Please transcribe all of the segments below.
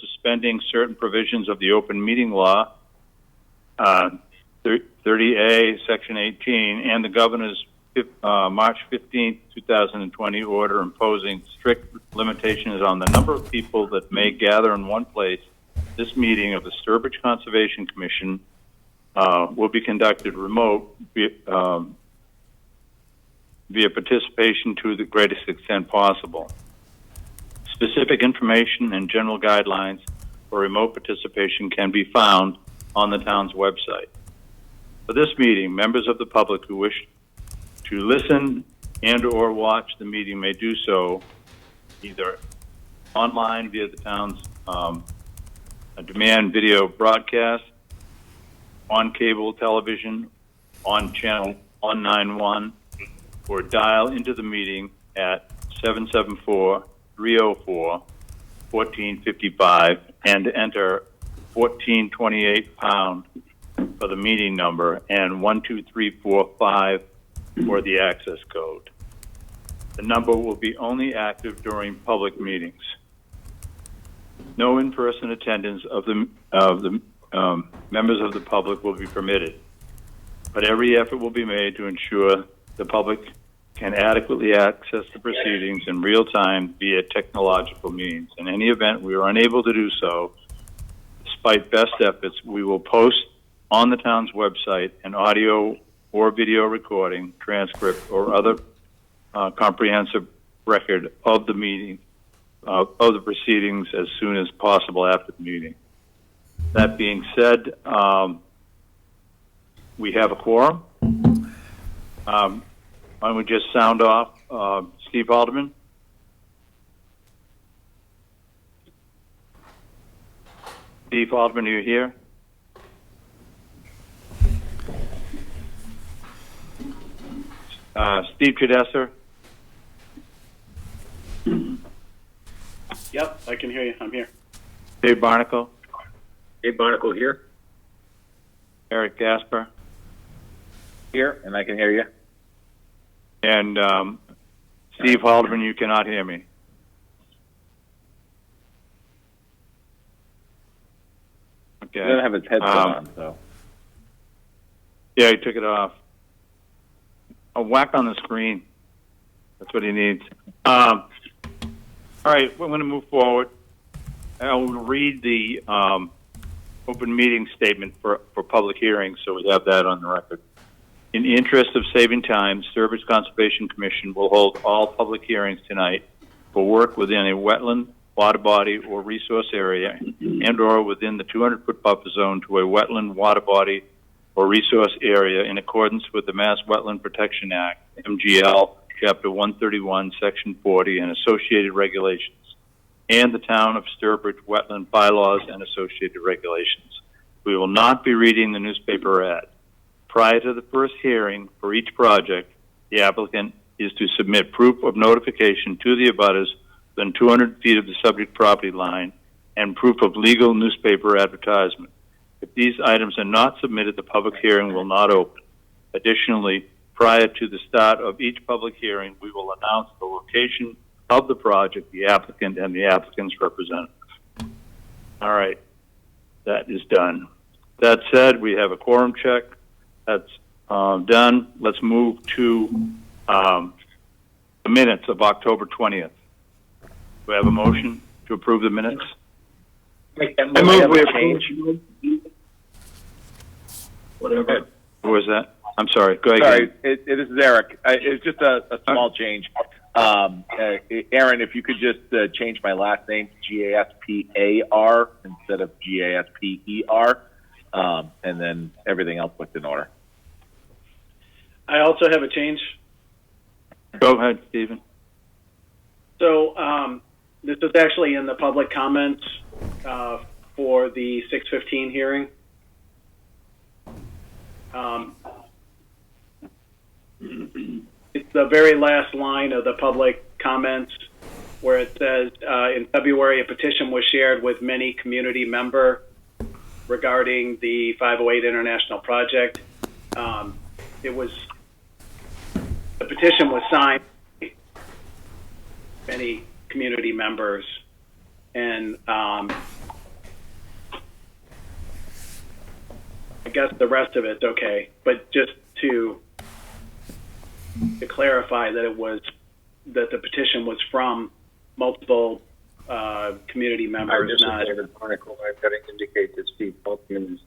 suspending certain provisions of the open meeting law, 30A, Section 18, and the governor's March 15, 2020 order imposing strict limitations on the number of people that may gather in one place. This meeting of the Sturbridge Conservation Commission will be conducted remote via participation to the greatest extent possible. Specific information and general guidelines for remote participation can be found on the town's website. For this meeting, members of the public who wish to listen and or watch the meeting may do so either online via the town's demand video broadcast, on cable television, on channel 191, or dial into the meeting at 774-304-1455 and enter 1428 pound for the meeting number and 12345 for the access code. The number will be only active during public meetings. No in-person attendance of the members of the public will be permitted, but every effort will be made to ensure the public can adequately access the proceedings in real time via technological means. In any event we are unable to do so, despite best efforts, we will post on the town's website an audio or video recording, transcript, or other comprehensive record of the meeting, of the proceedings as soon as possible after the meeting. That being said, we have a quorum. Why don't we just sound off Steve Haldeman? Steve Haldeman, are you here? Steve Cadesser? Yep, I can hear you. I'm here. Dave Barnacle? Dave Barnacle here. Eric Gasper? Here, and I can hear you. And Steve Haldeman, you cannot hear me. Okay. He doesn't have his headset on, so. Yeah, he took it off. A whack on the screen. That's what he needs. All right, we're going to move forward. I will read the open meeting statement for public hearings, so we have that on the record. In the interest of saving time, Sturbridge Conservation Commission will hold all public hearings tonight for work within a wetland, water body, or resource area, and or within the 200-foot buffer zone to a wetland, water body, or resource area in accordance with the Mass Wetland Protection Act, MGL, Chapter 131, Section 40, and associated regulations, and the Town of Sturbridge Wetland Bylaws and associated regulations. We will not be reading the newspaper ad. Prior to the first hearing for each project, the applicant is to submit proof of notification to the abutters within 200 feet of the subject property line and proof of legal newspaper advertisement. If these items are not submitted, the public hearing will not open. Additionally, prior to the start of each public hearing, we will announce the location of the project, the applicant, and the applicant's representative. All right, that is done. That said, we have a quorum check. That's done. Let's move to the minutes of October 20th. Do we have a motion to approve the minutes? I move we change. Whatever. What was that? I'm sorry. Go ahead. Sorry, this is Eric. It's just a small change. Aaron, if you could just change my last name to Gaspar instead of Gasper, and then everything else looked in order. I also have a change. Go ahead, Stephen. So this is actually in the public comments for the 6:15 hearing. It's the very last line of the public comments where it says, in February, a petition was shared with many community member regarding the 508 International Project. The petition was signed by many community members And I guess the rest of it's okay, but just to clarify that the petition was from multiple community members, This is not David Barnacle. I've got to indicate that Steve Boltman is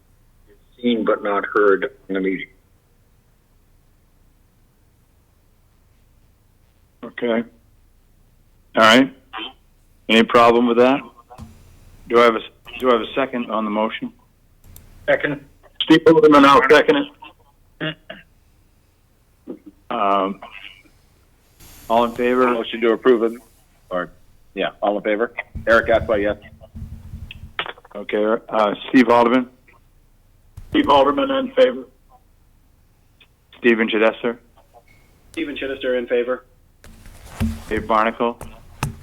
seen but not heard in the meeting. Okay. All right. Any problem with that? Do I have a second on the motion? Second. Steve Alderman, I'll second it. All in favor? Motion to approve it, all in favor? Eric Gaspa, yes. Okay. Steve Alderman? Steve Alderman in favor. Stephen Chidester? Stephen Chittister in favor. Dave Barnacle?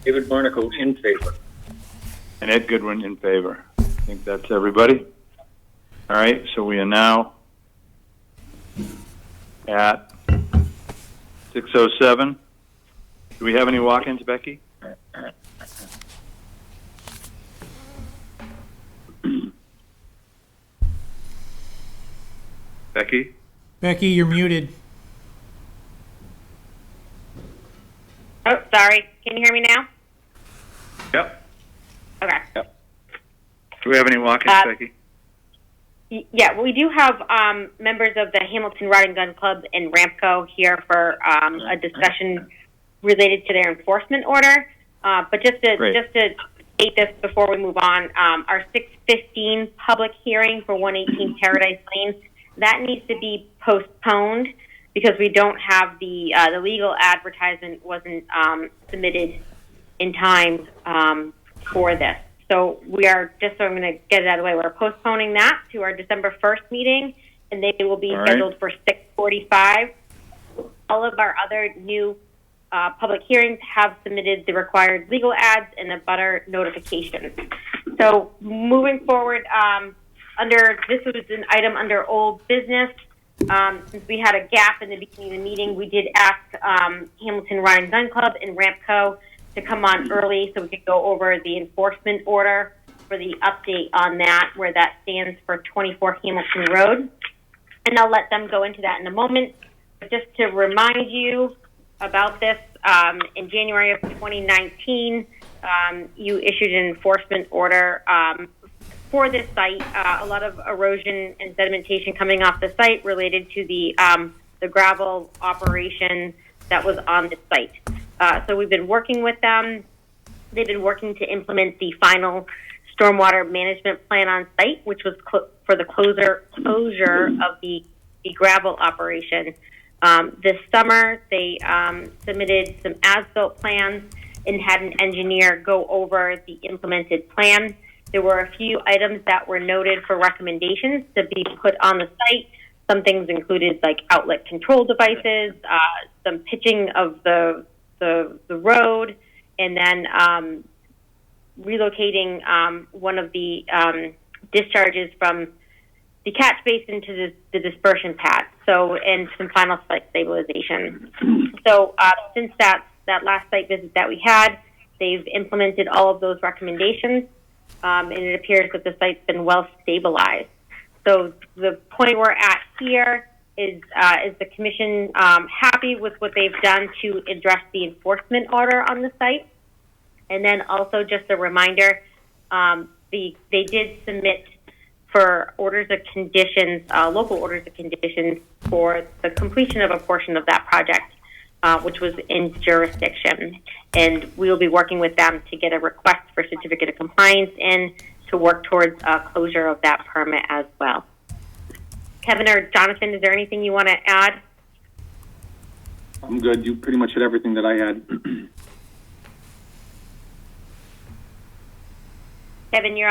David Barnacle in favor. And Ed Goodwin in favor. I think that's everybody. All right, so we are now at 6:07. Do we have any walk-ins, Becky? Becky? Becky, you're muted. Oh, sorry. Can you hear me now? Yep. Okay. Do we have any walk-ins, Becky? Yeah, we do have members of the Hamilton Rod and Gun Club and Ramco here for a discussion related to their enforcement order. But just to state this before we move on, our 6:15 public hearing for 118 Paradise Lane, that needs to be postponed because we don't have the legal advertisement wasn't submitted in time for this. So we are, just so I'm going to get it out of the way, we're postponing that to our December 1st meeting, and they will be scheduled for 6:45. All of our other new public hearings have submitted the required legal ads and the butter notifications. So moving forward, this was an item under old business. Since we had a gap in the beginning of the meeting, we did ask Hamilton Rod and Gun Club and Ramco to come on early so we could go over the enforcement order for the update on that, where that stands for 24 Hamilton Road. And I'll let them go into that in a moment. But just to remind you about this, in January of 2019, you issued an enforcement order for this site. A lot of erosion and sedimentation coming off the site related to the gravel operation that was on the site. So we've been working with them. They've been working to implement the final stormwater management plan on site, which was for the closure of the gravel operation. This summer, they submitted some as-built plans and had an engineer go over the implemented plan. There were a few items that were noted for recommendations to be put on the site. Some things included like outlet control devices, some pitching of the road, and then relocating one of the discharges from the catch basin to the dispersion pad. So, and some final site stabilization. So, since that last site visit that we had, they've implemented all of those recommendations, and it appears that the site's been well stabilized. So, the point we're at here is the commission happy with what they've done to address the enforcement order on the site? And then also just a reminder, they did submit for orders of conditions, local orders of conditions for the completion of a portion of that project, which was in jurisdiction. And we will be working with them to get a request for certificate of compliance in to work towards closure of that permit as well. Kevin or Jonathan, is there anything you want to add? I'm good. You pretty much hit everything that I had. Kevin, you're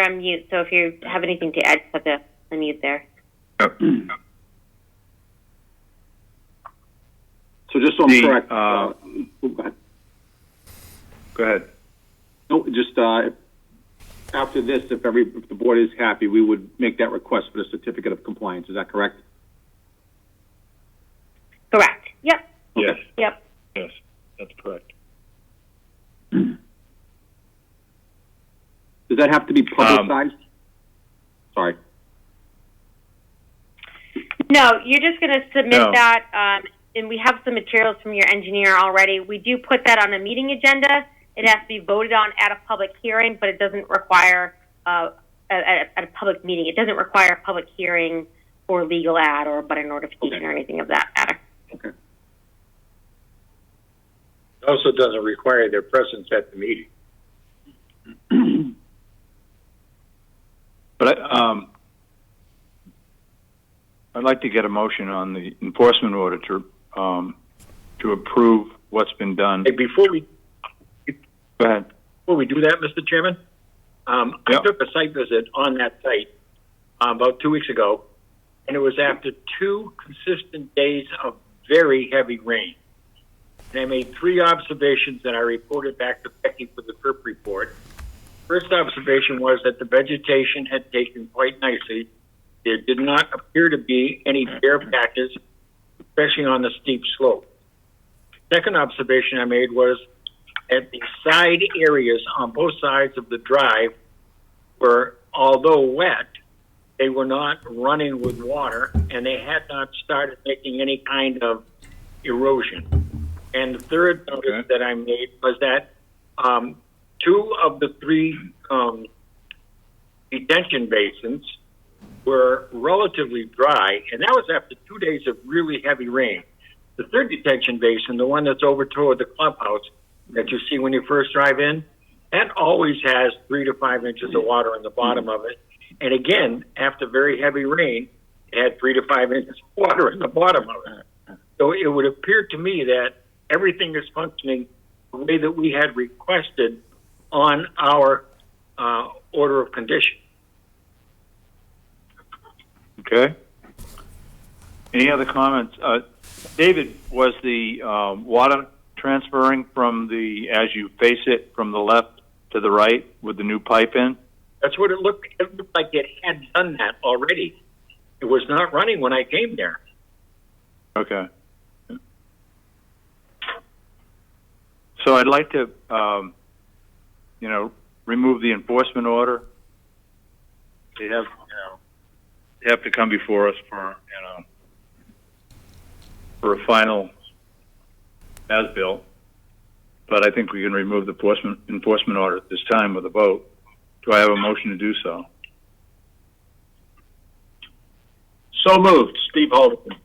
on mute, so if you have anything to add, just have to unmute there. So just so I'm correct. Go ahead. Go ahead. No, just after this, if the board is happy, we would make that request for the certificate of compliance. Is that correct? Correct. Yep. Yes. Yep. Yes, that's correct. Does that have to be publicized? Sorry. No, you're just going to submit No. that, and we have some materials from your engineer already. We do put that on a meeting agenda. It has to be voted on at a public hearing, but it doesn't require at a public meeting. It doesn't require a public hearing or legal ad or butter notification or anything of that matter. Okay. It also doesn't require their presence at the meeting. But I'd like to get a motion on the enforcement order to approve what's been done. Hey, before we Go ahead. do that, Mr. Chairman, I Yep. took a site visit on that site about 2 weeks ago, and it was after 2 consistent days of very heavy rain. And I made 3 observations that I reported back to Becky for the trip report. First observation was that the vegetation had taken quite nicely. There did not appear to be any bare patches, especially on the steep slope. Second observation I made was at the side areas on both sides of the drive were, although wet, they were not running with water, and they had not started making any kind of erosion. And the third notice that I made was that 2 of the 3 detention basins were relatively dry, and that was after 2 days of really heavy rain. The third detention basin, the one that's over toward the clubhouse that you see when you first drive in, that always has 3 to 5 inches of water in the bottom of it. And again, after very heavy rain, it had 3 to 5 inches of water in the bottom of it. So it would appear to me that everything is functioning the way that we had requested on our order of condition. Okay. Any other comments? David, was the water transferring from as you face it, from the left to the right with the new pipe in? That's what it looked like. It had done that already. It was not running when I came there. Okay. So I'd like to, remove the enforcement order. They have to come before us for a final as-built. But I think we can remove the enforcement order at this time with a vote. Do I have a motion to do so? So moved. Steve Haldeman.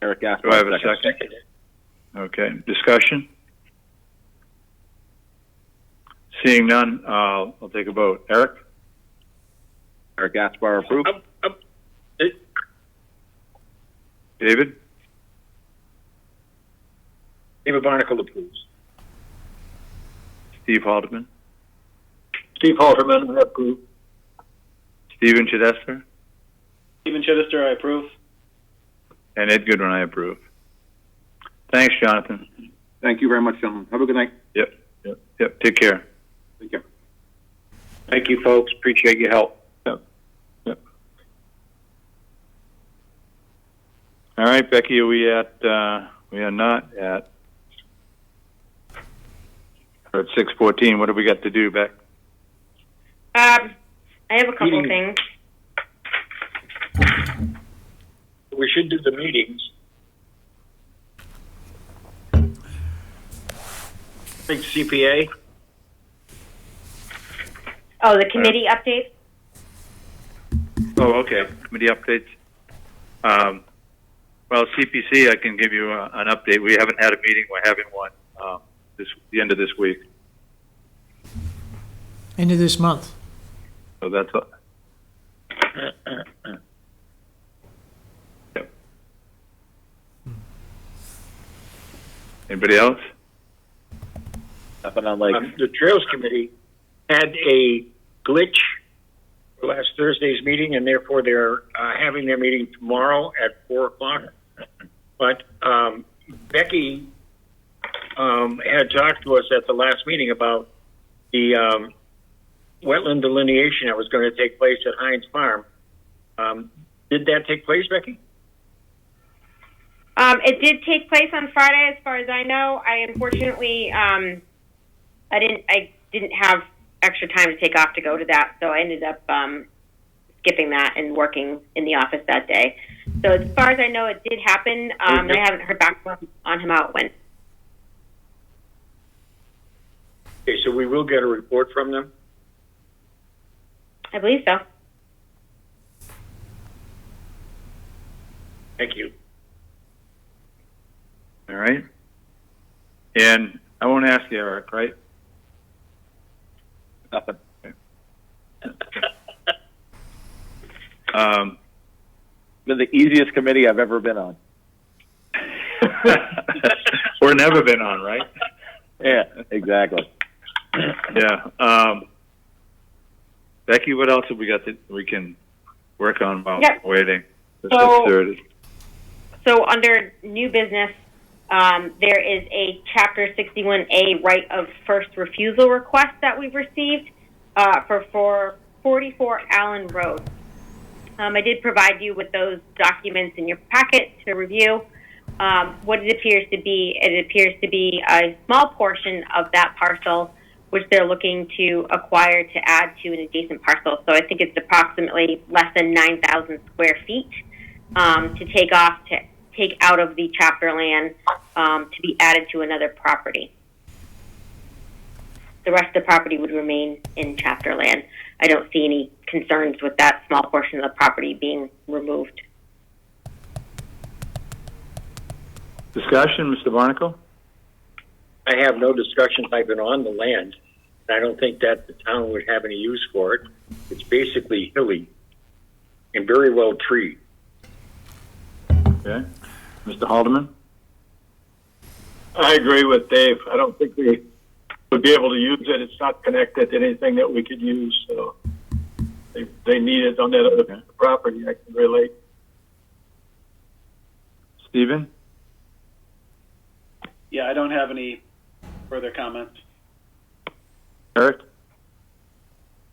Eric Gaspar. Do I have a second? Okay. Discussion? Seeing none, I'll take a vote. Eric? Eric Gaspar, approve. David? David Barnacle approves. Steve Haldeman? Steve Haldeman, I approve. Stephen Chidester? Stephen Chittister, I approve. And Ed Goodwin, I approve. Thanks, Jonathan. Thank you very much, gentlemen. Have a good night. Yep. Take care. Take care. Thank you, folks. Appreciate your help. Yep. All right, Becky, we are not at 6:14. What do we got to do, Beck? I have a couple things. We should do the meetings. Big CPA. Oh, the committee updates? Oh, okay. Committee updates. Well, CPC, I can give you an update. We haven't had a meeting. We're having one the end of this week. End of this month. So that's Yep. Anybody else? Nothing on like The Trails Committee had a glitch for last Thursday's meeting, and therefore they're having their meeting tomorrow at 4:00. But Becky had talked to us at the last meeting about the wetland delineation that was going to take place at Heinz Farm. Did that take place, Becky? It did take place on Friday, as far as I know. I unfortunately, I didn't have extra time to take off to go to that, so I ended up skipping that and working in the office that day. So as far as I know, it did happen. And I haven't heard back on him how it went. Okay, so we will get a report from them? I believe so. Thank you. All right. And I won't ask you, Eric, right? Nothing. Been the easiest committee I've ever been on. Or never been on, right? Yeah, exactly. Yeah. Becky, what else have we got that we can work on while waiting for 6:30? So under new business, there is a Chapter 61A right of first refusal request that we've received for 44 Allen Road. I did provide you with those documents in your packet to review. What it appears to be a small portion of that parcel, which they're looking to acquire to add to an adjacent parcel. So I think it's approximately less than 9,000 square feet to take out of the chapter land to be added to another property. The rest of the property would remain in chapter land. I don't see any concerns with that small portion of the property being removed. Discussion, Mr. Barnacle? I have no discussions. I've been on the land. I don't think that the town would have any use for it. It's basically hilly and very well treed. Okay. Mr. Haldeman? I agree with Dave. I don't think we would be able to use it. It's not connected to anything that we could use. So they need it on that other property. I can relate. Stephen? Yeah, I don't have any further comments. Eric?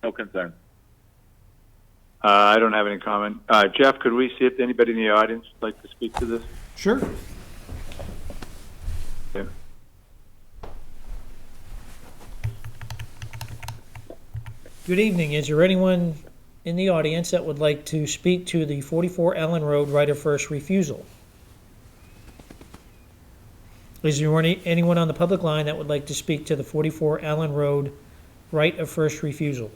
No concern. I don't have any comment. Jeff, could we see if anybody in the audience would like to speak to this? Sure. Okay. Good evening. Is there anyone in the audience that would like to speak to the 44 Allen Road right of first refusal? Is there anyone on the public line that would like to speak to the 44 Allen Road right of first refusal?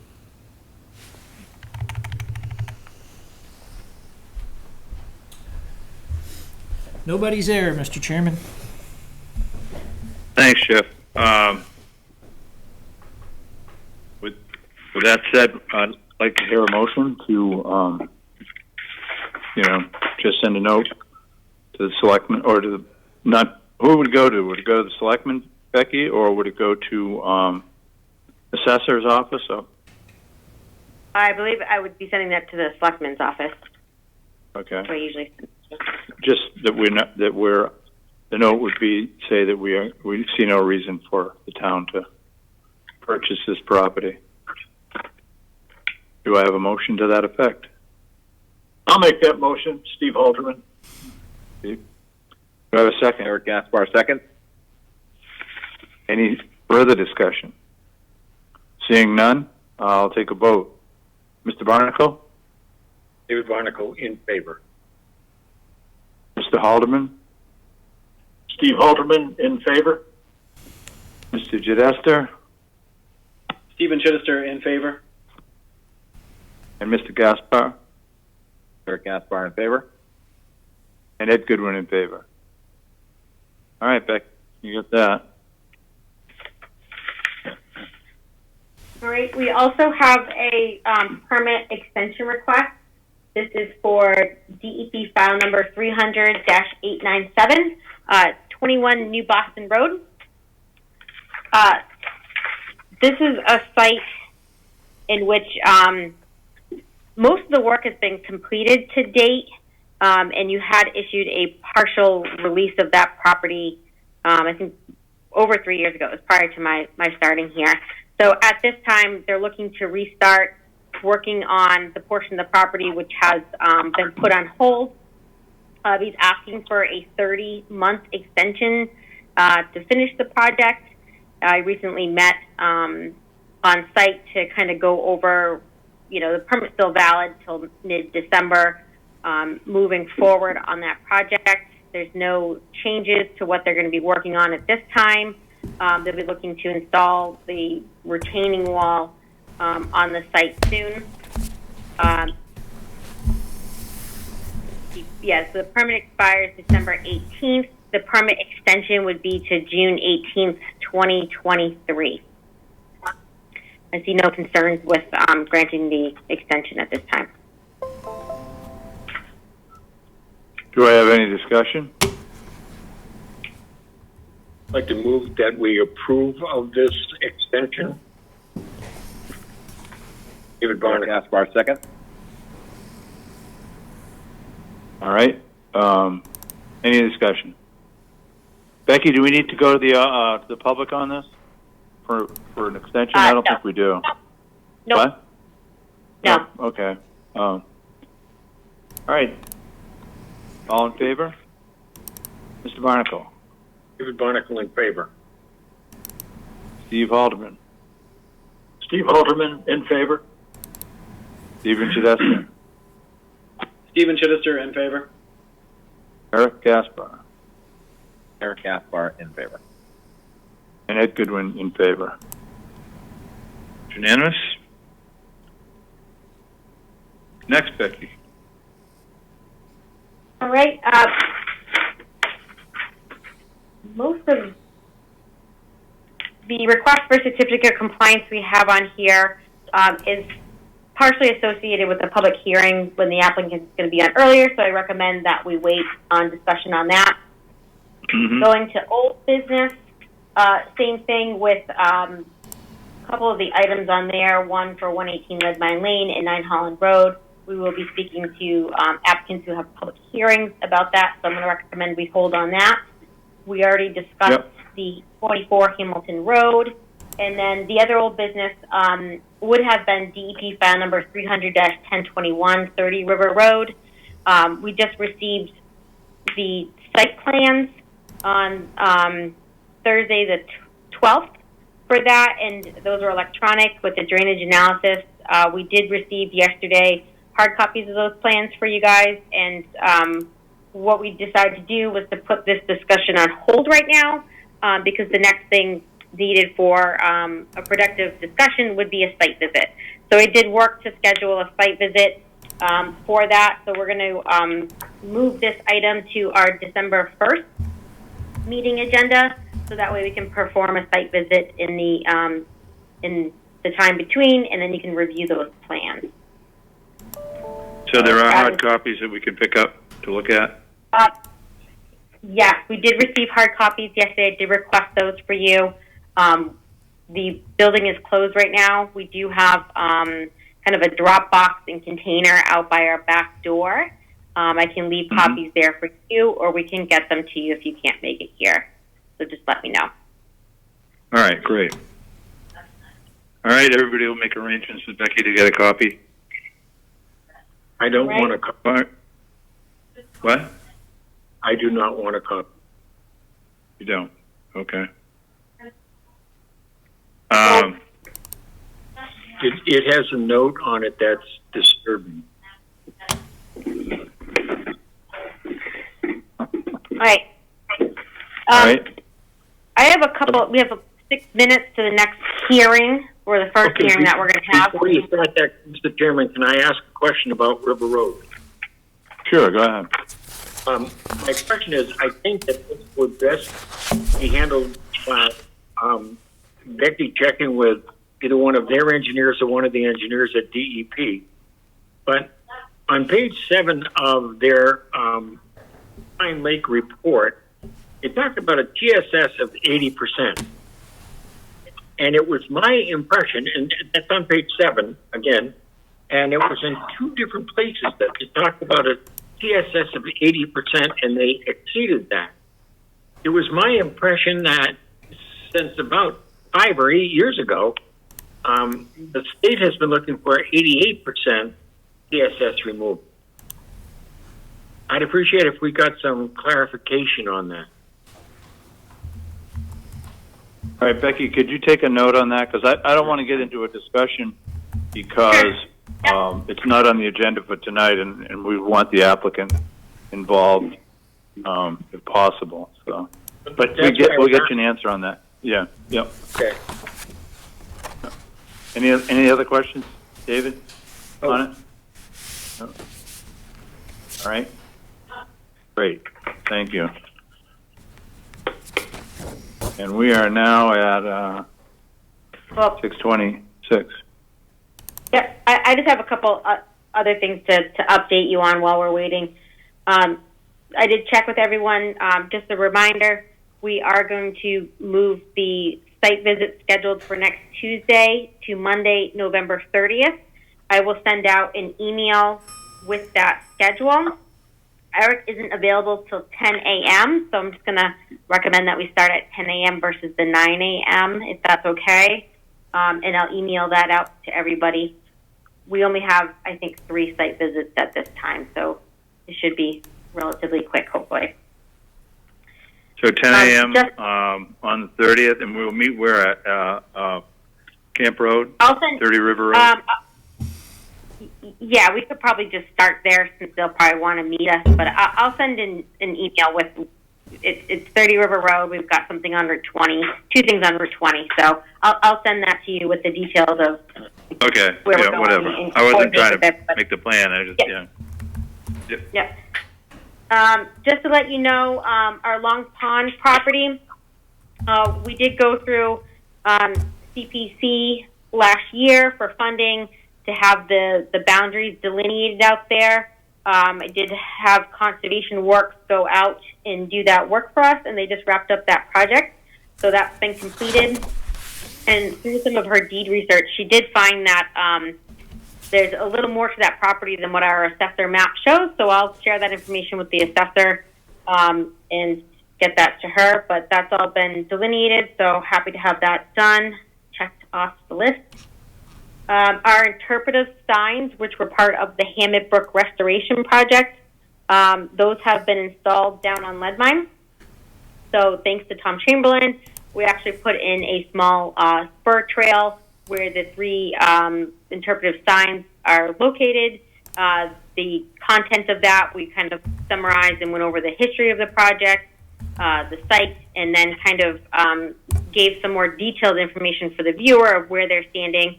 Nobody's there, Mr. Chairman. Thanks, Jeff. With that said, I'd like to hear a motion to, just send a note to the selectmen, or to the, not, who would it go to? Would it go to the selectmen, Becky, or would it go to assessor's office? So, I believe I would be sending that to the selectman's office. okay. So I usually Just that the note would be, say that we see no reason for the town to purchase this property. Do I have a motion to that effect? I'll make that motion. Steve Halderman. Do I have a second? Eric Gaspar, second. Any further discussion? Seeing none, I'll take a vote. Mr. Barnacle? David Barnacle in favor. Mr. Haldeman? Steve Halderman in favor. Mr. Jadester? Stephen Chittister in favor. And Mr. Gaspar? Eric Gaspar in favor. And Ed Goodwin in favor. All right, Beck, you got that. All right. We also have a permit extension request. This is for DEP file number 300-897, 21 New Boston Road. This is a site in which most of the work has been completed to date, and you had issued a partial release of that property, I think, over 3 years ago. It was prior to my starting here. So at this time, they're looking to restart working on the portion of the property which has been put on hold. He's asking for a 30-month extension to finish the project. I recently met on site to kind of go over, the permit's still valid till mid-December. Moving forward on that project, there's no changes to what they're going to be working on at this time. They'll be looking to install the retaining wall on the site soon. Yes, the permit expires December 18th. The permit extension would be to June 18th, 2023. I see no concerns with granting the extension at this time. Do I have any discussion? I'd like to move that we approve of this extension. David Eric Barnicle. Gaspar, second. All right. Any discussion? Becky, do we need to go to the public on this for an extension? I don't No. think we do. No. What? No. Oh, okay. All right. All in favor? Mr. Barnacle. David Barnicle in favor. Steve Haldeman. Steve Halterman in favor. Stephen Chidester. Stephen Chittister in favor. Eric Gaspar. Eric Gaspar in favor. And Ed Goodwin in favor. Unanimous? Next, Becky. All right. Most of the request for certificate of compliance we have on here is partially associated with the public hearing when the applicant is going to be on earlier, so I recommend that we wait on discussion on that. Mm-hmm. Going to old business, same thing with a couple of the items on there, one for 118 Red Mine Lane and 9 Holland Road. We will be speaking to applicants who have public hearings about that, so I'm going to recommend we hold on that. We already discussed the 44 Hamilton Road, and then the other old business would have been DEP file number 300-1021, 30 River Road. We just received the site plans on Thursday the 12th for that, and those are electronic with the drainage analysis. We did receive yesterday hard copies of those plans for you guys, and what we decided to do was to put this discussion on hold right now because the next thing needed for a productive discussion would be a site visit. So I did work to schedule a site visit for that, so we're going to move this item to our December 1st meeting agenda, so that way we can perform a site visit in the time between, and then you can review those plans. So there are hard copies that we can pick up to look at? Yes, we did receive hard copies yesterday. I did request those for you. The building is closed right now. We do have kind of a drop box and container out by our back door. I can leave copies there for you, or we can get them to you if you can't make it here. So just let me know. All right, great. All right, everybody will make arrangements with Becky to get a copy. I don't Right. want a copy. All right. What? I do not want a copy. You don't? Okay. It has a note on it that's disturbing. All right. All right. I have a couple. We have 6 minutes to the next hearing, or the first hearing that we're going to have. Before you start that, Mr. Chairman, can I ask a question about River Road? Sure, go ahead. My question is, I think that this would best be handled by Becky checking with either one of their engineers or one of the engineers at DEP. But on page 7 of their Pine Lake report, it talked about a TSS of 80%. And it was my impression, and that's on page 7 again, and it was in 2 different places that it talked about a TSS of 80%, and they exceeded that. It was my impression that since about 5 or 8 years ago, the state has been looking for 88% TSS removal. I'd appreciate if we got some clarification on that. All right, Becky, could you take a note on that? Because I don't want to get into a discussion because it's not on the agenda for tonight, and we want the applicant involved if possible. So, but we'll get you an answer on that. Yeah. Yep. Okay. Any other questions, David, on it? No. All right. Great. Thank you. And we are now at 6:26. Yep, I just have a couple other things to update you on while we're waiting. I did check with everyone. Just a reminder, we are going to move the site visit scheduled for next Tuesday to Monday, November 30th. I will send out an email with that schedule. Eric isn't available till 10 a.m., so I'm just going to recommend that we start at 10 a.m. versus the 9 a.m., if that's okay. And I'll email that out to everybody. We only have, I think, 3 site visits at this time, so it should be relatively quick, hopefully. So 10 a.m. On the 30th, and we'll meet where at Camp Road, I'll send, 30 River Road? Yeah, we could probably just start there since they'll probably want to meet us. But I'll send an email with it's 30 River Road. We've got something under 20, 2 things under 20. So I'll send that to you with the details of okay. Where we're Yeah, going whatever. and I wasn't trying to everybody. make the plan. I just Yep. Just to let you know, our Long Pond property, we did go through CPC last year for funding to have the boundaries delineated out there. I did have Conservation Works go out and do that work for us, and they just wrapped up that project. So that's been completed. And through some of her deed research, she did find that there's a little more to that property than what our assessor map shows. So I'll share that information with the assessor and get that to her. But that's all been delineated, so happy to have that done, checked off the list. Our interpretive signs, which were part of the Hammett Brook Restoration Project, those have been installed down on Leadmine. So thanks to Tom Chamberlain, we actually put in a small spur trail where the 3 interpretive signs are located. The content of that, we kind of summarized and went over the history of the project, the site, and then kind of gave some more detailed information for the viewer of where they're standing,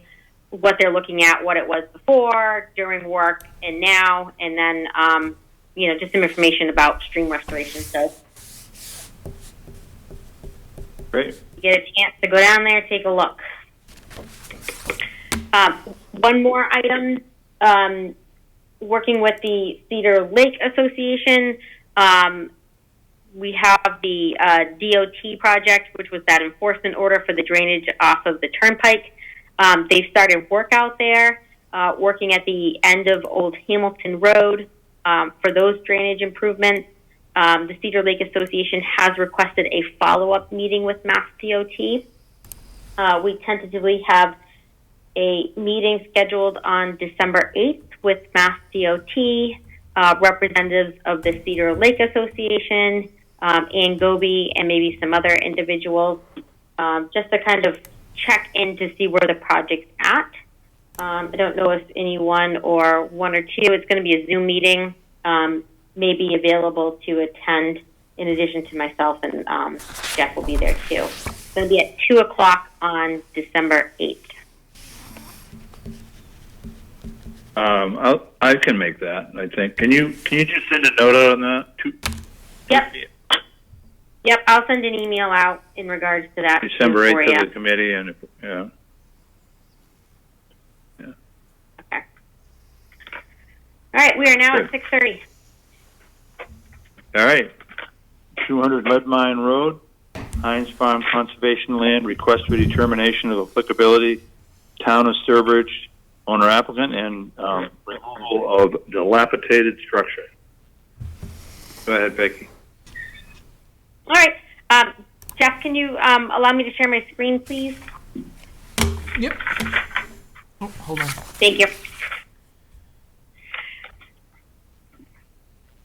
what they're looking at, what it was before, during work, and now, and then, just some information about stream restoration. So, Great. you get a chance to go down there, take a look. One more item, working with the Cedar Lake Association, we have the DOT project, which was that enforcement order for the drainage off of the turnpike. They've started work out there, working at the end of Old Hamilton Road for those drainage improvements. The Cedar Lake Association has requested a follow-up meeting with Mass DOT. We tentatively have a meeting scheduled on December 8th with Mass DOT, representatives of the Cedar Lake Association, Ann Goby, and maybe some other individuals, just to kind of check in to see where the project's at. I don't know if anyone or 1 or 2, it's going to be a Zoom meeting, may be available to attend in addition to myself, and Jeff will be there too. It's going to be at 2 o'clock on December 8th. I can make that, I think. Can you just send a note out on that? Yep, I'll send an email out in regards to that. December 8th to the committee, and yeah. Okay. All right, we are now at 6:30. All right. 200 Leadmine Road, Heinz Farm Conservation Land, request for determination of applicability, Town of Sturbridge, owner applicant, and removal of dilapidated structure. Go ahead, Becky. All right. Jeff, can you allow me to share my screen, please? Yep. Oh, hold on. Thank you.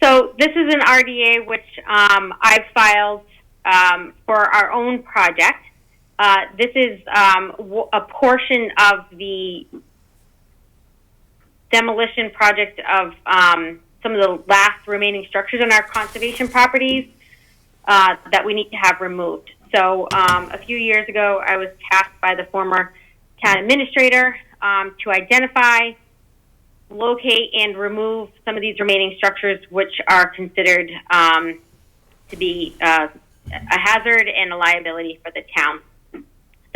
So this is an RDA which I've filed for our own project. This is a portion of the demolition project of some of the last remaining structures on our conservation properties that we need to have removed. So a few years ago, I was tasked by the former town administrator to identify, locate, and remove some of these remaining structures which are considered to be a hazard and a liability for the town.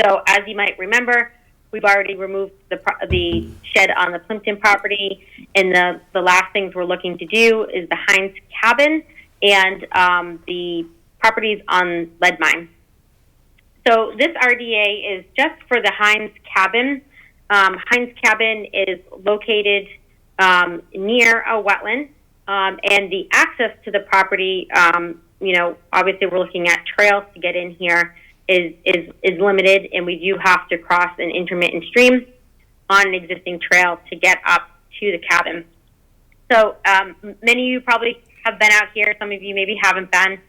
So as you might remember, we've already removed the shed on the Plimpton property, and the last things we're looking to do is the Heinz cabin and the properties on Lead Mine. So this RDA is just for the Heinz cabin. Heinz cabin is located near a wetland, and the access to the property, obviously we're looking at trails to get in here, is limited, and we do have to cross an intermittent stream on an existing trail to get up to the cabin. So many of you probably have been out here. Some of you maybe haven't been.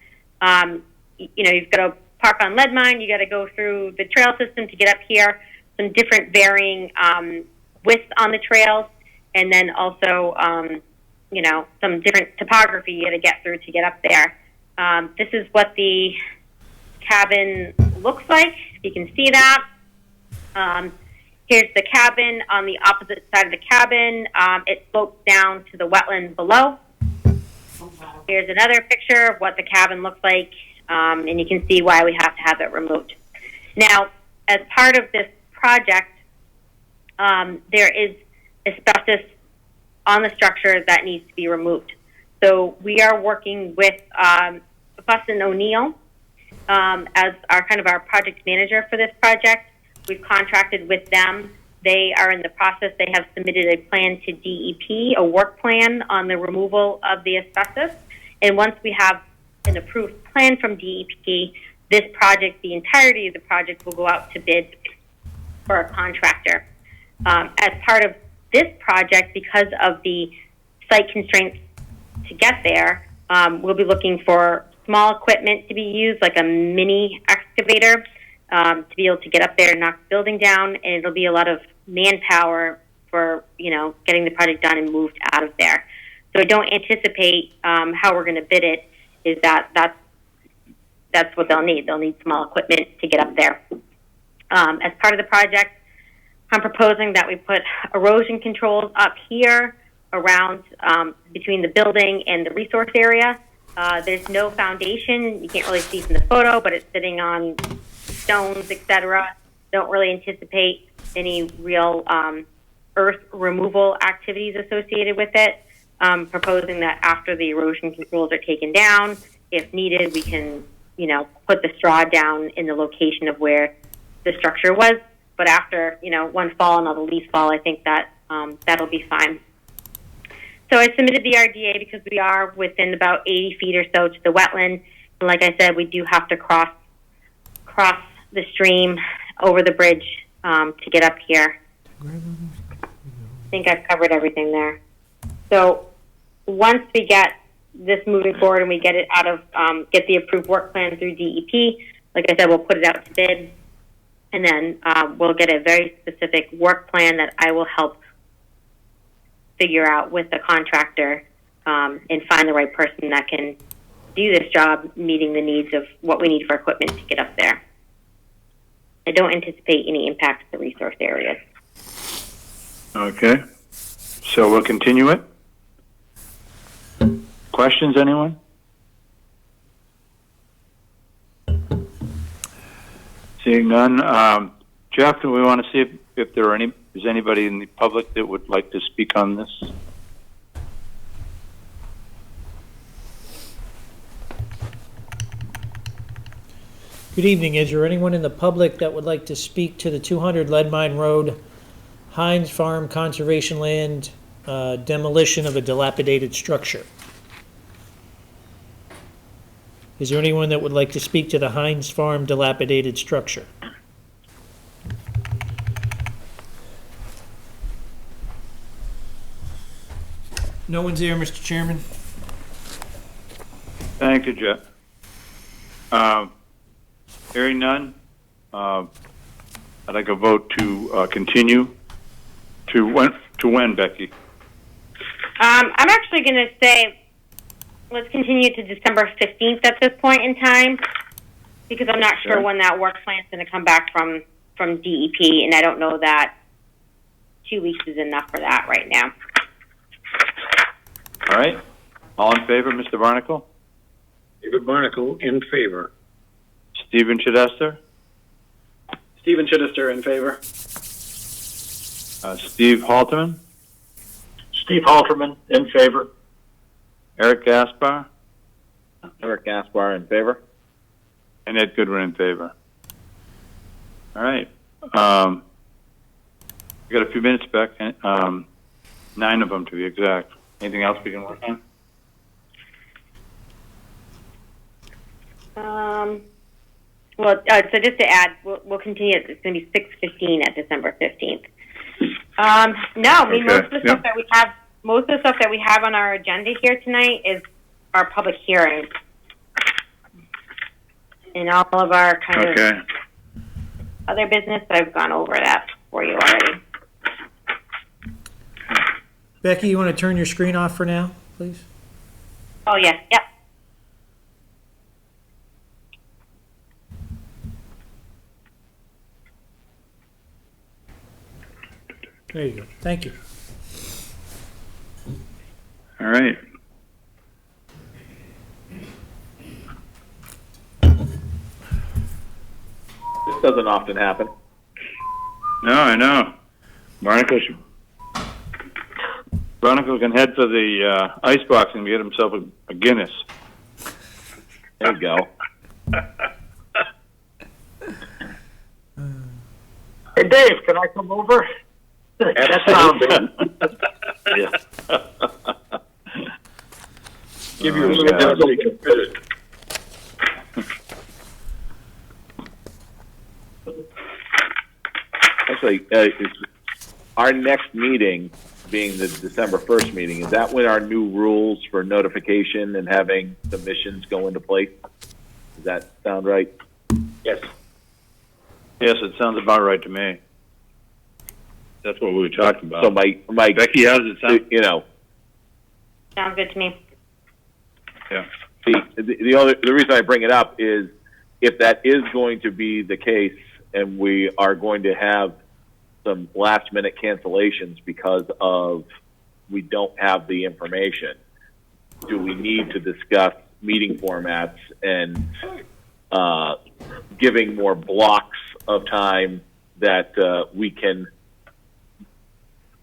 You've got to park on Lead Mine. You got to go through the trail system to get up here. Some different varying widths on the trails, and then also, some different topography you got to get through to get up there. This is what the cabin looks like. You can see that. Here's the cabin. On the opposite side of the cabin, it slopes down to the wetland below. Here's another picture of what the cabin looks like, and you can see why we have to have it removed. Now, as part of this project, there is asbestos on the structure that needs to be removed. So we are working with Fussin O'Neill as our project manager for this project. We've contracted with them. They are in the process. They have submitted a plan to DEP, a work plan on the removal of the asbestos. And once we have an approved plan from DEP, this project, the entirety of the project, will go out to bid for a contractor. As part of this project, because of the site constraints to get there, we'll be looking for small equipment to be used, like a mini excavator, to be able to get up there and knock the building down, and it'll be a lot of manpower for getting the project done and moved out of there. So I don't anticipate how we're going to bid it is that's what they'll need. They'll need small equipment to get up there. As part of the project, I'm proposing that we put erosion controls up here around between the building and the resource area. There's no foundation. You can't really see from the photo, but it's sitting on stones, etc. Don't really anticipate any real earth removal activities associated with it. Proposing that after the erosion controls are taken down, if needed, we can, put the straw down in the location of where the structure was. But after, one fall and all the leaves fall, I think that that'll be fine. So I submitted the RDA because we are within about 80 feet or so to the wetland. And like I said, we do have to cross the stream over the bridge to get up here. I think I've covered everything there. So once we get this moving forward and we get it out of, get the approved work plan through DEP, like I said, we'll put it out to bid. And then we'll get a very specific work plan that I will help figure out with the contractor and find the right person that can do this job, meeting the needs of what we need for equipment to get up there. I don't anticipate any impact to the resource areas. Okay. So we'll continue it. Questions, anyone? Seeing none. Jeff, do we want to see if there are is anybody in the public that would like to speak on this? Good evening. Is there anyone in the public that would like to speak to the 200 Lead Mine Road, Heinz Farm Conservation Land, demolition of a dilapidated structure? Is there anyone that would like to speak to the Heinz Farm dilapidated structure? No one's here, Mr. Chairman. Thank you, Jeff. Hearing none, I'd like a vote to continue to when, Becky? I'm actually going to say let's continue to December 15th at this point in time, because I'm not sure Okay. when that work plan's going to come back from DEP, and I don't know that 2 weeks is enough for that right now. All right. All in favor, Mr. Barnacle? David Barnacle, in favor. Stephen Chidester? Stephen Chittister in favor. Steve Halterman? Steve Halterman, in favor. Eric Gaspar? Eric Gaspar in favor. And Ed Goodwin in favor. All right. We got a few minutes back. 9 of them to be exact. Anything else we can work on? Well, so just to add, we'll continue. It's going to be 6:15 at December 15th. No, I mean, Okay, most of the stuff that we have on our agenda here tonight is our public hearings, and all of our kind of Okay. other business. I've gone over that for you already. Becky, you want to turn your screen off for now, please? Oh yeah, yep. There you go. Thank you. All right. This doesn't often happen. No, I know. Barnacle can head for the icebox and get himself a Guinness. There you go. Hey, Dave, can I come over? That sounds Yeah. Give you a Oh, little yeah. bit so you can fit it. Actually, our next meeting, being the December 1st meeting, is that when our new rules for notification and having submissions go into place? Does that sound right? Yes. Yes, it sounds about right to me. That's what we were talking about. So my Becky, how does it sound? you know, Sounds good to me. Yeah. the reason I bring it up is if that is going to be the case and we are going to have some last minute cancellations because of we don't have the information, do we need to discuss meeting formats and giving more blocks of time that we can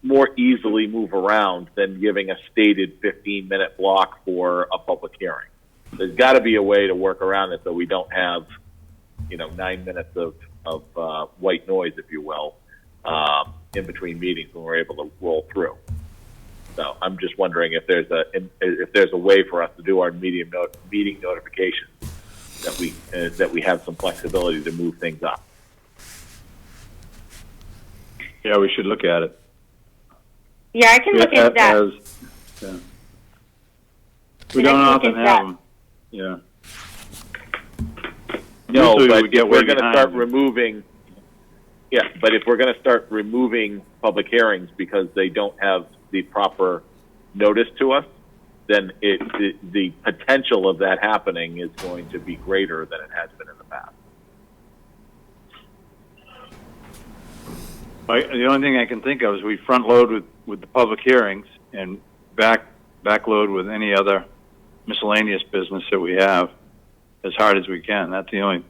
more easily move around than giving a stated 15-minute block for a public hearing? There's got to be a way to work around it so we don't have, 9 minutes of white noise, if you will, in between meetings when we're able to roll through. So I'm just wondering if there's a way for us to do our meeting notifications that we have some flexibility to move things up. Yeah, we should look at it. Yeah, I can look into that. We Can I don't look often into have that? them. Yeah. No, Usually but we get if we're way going to behind. start removing, but if we're going to start removing public hearings because they don't have the proper notice to us, then the potential of that happening is going to be greater than it has been in the past. The only thing I can think of is we front load with the public hearings and back load with any other miscellaneous business that we have as hard as we can. That's the only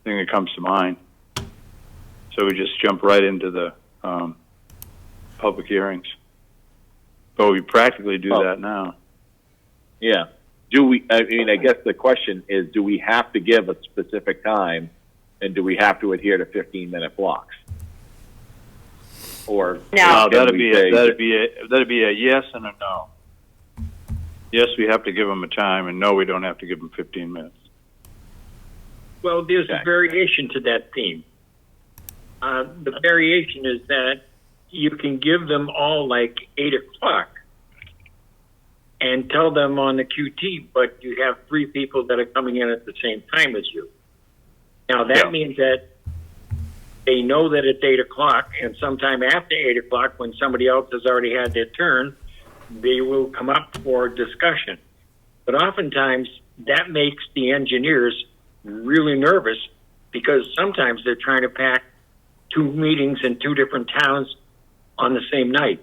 thing that comes to mind. So we just jump right into the public hearings. But we practically do that now. Yeah. I guess the question is, do we have to give a specific time, and do we have to adhere to 15-minute blocks? Or No. That'd be a yes and a no. Yes, we have to give them a time, and no, we don't have to give them 15 minutes. Well, there's Okay. a variation to that theme. The variation is that you can give them all like 8 o'clock and tell them on the QT, but you have 3 people that are coming in at the same time as you. Now, that means that they know that it's 8 o'clock, and sometime after 8 o'clock, when somebody else has already had their turn, they will come up for discussion. But oftentimes, that makes the engineers really nervous because sometimes they're trying to pack 2 meetings in 2 different towns on the same night.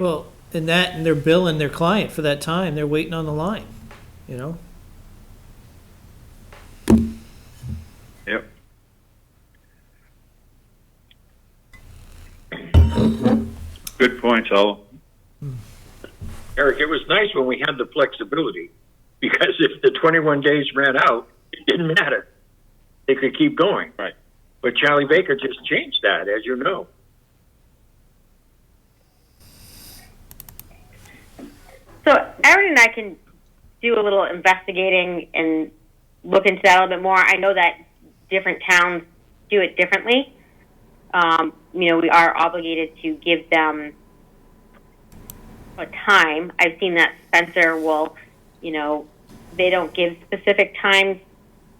Well, and they're billing their client for that time. They're waiting on the line, you know? Yep. Good points, all. Eric, it was nice when we had the flexibility because if the 21 days ran out, it didn't matter. They could keep going. Right. But Charlie Baker just changed that, as you know. So Aaron and I can do a little investigating and look into that a little bit more. I know that different towns do it differently. You know, we are obligated to give them a time. I've seen that Spencer will, you know, they don't give specific times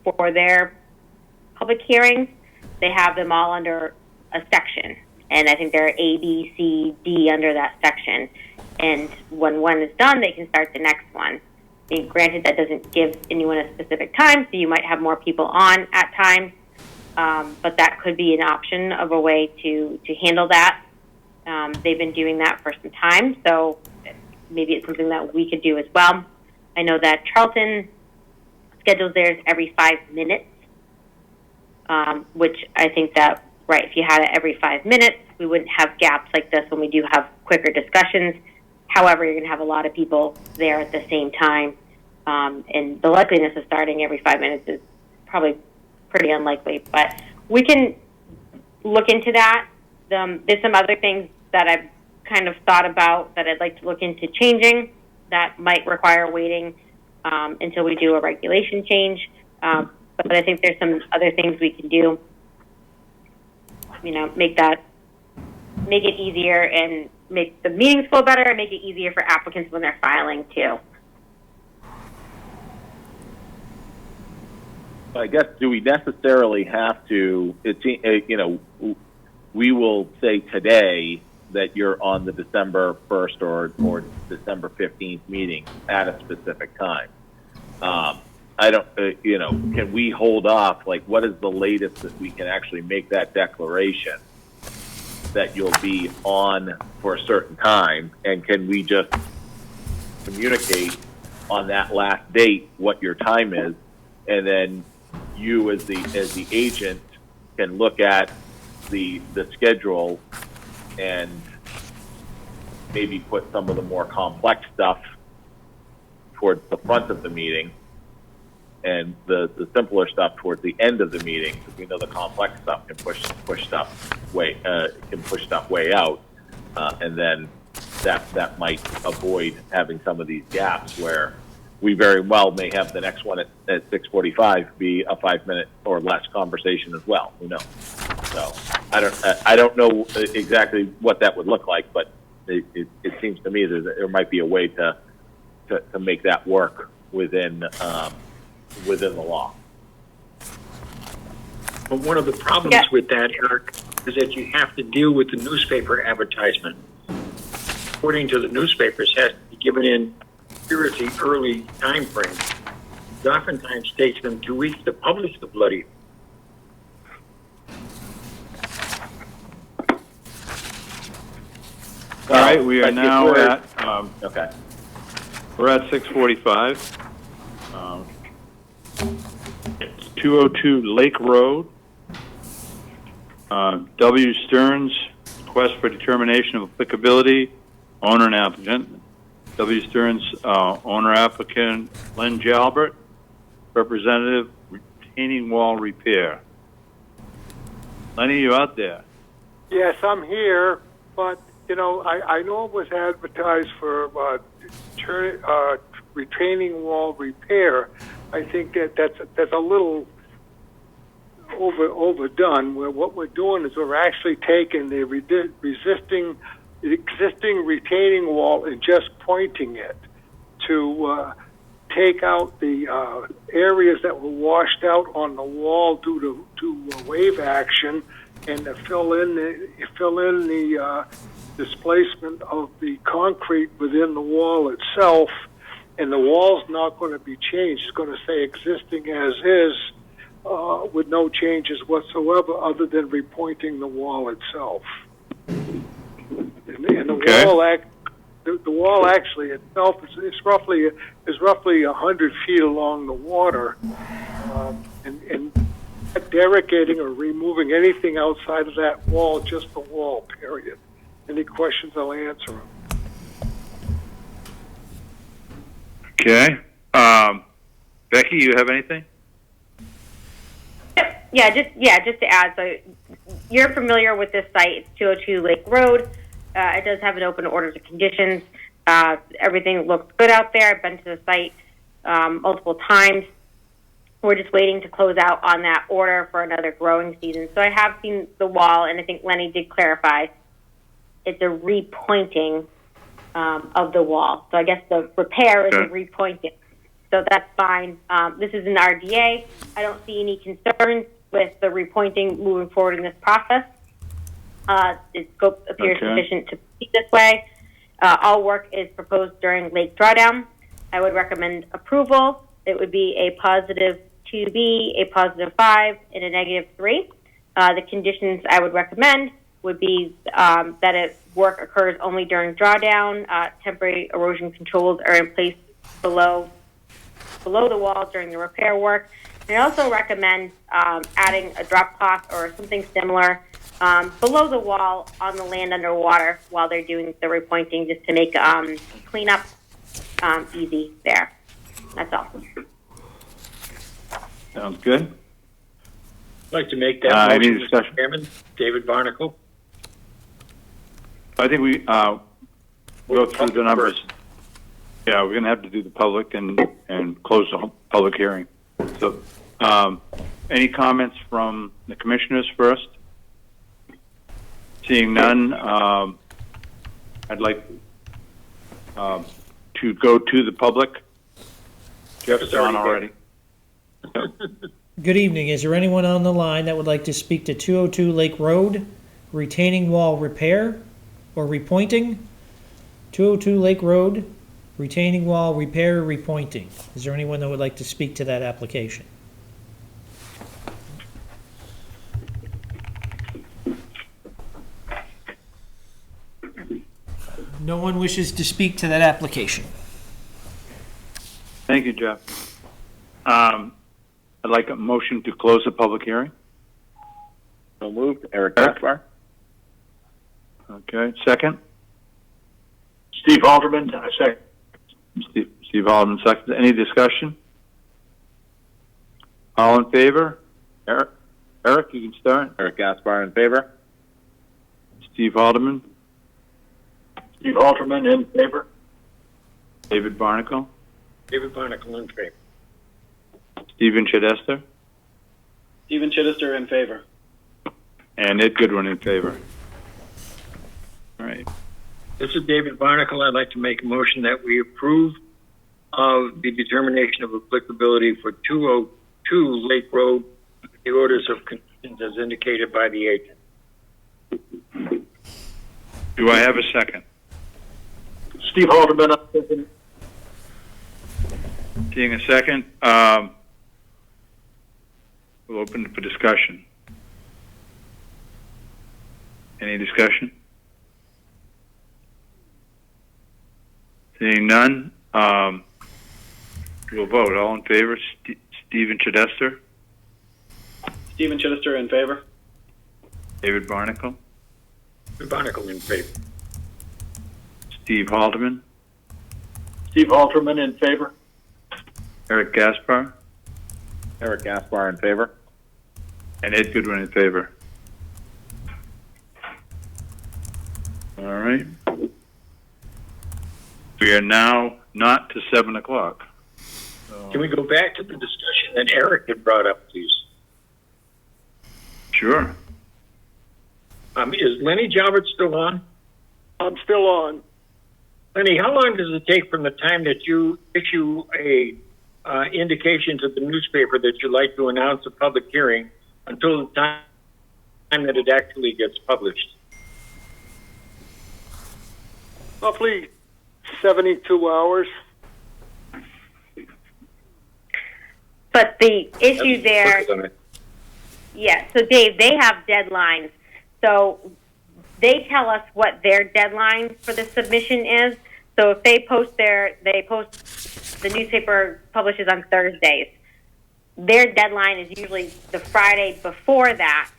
for their public hearings. They have them all under a section. And I think there are A, B, C, D under that section. And when one is done, they can start the next one. I mean, granted, that doesn't give anyone a specific time, so you might have more people on at times. But that could be an option of a way to handle that. They've been doing that for some time, so maybe it's something that we could do as well. I know that Charlton schedules theirs every 5 minutes, which I think that, right, if you had it every 5 minutes, we wouldn't have gaps like this when we do have quicker discussions. However, you're going to have a lot of people there at the same time, and the likeliness of starting every 5 minutes is probably pretty unlikely. But we can look into that. There's some other things that I've kind of thought about that I'd like to look into changing that might require waiting until we do a regulation change. But I think there's some other things we can do, you know, make it easier and make the meetings flow better and make it easier for applicants when they're filing too. I guess, do we necessarily have to, you know, we will say today that you're on the December 1st or December 15th meeting at a specific time. I don't, you know, can we hold off? Like, what is the latest that we can actually make that declaration that you'll be on for a certain time? And can we just communicate on that last date what your time is? And then you as the agent can look at the schedule and maybe put some of the more complex stuff towards the front of the meeting and the simpler stuff towards the end of the meeting, because we know the complex stuff can push stuff way out, and then that might avoid having some of these gaps where we very well may have the next one at 6:45 be a 5-minute or less conversation as well. Who knows? So I don't know exactly what that would look like, but it seems to me that there might be a way to make that work within the law. But one of the problems with that, Eric, is that you have to deal with the newspaper advertisement. According to the newspapers, has to be given in seriously early time frame. It oftentimes takes them 2 weeks to publish the bloody. All right, we are now at Okay. we're at 6:45. It's 202 Lake Road. W. Stearns, request for determination of applicability, owner and applicant. W. Stearns, owner applicant, Len Jalbert, representative, retaining wall repair. Lenny, you out there? Yes, I'm here, but, you know, I know it was advertised for retaining wall repair. I think that's a little overdone. Where what we're doing is we're actually taking the existing retaining wall and just pointing it to take out the areas that were washed out on the wall due to wave action, and to fill in the displacement of the concrete within the wall itself. And the wall's not going to be changed. It's going to stay existing as is, with no changes whatsoever, other than repointing the wall itself. And the wall actually itself is roughly 100 feet along the water, and derogating or removing anything outside of that wall, just the wall. Period. Any questions, I'll answer them. Okay. Becky, you have anything? Just to add, so you're familiar with this site. It's 202 Lake Road. It does have an open order to conditions. Everything looks good out there. I've been to the site multiple times. We're just waiting to close out on that order for another growing season. So I have seen the wall, and I think Lenny did clarify it's a repointing of the wall. So I guess the repair is a repointing. So that's fine. This is an RDA. I don't see any concerns with the repointing moving forward in this process. The scope appears sufficient to proceed this way. All work is proposed during lake drawdown. I would recommend approval. It would be a positive 2B, a positive 5, and a negative 3. The conditions I would recommend would be that work occurs only during drawdown. Temporary erosion controls are in place below the wall during the repair work. And I also recommend adding a drop cloth or something similar below the wall on the land underwater while they're doing the repointing, just to make cleanup easy there. That's all. Sounds good. I'd like to make that motion, any discussion? Mr. Chairman. David Barnacle. I think we go through the numbers. Yeah, we're going to have to do the public and close the public hearing. So, any comments from the commissioners first? Seeing none, I'd like to go to the public. Jeff's on already. Good evening. Is there anyone on the line that would like to speak to 202 Lake Road, retaining wall repair or repointing? 202 Lake Road, retaining wall repair, repointing. Is there anyone that would like to speak to that application? No one wishes to speak to that application. Thank you, Jeff. I'd like a motion to close the public hearing. So moved. Eric Gaspar. Okay, second. Steve Halterman, I second. Steve Halterman, second. Any discussion? All in favor? Eric, you can start. Eric Gaspar in favor. Steve Halterman. Steve Halterman in favor. David Barnacle. David Barnacle in favor. Stephen Chidester. Stephen Chidester in favor. And Ed Goodwin in favor. All right. This is David Barnacle. I'd like to make a motion that we approve of the determination of applicability for 202 Lake Road, the orders of conditions as indicated by the agent. Do I have a second? Steve Halterman, I second. Seeing a second, we'll open it for discussion. Any discussion? Seeing none, we'll vote. All in favor, Stephen Chidester. Stephen Chidester in favor. David Barnacle. David Barnacle in favor. Steve Halterman. Steve Halterman in favor. Eric Gaspar. Eric Gaspar in favor. And Ed Goodwin in favor. All right. We are now not to 7 o'clock. So, Can we go back to the discussion that Eric had brought up, please? sure. Is Lenny Jalbert still on? I'm still on. Lenny, how long does it take from the time that you issue a indication to the newspaper that you'd like to announce a public hearing until the time that it actually gets published? Roughly 72 hours. But the issue there, yeah, so Dave, they have deadlines. So they tell us what their deadline for the submission is. So if they post the newspaper publishes on Thursdays. Their deadline is usually the Friday before that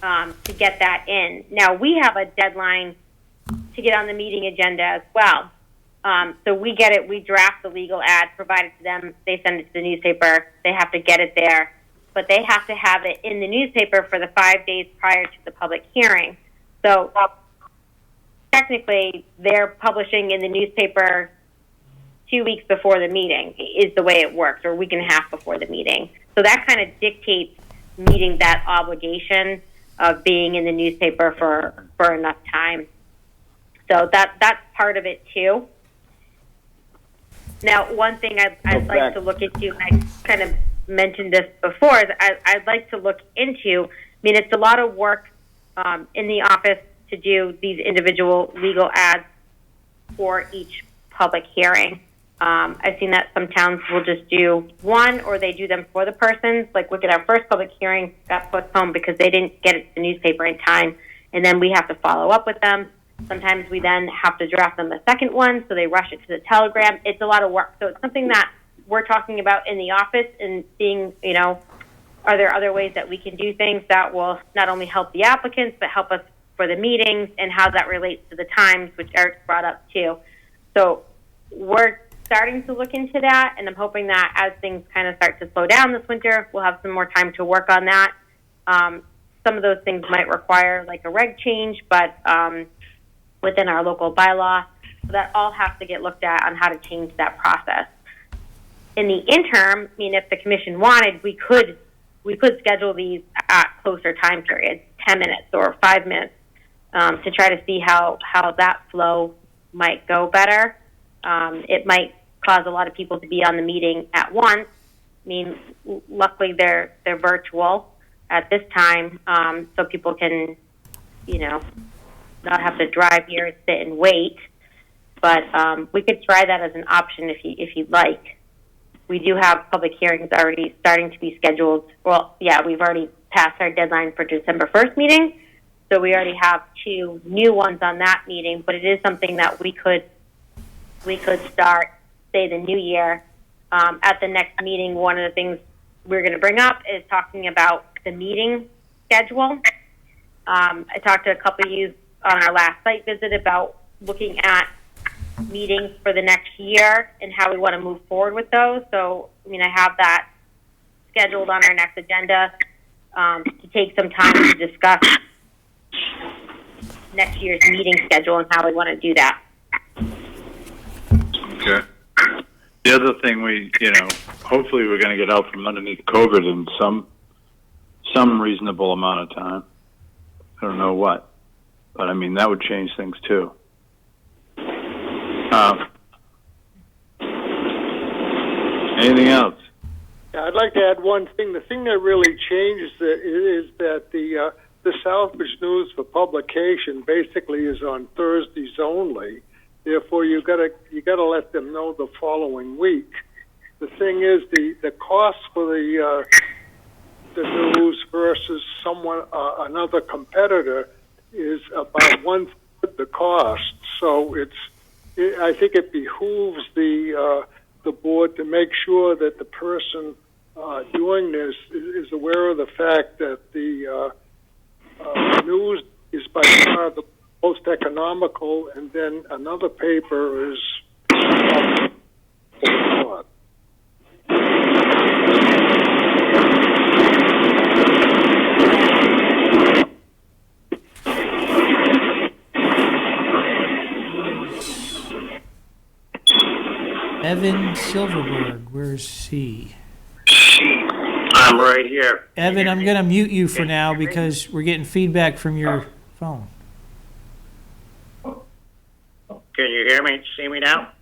to get that in. Now, we have a deadline to get on the meeting agenda as well. So we get it, we draft the legal ad, provide it to them, they send it to the newspaper, they have to get it there, but they have to have it in the newspaper for the 5 days prior to the public hearing. So technically, they're publishing in the newspaper 2 weeks before the meeting is the way it works, or a week and a half before the meeting. So that kind of dictates meeting that obligation of being in the newspaper for enough time. So that's part of it too. Now, one thing I'd like to look into, and I kind of mentioned this before, is I'd like to look into, I mean, it's a lot of work in the office to do these individual legal ads for each public hearing. I've seen that some towns will just do one, or they do them for the persons. Like, look at our first public hearing got postponed because they didn't get it to the newspaper in time, and then we have to follow up with them. Sometimes we then have to draft them a second one, so they rush it to the telegram. It's a lot of work. So it's something that we're talking about in the office and seeing, you know, are there other ways that we can do things that will not only help the applicants, but help us for the meetings and how that relates to the times, which Eric brought up too. So we're starting to look into that, and I'm hoping that as things kind of start to slow down this winter, we'll have some more time to work on that. Some of those things might require like a reg change, but within our local bylaw, so that all has to get looked at on how to change that process. In the interim, I mean, if the commission wanted, we could schedule these at closer time periods, 10 minutes or 5 minutes, to try to see how that flow might go better. It might cause a lot of people to be on the meeting at once. I mean, luckily they're virtual at this time, so people can, you know, not have to drive here and sit and wait. But we could try that as an option if you'd like. We do have public hearings already starting to be scheduled. Well, yeah, we've already passed our deadline for December 1st meeting, so we already have 2 new ones on that meeting. But it is something that we could start, say, the new year. At the next meeting, one of the things we're going to bring up is talking about the meeting schedule. I talked to a couple of you on our last site visit about looking at meetings for the next year and how we want to move forward with those. So, I mean, I have that scheduled on our next agenda to take some time to discuss next year's meeting schedule and how we want to do that. Okay. The other thing hopefully we're going to get out from underneath COVID in some reasonable amount of time. I don't know what, but I mean, that would change things too. Anything else? Yeah, I'd like to add one thing. The thing that really changes is that the Southbridge News for publication basically is on Thursdays only. Therefore, you gotta let them know the following week. The thing is, the cost for the news versus another competitor is about 1/3 the cost. So I think it behooves the board to make sure that the person doing this is aware of the fact that the news is by far the most economical, and then another paper is Evan Silverberg, where's he? I'm right here. Evan, I'm going to mute you for now because we're getting feedback from your phone. Can you hear me, see me now?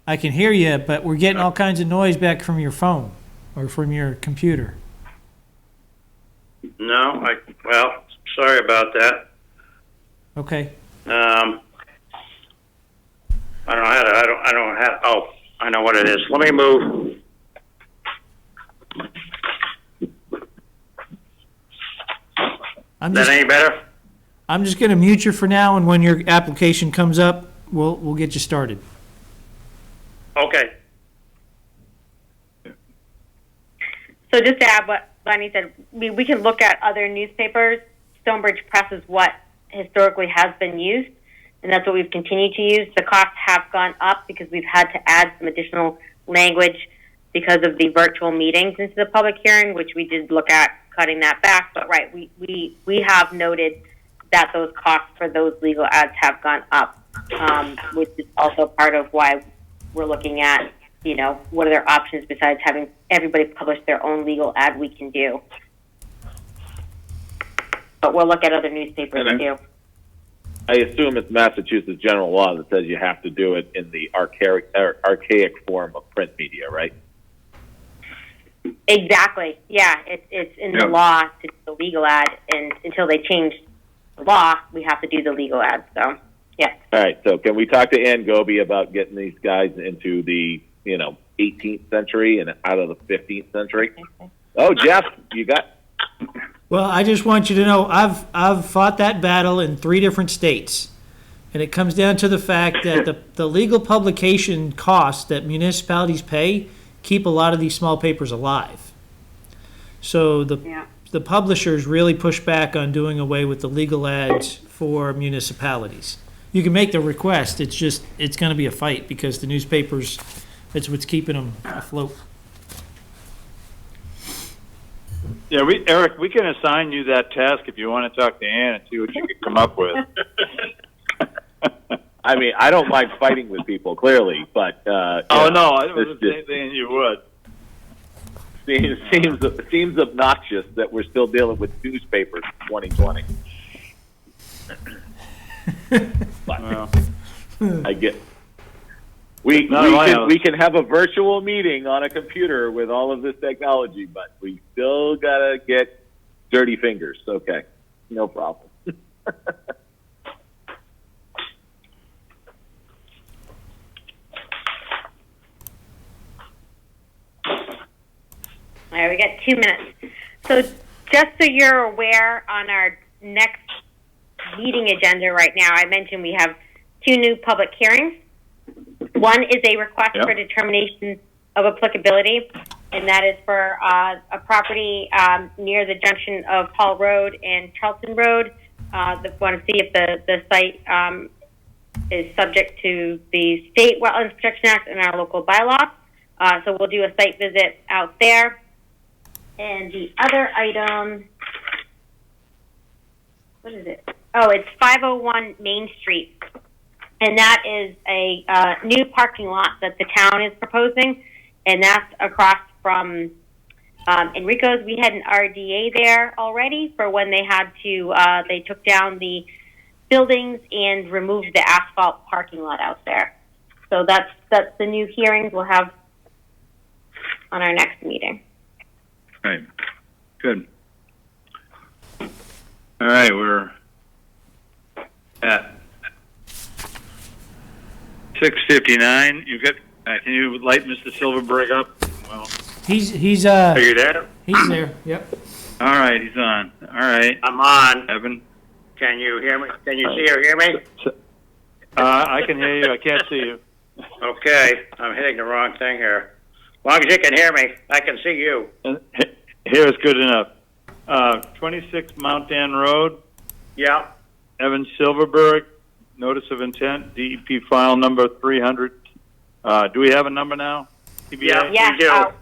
I can hear you, but we're getting all kinds of noise back from your phone or from your computer. No, well, sorry about that. Okay. I know what it is. Let me move. Is that any better? I'm just going to mute you for now, and when your application comes up, we'll get you started. Okay. So just to add what Bonnie said, we can look at other newspapers. Stonebridge Press is what historically has been used, and that's what we've continued to use. The costs have gone up because we've had to add some additional language because of the virtual meetings into the public hearing, which we did look at cutting that back. But right, we have noted that those costs for those legal ads have gone up, which is also part of why we're looking at, what are their options besides having everybody publish their own legal ad we can do. But we'll look at other newspapers too. I assume it's Massachusetts general law that says you have to do it in the archaic form of print media, right? Exactly. Yeah, it's in the law to do the legal ad, and until they change the law, we have to do the legal ad. So, yeah. All right. So, can we talk to Ann Goby about getting these guys into the 18th century and out of the 15th century? Oh, Jeff, you got. Well, I just want you to know I've fought that battle in 3 different states, and it comes down to the fact that the legal publication costs that municipalities pay keep a lot of these small papers alive. So the publishers really push back on doing away with the legal ads for municipalities. You can make the request, it's going to be a fight because the newspapers, it's what's keeping them afloat. Yeah, Eric, we can assign you that task if you want to talk to Ann and see what you can come up with. I mean, I don't mind fighting with people, clearly, but I wasn't saying you would. Seems obnoxious that we're still dealing with newspapers in 2020. But I get. We can have a virtual meeting on a computer with all of this technology, but we still gotta get dirty fingers. Okay, no problem. All right, we got 2 minutes. So just so you're aware, on our next meeting agenda right now, I mentioned we have 2 new public hearings. One is a request for determination of applicability, and that is for a property near the junction of Hall Road and Charlton Road. They want to see if the site is subject to the State Wetlands Protection Act and our local bylaw. So we'll do a site visit out there. And the other item, what is it? Oh, it's 501 Main Street. And that is a new parking lot that the town is proposing. And that's across from Enrico's. We had an RDA there already for when they had to, they took down the buildings and removed the asphalt parking lot out there. So that's the new hearings we'll have on our next meeting. Right. Good. All right, we're at 6:59. You've got. Can you light Mr. Silverberg up? Well, he's Are you there? He's there. Yep. All right, he's on. All right. I'm on. Evan. Can you hear me? Can you see or hear me? I can hear you. I can't see you. Okay, I'm hitting the wrong thing here. As long as you can hear me, I can see you. Here is good enough. 26 Mount Dan Road. Yeah. Evan Silverberg, notice of intent, DEP file number 300. Do we have a number now? Yeah, yes, we do.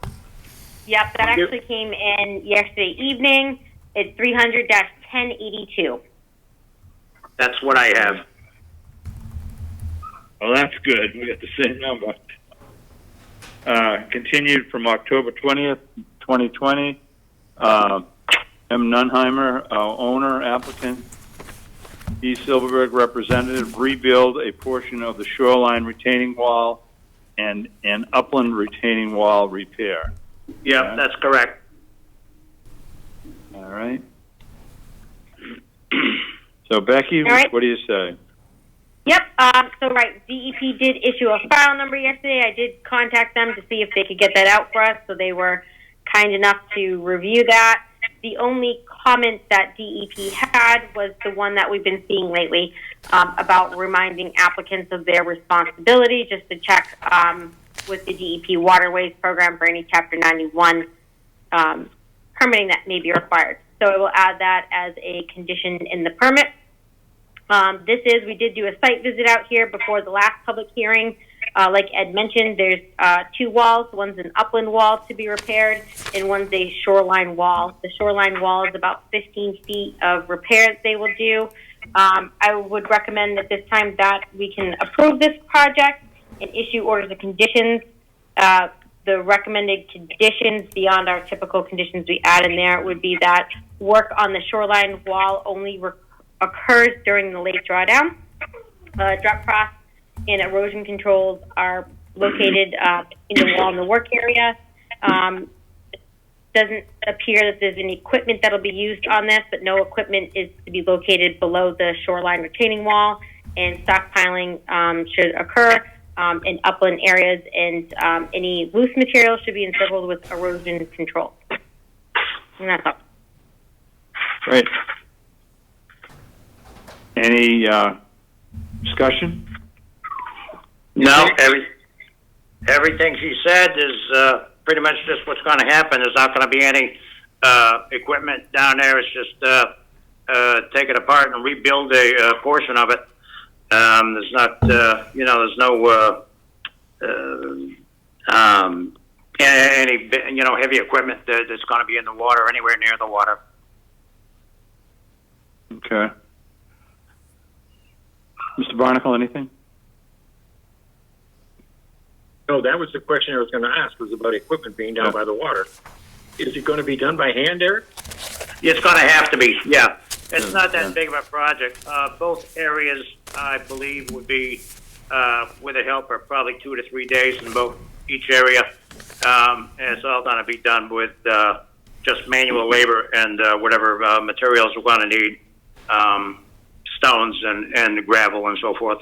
Yep, that actually came in yesterday evening. It's 300-1082. That's what I have. Well, that's good. We got the same number. Continued from October 20th, 2020. M. Nunheimer, owner, applicant. East Silverberg representative, rebuild a portion of the shoreline retaining wall and an upland retaining wall repair. Yep, Okay. that's correct. All right. So Becky, All right. what do you say? Yep. So right, DEP did issue a file number yesterday. I did contact them to see if they could get that out for us. So they were kind enough to review that. The only comment that DEP had was the one that we've been seeing lately about reminding applicants of their responsibility, just to check with the DEP Waterways Program for any Chapter 91 permitting that may be required. So I will add that as a condition in the permit. We did do a site visit out here before the last public hearing. Like Ed mentioned, there's 2 walls. One's an upland wall to be repaired, and one's a shoreline wall. The shoreline wall is about 15 feet of repairs they will do. I would recommend at this time that we can approve this project and issue orders of conditions. The recommended conditions beyond our typical conditions we add in there would be that work on the shoreline wall only occurs during the lake drawdown. Drop frost and erosion controls are located in the wall in the work area. Doesn't appear that there's any equipment that'll be used on this, but no equipment is to be located below the shoreline retaining wall, and stockpiling should occur in upland areas, and any loose material should be encircled with erosion control. And that's all. Great. Any discussion? No, everything she said is pretty much just what's going to happen. There's not going to be any equipment down there. It's just take it apart and rebuild a portion of it. There's not, there's no any heavy equipment that's going to be in the water, anywhere near the water. Okay. Mr. Barnacle, anything? No, that was the question I was going to ask, was about equipment being down by the water. Is it going to be done by hand, Eric? It's going to have to be, yeah. It's not that big of a project. Both areas, I believe, would be, with the help of probably 2 to 3 days in each area. And it's all going to be done with just manual labor and whatever materials we're going to need, stones and gravel and so forth.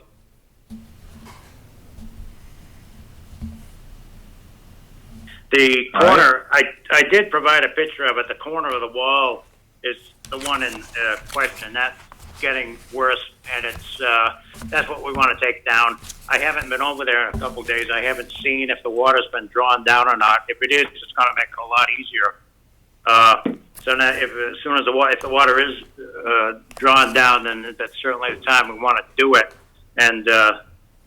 The corner, I did provide a picture of it. The corner of the wall is the one in question. That's getting worse, and that's what we want to take down. I haven't been over there in a couple of days. I haven't seen if the water's been drawn down or not. If it is, it's going to make it a lot easier. So now, as soon as the water is drawn down, then that's certainly the time we want to do it. And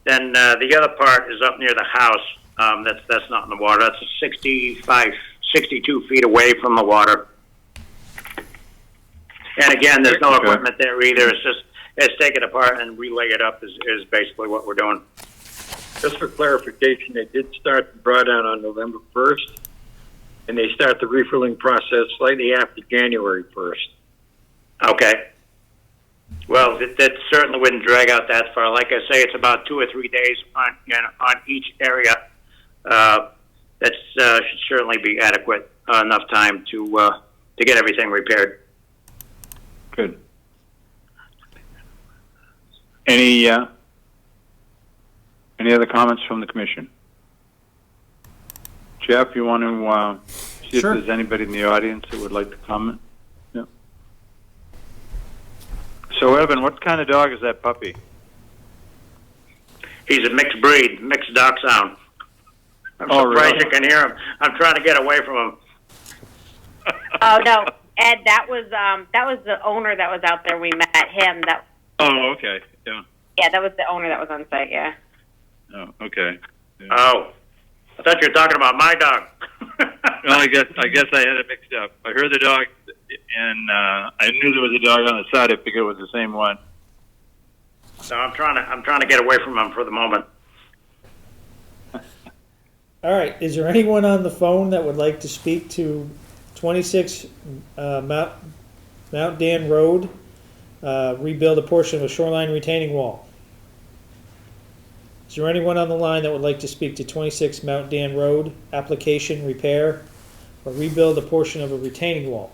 then the other part is up near the house. That's not in the water. That's 62 feet away from the water. And again, there's no equipment there either. It's take it apart and relay it up is basically what we're doing. Just for clarification, they did start the drawdown on November 1st, and they start the refilling process slightly after January 1st. Okay. Well, that certainly wouldn't drag out that far. Like I say, it's about 2 or 3 days on each area. That should certainly be adequate enough time to get everything repaired. Good. Any other comments from the commission? Jeff, you want to see Sure. if there's anybody in the audience that would like to comment? Yeah. So, Evan, what kind of dog is that puppy? He's a mixed breed, mixed dachshund. I'm surprised you can hear him. I'm trying to get away from him. Oh no, Ed, that was the owner that was out there. We met him. Oh, okay. Yeah. Yeah, that was the owner that was on site. Yeah. Oh, okay. Yeah. Oh, I thought you were talking about my dog. Well, I guess I had it mixed up. I heard the dog, and I knew there was a dog on the side. I figured it was the same one. So I'm trying to get away from him for the moment. All right, is there anyone on the phone that would like to speak to 26 Mount Dan Road, rebuild a portion of a shoreline retaining wall. Is there anyone on the line that would like to speak to 26 Mount Dan Road, application, repair, or rebuild a portion of a retaining wall?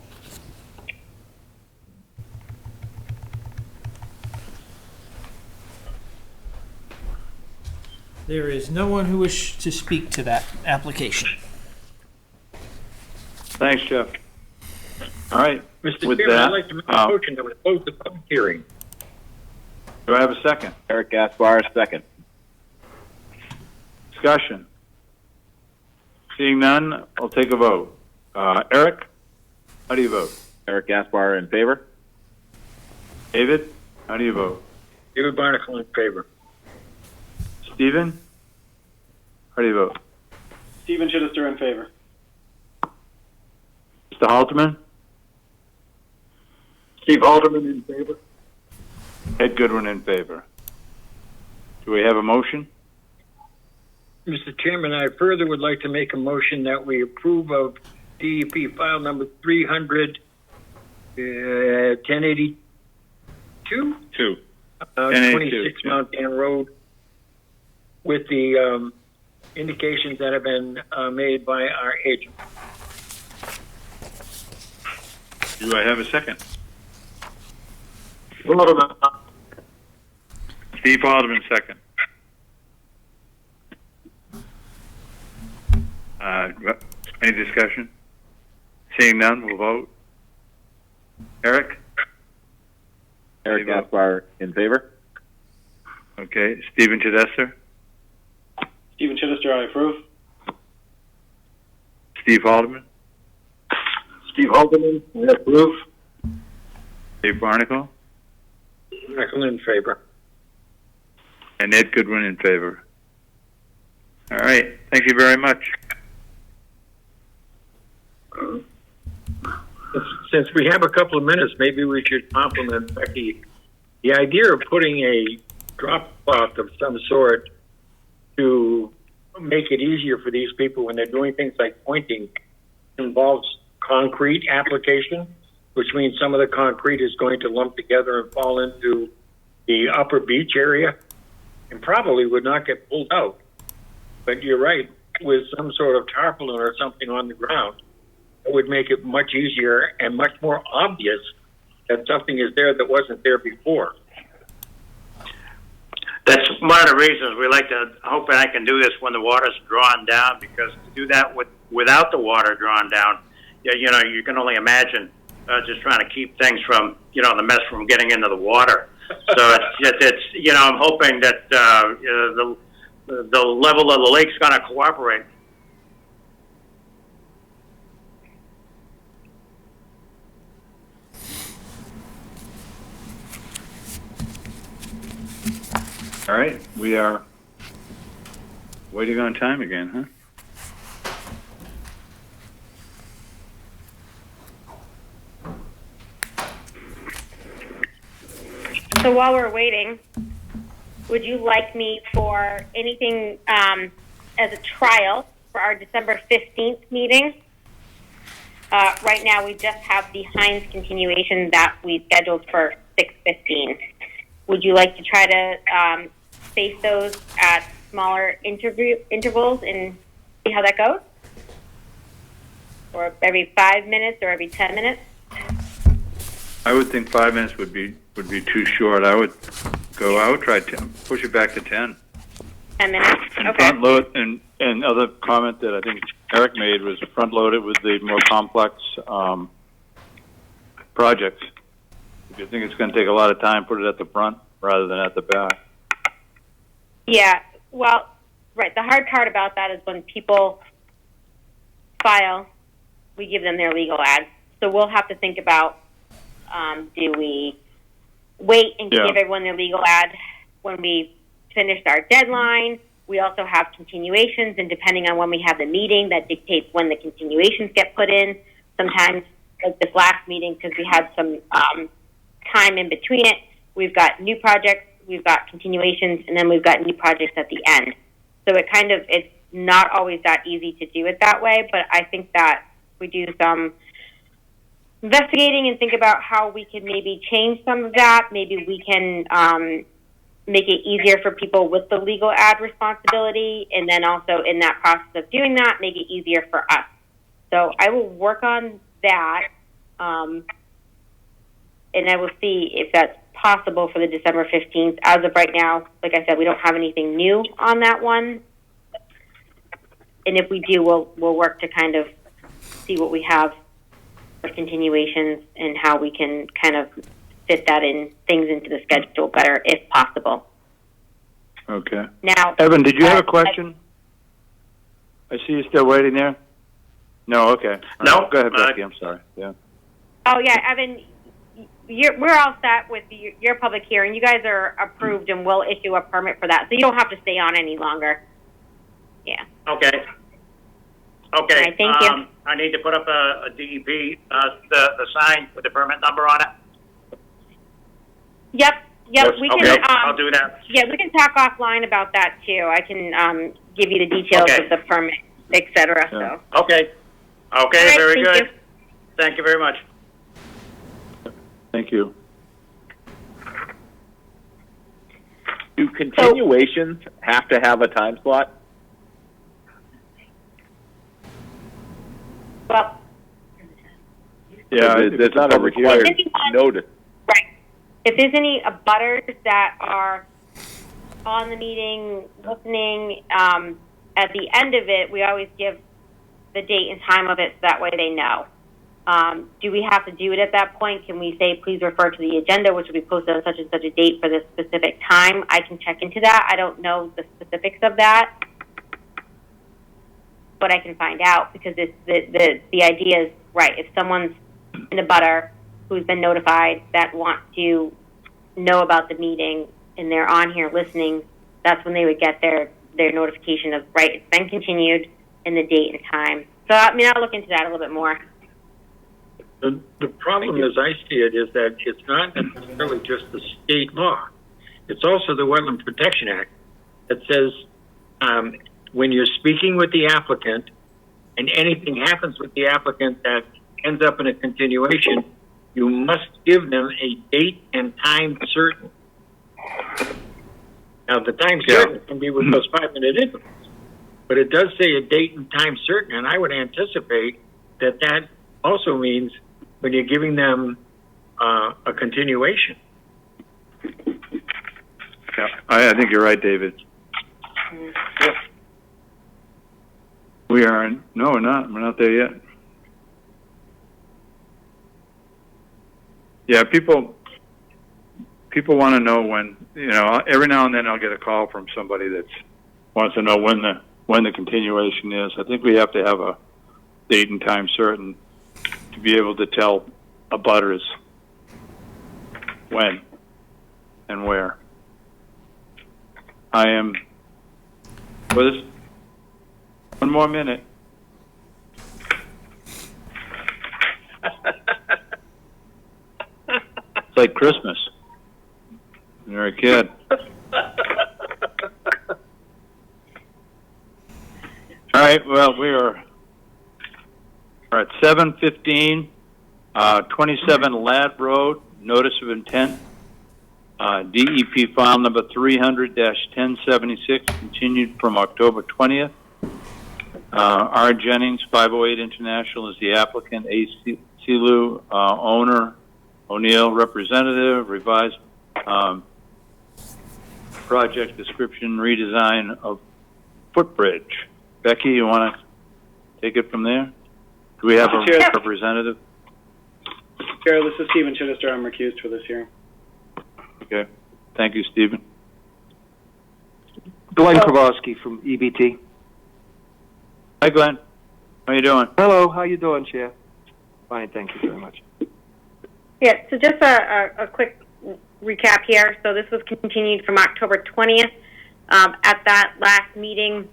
There is no one who wishes to speak to that application. Thanks, Jeff. All right. Mr. With Chairman, that, I'd like to make a motion that we close the public hearing. Do I have a second? Eric Gaspar, second. Discussion. Seeing none, I'll take a vote. Eric, how do you vote? Eric Gaspar in favor. David, how do you vote? David Barnacle in favor. Stephen, how do you vote? Stephen Chittister in favor. Mr. Halterman? Steve Halterman in favor. Ed Goodwin in favor. Do we have a motion? Mr. Chairman, I further would like to make a motion that we approve of DEP file number 300, 1082? 26 Mount Dan Road, with the indications that have been made by our agent. Do I have a second? Halterman. Steve Halterman, second. Any discussion? Seeing none, we'll vote. Eric? Eric Gaspar in favor. Okay. Stephen Chittister? Stephen Chittister, I approve. Steve Halterman? Steve Halterman, I approve. Dave Barnacle? Barnacle in favor. And Ed Goodwin in favor. All right. Thank you very much. Since we have a couple of minutes, maybe we should compliment Becky. The idea of putting a drop-off of some sort to make it easier for these people when they're doing things like pointing involves concrete application, which means some of the concrete is going to lump together and fall into the upper beach area and probably would not get pulled out. But you're right, with some sort of tarpaulin or something on the ground, it would make it much easier and much more obvious that something is there that wasn't there before. That's one of the reasons we like to hope I can do this when the water's drawn down, because to do that without the water drawn down, you know, you can only imagine just trying to keep things from, you know, the mess from getting into the water. So it's you know, I'm hoping that the level of the lake's going to cooperate. All right. We are waiting on time again, huh? So while we're waiting, would you like me for anything as a trial for our December 15th meeting? Right now, we just have the Hines continuation that we scheduled for 6:15. Would you like to try to space those at smaller intervals and see how that goes? Or every 5 minutes or every 10 minutes? I would think 5 minutes would be too short. I would try 10, push it back to 10. 10 minutes. And Okay. front load, and other comment that I think Eric made was front load it with the more complex projects. If you think it's going to take a lot of time, put it at the front rather than at the back. Yeah, well, right. The hard part about that is when people file, we give them their legal ad. So we'll have to think about, do we wait and give everyone their legal ad when we finished our deadline? We also have continuations, and depending on when we have the meeting, that dictates when the continuations get put in. Sometimes, like this last meeting, because we had some time in between it, we've got new projects, we've got continuations, and then we've got new projects at the end. So it's not always that easy to do it that way, but I think that we do some investigating and think about how we could maybe change some of that. Maybe we can make it easier for people with the legal ad responsibility, and then also in that process of doing that, make it easier for us. So I will work on that, and I will see if that's possible for the December 15th. As of right now, like I said, we don't have anything new on that one. And if we do, we'll work to kind of see what we have for continuations and how we can kind of fit that in things into the schedule better if possible. Okay. Now, Evan, did you have a question? I see you still waiting there. No. Okay. No. Go ahead, Becky. I'm sorry. Yeah. Oh yeah, Evan, we're all set with your public hearing. You guys are approved, and we'll issue a permit for that, so you don't have to stay on any longer. Yeah. Okay. Okay. All right, thank you. I need to put up a DEP, the sign with the permit number on it. Yep. Yes, We okay, can. I'll do that. Yeah, we can talk offline about that too. I can give you the details Okay. of the permit, etc. Yeah. So. Okay. Okay. All right, Very thank good. you. Thank you very much. Thank you. Do continuations have to have a time slot? Well, Yeah, There's not a required notice. right. If there's any abutters that are on the meeting, listening, at the end of it, we always give the date and time of it so that way they know. Do we have to do it at that point? Can we say, please refer to the agenda, which will be posted on such and such a date for this specific time? I can check into that. I don't know the specifics of that, but I can find out because it's the idea is, right, if someone's in a butter who's been notified that wants to know about the meeting and they're on here listening, that's when they would get their notification of, right, it's been continued and the date and time. So, I mean, I'll look into that a little bit more. The problem, as I see it, is that it's not necessarily just the state law. It's also the Wetland Protection Act that says when you're speaking with the applicant and anything happens with the applicant that ends up in a continuation, you must give them a date and time certain. Now, the time certain can be with those 5-minute intervals, but it does say a date and time certain, and I would anticipate that also means when you're giving them a continuation. Yeah, I think you're right, David. Yeah. We are. No, we're not. We're not there yet. Yeah, people want to know when. Every now and then I'll get a call from somebody that wants to know when the continuation is. I think we have to have a date and time certain to be able to tell abutters when and where. I am. Well, this. One more minute. It's like Christmas when you're a kid. All right. Well, we're at 7:15, 27 Ladd Road. Notice of intent. DEP file number 300-1076, continued from October 20th. R. Jennings, 508 International, is the applicant. A. Silu, owner. O'Neill, representative. Revised project description, redesign of footbridge. Becky, you want to take it from there? Do we have a representative? Chair, this is Stephen Chittister. I'm recused for this hearing. Okay. Thank you, Stephen. Glenn Kowalski from EBT. Hi, Glenn. How you doing? Hello. How you doing, Chair? Fine, thank you very much. Yeah, so just a quick recap here. So this was continued from October 20th. At that last meeting,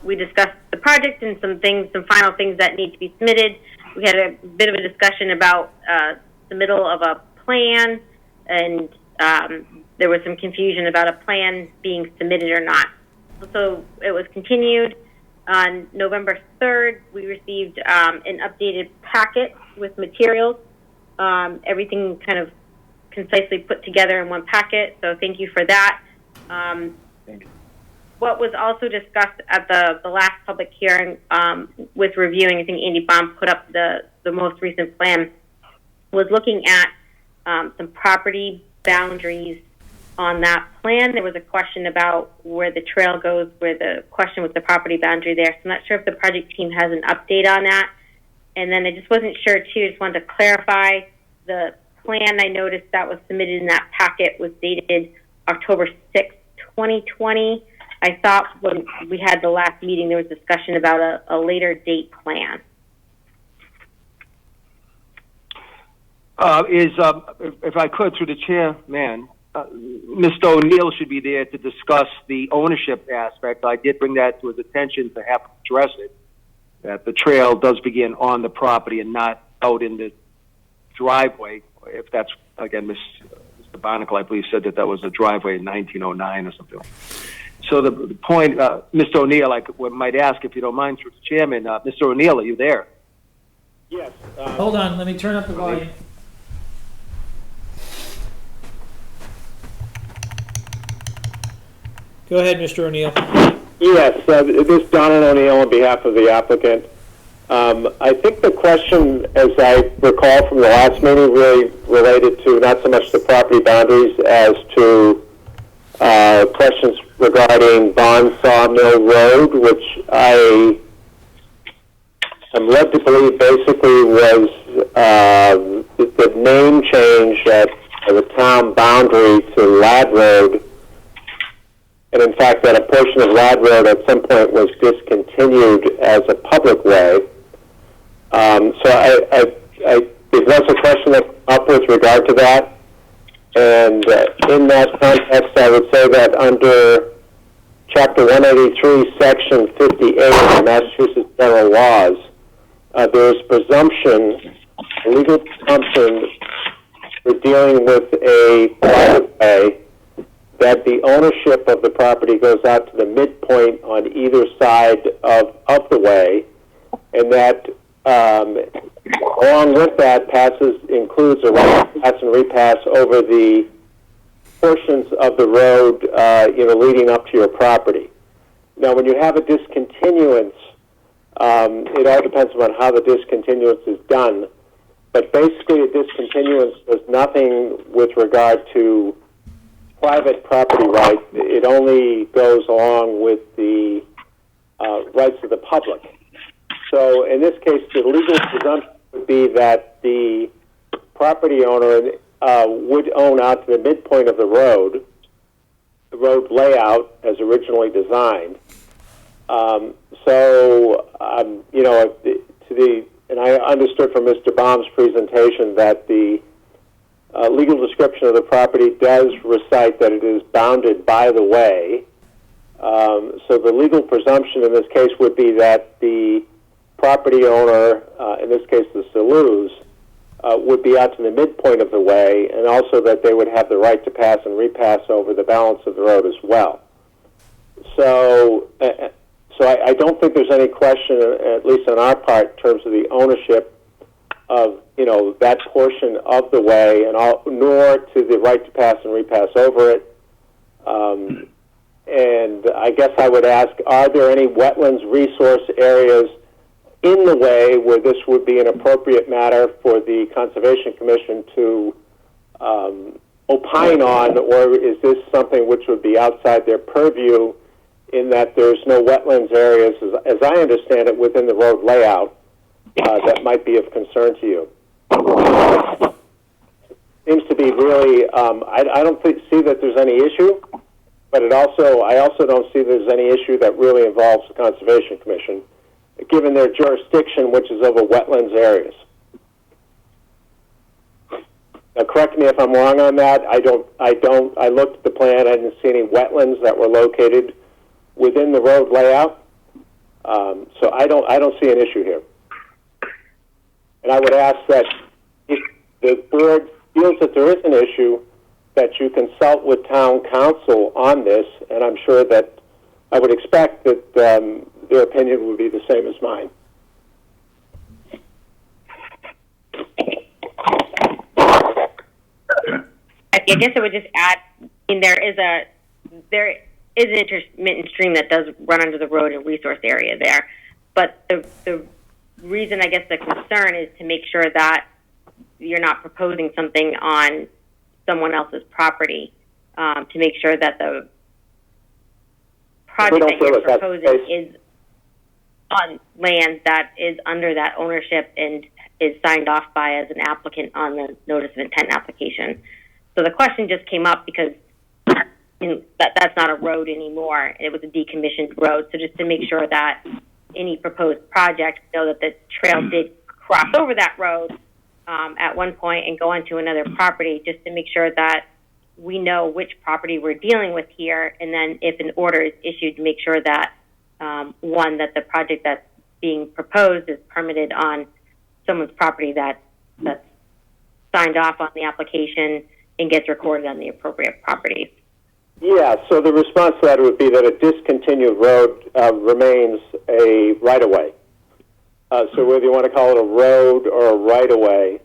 we discussed the project and some final things that need to be submitted. We had a bit of a discussion about submittal of a plan, and there was some confusion about a plan being submitted or not. So it was continued. On November 3rd, we received an updated packet with materials, everything kind of concisely put together in one packet, so thank you for that. Thank you. What was also discussed at the last public hearing with reviewing, I think Andy Baum put up the most recent plan, was looking at some property boundaries on that plan. There was a question about where the trail goes, where the question was the property boundary there. So I'm not sure if the project team has an update on that. And then I just wasn't sure, too. Just wanted to clarify the plan I noticed that was submitted in that packet was dated October 6, 2020. I thought when we had the last meeting, there was discussion about a later date plan. If I could, through the chairman, Mr. O'Neill should be there to discuss the ownership aspect. I did bring that to his attention to have him address it, that the trail does begin on the property and not out in the driveway. If that's, again, Mr. Barnacle, I believe, said that was a driveway in 1909 or something. So the point, Mr. O'Neill, I might ask, if you don't mind, through the chairman, Mr. O'Neill, are you there? Yes. Hold on, let me turn up the volume. Go ahead, Mr. O'Neill. Yes, this is Donald O'Neill on behalf of the applicant. I think the question, as I recall from the last meeting, really related to not so much the property boundaries as to questions regarding Bond Sawmill Road, which I am led to believe basically was the name change at the town boundary to Ladd Road. And in fact, that a portion of Ladd Road at some point was discontinued as a public way. There was a question up with regard to that. And in that context, I would say that under Chapter 183, Section 58 of the Massachusetts General Laws, there is presumption, legal presumption, for dealing with a private way, that the ownership of the property goes out to the midpoint on either side of the way, and that along with that includes a right to pass and repass over the portions of the road leading up to your property. Now, when you have a discontinuance, it all depends on how the discontinuance is done, but basically a discontinuance does nothing with regard to private property rights. It only goes along with the rights of the public. So in this case, the legal presumption would be that the property owner would own out to the midpoint of the road layout as originally designed. And I understood from Mr. Baum's presentation that the legal description of the property does recite that it is bounded by the way. So the legal presumption in this case would be that the property owner, in this case the Salus, would be out to the midpoint of the way, and also that they would have the right to pass and repass over the balance of the road as well. So I don't think there's any question, at least on our part, in terms of the ownership of that portion of the way, nor to the right to pass and repass over it. And I guess I would ask, are there any wetlands resource areas in the way where this would be an appropriate matter for the Conservation Commission to opine on, or is this something which would be outside their purview in that there's no wetlands areas, as I understand it, within the road layout that might be of concern to you? Seems to be really, I don't see that there's any issue, but I also don't see there's any issue that really involves the Conservation Commission, given their jurisdiction, which is over wetlands areas. Now, correct me if I'm wrong on that. I looked at the plan. I didn't see any wetlands that were located within the road layout. So I don't see an issue here. And I would ask that if the board feels that there is an issue, that you consult with town council on this. And I'm sure that I would expect that their opinion would be the same as mine. I guess I would just add, I mean, there is an intermittent stream that does run under the road and resource area there. But the reason, I guess, the concern is to make sure that you're not proposing something on someone else's property, to make sure that the project that you're proposing is on land that is under that ownership and is signed off by as an applicant on the notice of intent application. So the question just came up because that's not a road anymore. It was a decommissioned road. So just to make sure that any proposed project, know that the trail did cross over that road at one point and go onto another property, just to make sure that we know which property we're dealing with here. And then if an order is issued, to make sure that, one, that the project that's being proposed is permitted on someone's property that's signed off on the application and gets recorded on the appropriate property. Yeah, so the response to that would be that a discontinued road remains a right-of-way. So whether you want to call it a road or a right-of-way,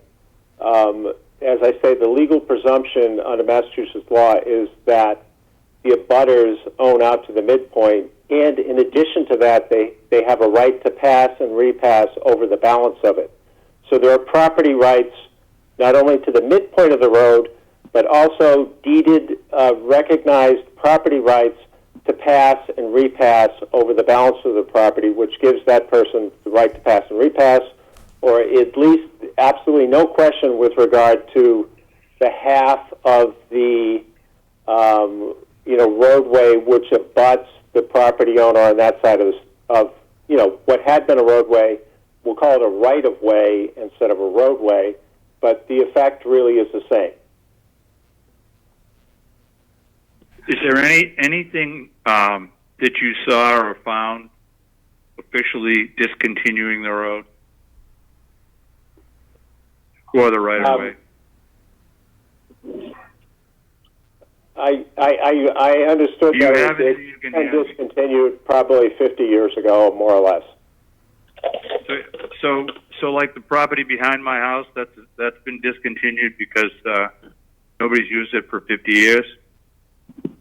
as I say, the legal presumption under Massachusetts law is that the abutters own out to the midpoint, and in addition to that, they have a right to pass and repass over the balance of it. So there are property rights not only to the midpoint of the road, but also deeded, recognized property rights to pass and repass over the balance of the property, which gives that person the right to pass and repass, or at least absolutely no question with regard to the half of the roadway which abuts the property owner on that side of what had been a roadway. We'll call it a right-of-way instead of a roadway, but the effect really is the same. Is there anything that you saw or found officially discontinuing the road or the right of way? I understood that it had discontinued probably 50 years ago, more or less. So like the property behind my house, that's been discontinued because nobody's used it for 50 years.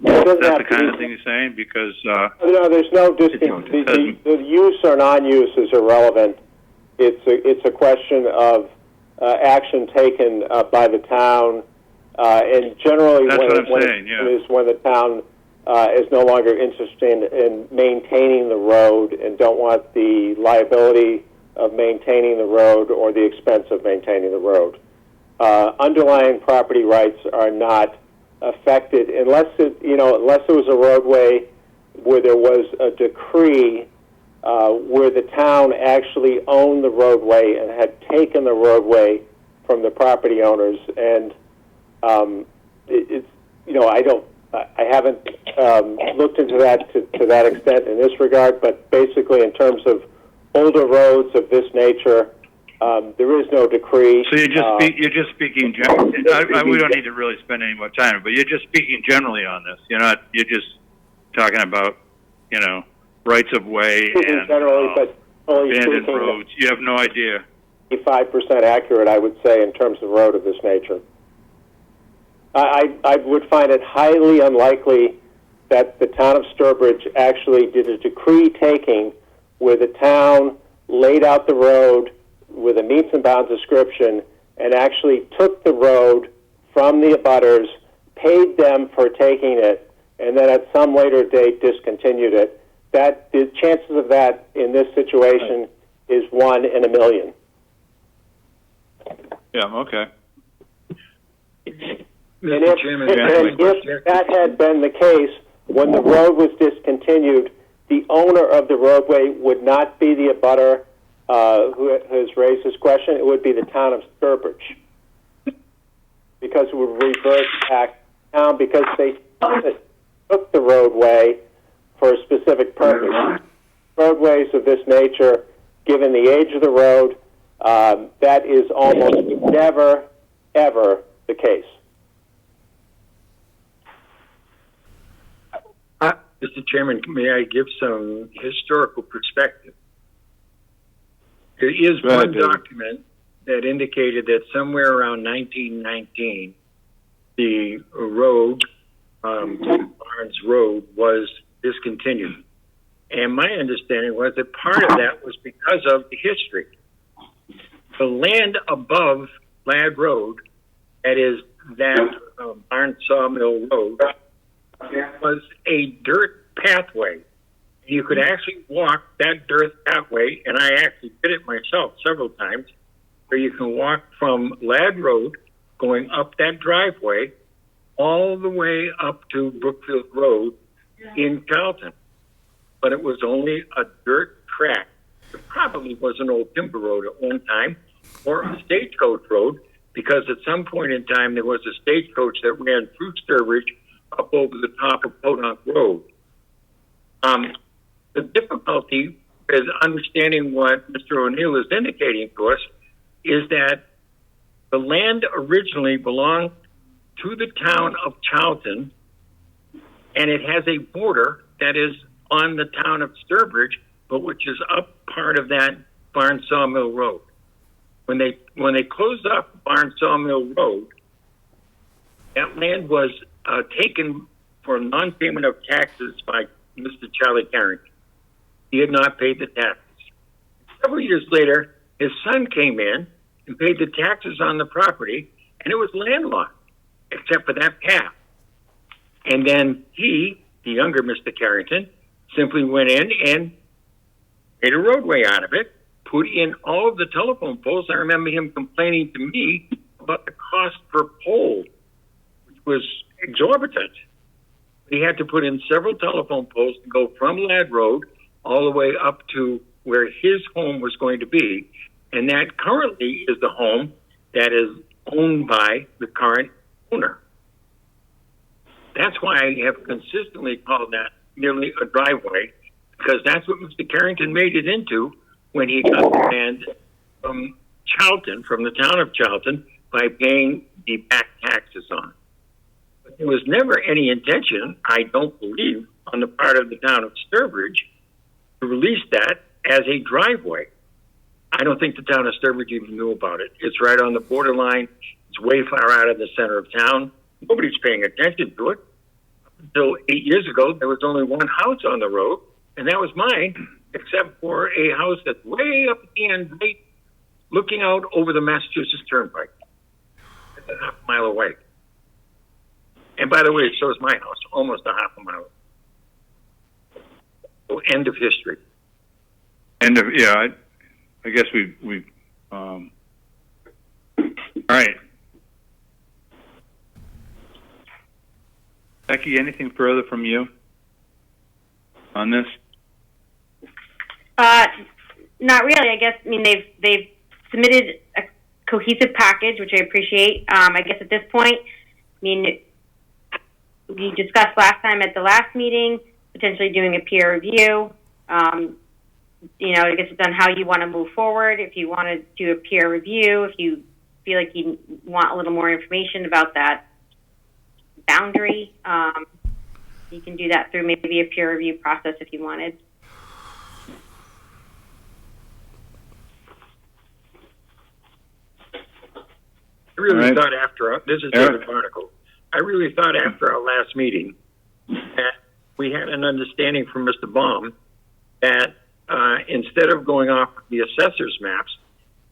That's the kind of thing you're saying, because no, there's no discontinuation. The use or non-use is irrelevant. It's a question of action taken by the town, and generally when the town is no longer interested in maintaining the road and don't want the liability of maintaining the road or the expense of maintaining the road. Underlying property rights are not affected unless it was a roadway where there was a decree where the town actually owned the roadway and had taken the roadway from the property owners. And I haven't looked into that to that extent in this regard, but basically in terms of older roads of this nature, there is no decree. So you're just speaking generally. We don't need to really spend any more time, but you're just speaking generally on this. You're just talking about rights of way and generally, but abandoned roads. You have no idea. 85% accurate, I would say, in terms of road of this nature. I would find it highly unlikely that the town of Sturbridge actually did a decree taking where the town laid out the road with a meets and bounds description and actually took the road from the abutters, paid them for taking it, and then at some later date discontinued it. That the chances of that in this situation is 1 in a million. Yeah. Okay. And if that had been the case, when the road was discontinued, the owner of the roadway would not be the abutter who has raised this question. It would be the town of Sturbridge, because it would revert back to town because they took the roadway for a specific purpose. Roadways of this nature, given the age of the road, that is almost never, ever the case. Mr. Chairman, may I give some historical perspective? There is Go ahead, one David. document that indicated that somewhere around 1919, the road, Barnes Road, was discontinued. And my understanding was that part of that was because of the history. The land above Ladd Road, that is that Barnes Sawmill Road, was a dirt pathway. You could actually walk that dirt pathway, and I actually did it myself several times, where you can walk from Ladd Road, going up that driveway, all the way up to Brookfield Road in Charlton. But it was only a dirt track. It probably was an old timber road at one time, or a stagecoach road, because at some point in time there was a stagecoach that ran through Sturbridge up over the top of Podunk Road. The difficulty is understanding what Mr. O'Neill is indicating to us is that the land originally belonged to the town of Charlton, and it has a border that is on the town of Sturbridge, but which is up part of that Barnes Sawmill Road. When they closed up Barnes Sawmill Road, that land was taken for non-payment of taxes by Mr. Charlie Carrington. He had not paid the taxes. Several years later, his son came in and paid the taxes on the property, and it was landlocked, except for that path. And then he, the younger Mr. Carrington, simply went in and made a roadway out of it, put in all of the telephone poles. I remember him complaining to me about the cost per pole, which was exorbitant. He had to put in several telephone poles to go from Ladd Road all the way up to where his home was going to be. And that currently is the home that is owned by the current owner. That's why I have consistently called that nearly a driveway, because that's what Mr. Carrington made it into when he got the land from Charlton, from the town of Charlton, by paying the back taxes on it. But there was never any intention, I don't believe, on the part of the town of Sturbridge to release that as a driveway. I don't think the town of Sturbridge even knew about it. It's right on the borderline. It's way far out of the center of town. Nobody's paying attention to it. Until 8 years ago, there was only one house on the road, and that was mine, except for a house that's way up at the end, right, looking out over the Massachusetts Turnpike. It's a half mile away. And by the way, so is my house, almost a half a mile away. So end of history. I guess we all right. Becky, anything further from you on this? Not really. I guess, I mean, they've submitted a cohesive package, which I appreciate. I guess at this point, I mean, we discussed last time at the last meeting, potentially doing a peer review. I guess it's on how you want to move forward. If you want to do a peer review, if you feel like you want a little more information about that boundary, you can do that through maybe a peer review process if you wanted. I really thought after this is David Barnacle. I really thought after our last meeting that we had an understanding from Mr. Baum that instead of going off the assessor's maps,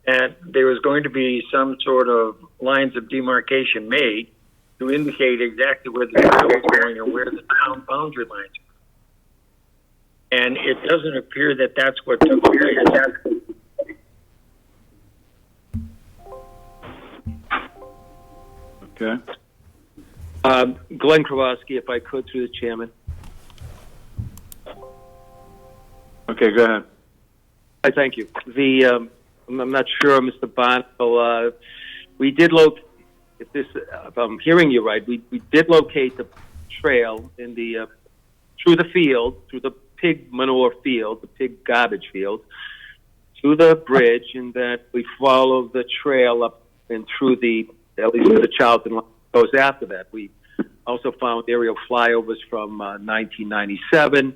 that there was going to be some sort of lines of demarcation made to indicate exactly where the trail was going and where the town boundary lines are. And it doesn't appear that that's what took place. Okay. Glenn Krawowski, if I could, through the chairman. Okay, go ahead. I thank you. I'm not sure, Mr. Barnacle. We did locate, if I'm hearing you right, we did locate the trail in the through the field, through the pig manure field, the pig garbage field, to the bridge, and that we follow the trail up and through at least the Charlton line goes after that. We Also found aerial flyovers from 1997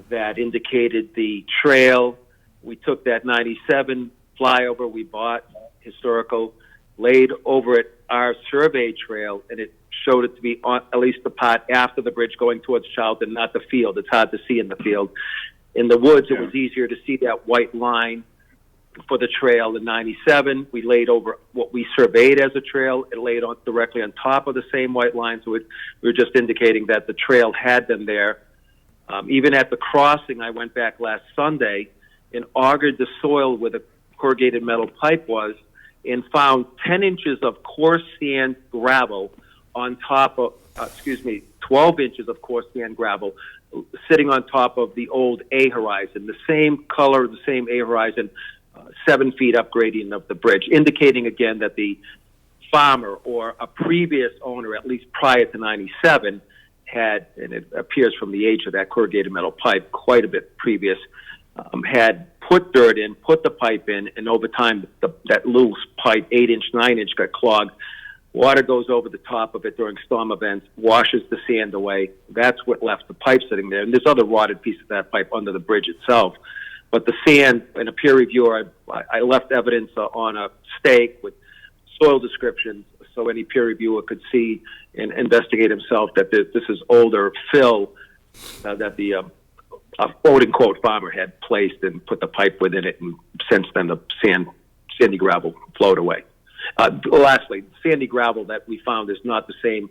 that indicated the trail. We took that 97 flyover we bought, historical, laid over it our survey trail, and it showed it to be on at least the part after the bridge going towards Charlton, not the field. It's hard to see in the field. In the woods, it was easier to see that white line for the trail. The 97, we laid over what we surveyed as a trail. It laid on directly on top of the same white line, so we were just indicating that the trail had been there. Even at the crossing, I went back last Sunday and augured the soil where the corrugated metal pipe was and found 10 inches of coarse sand gravel on top of, 12 inches of coarse sand gravel sitting on top of the old A horizon, the same color, the same A horizon, 7 feet up gradient of the bridge, indicating again that the farmer or a previous owner, at least prior to 97, had, and it appears from the age of that corrugated metal pipe, quite a bit previous, had put dirt in, put the pipe in, and over time that loose pipe, 8-inch, 9-inch, got clogged. Water goes over the top of it during storm events, washes the sand away. That's what left the pipe sitting there. And there's other rotted pieces of that pipe under the bridge itself. But the sand, in a peer reviewer, I left evidence on a stake with soil descriptions so any peer reviewer could see and investigate himself that this is older fill that the quote-unquote farmer had placed and put the pipe within it, and since then the sandy gravel flowed away. Lastly, sandy gravel that we found is not the same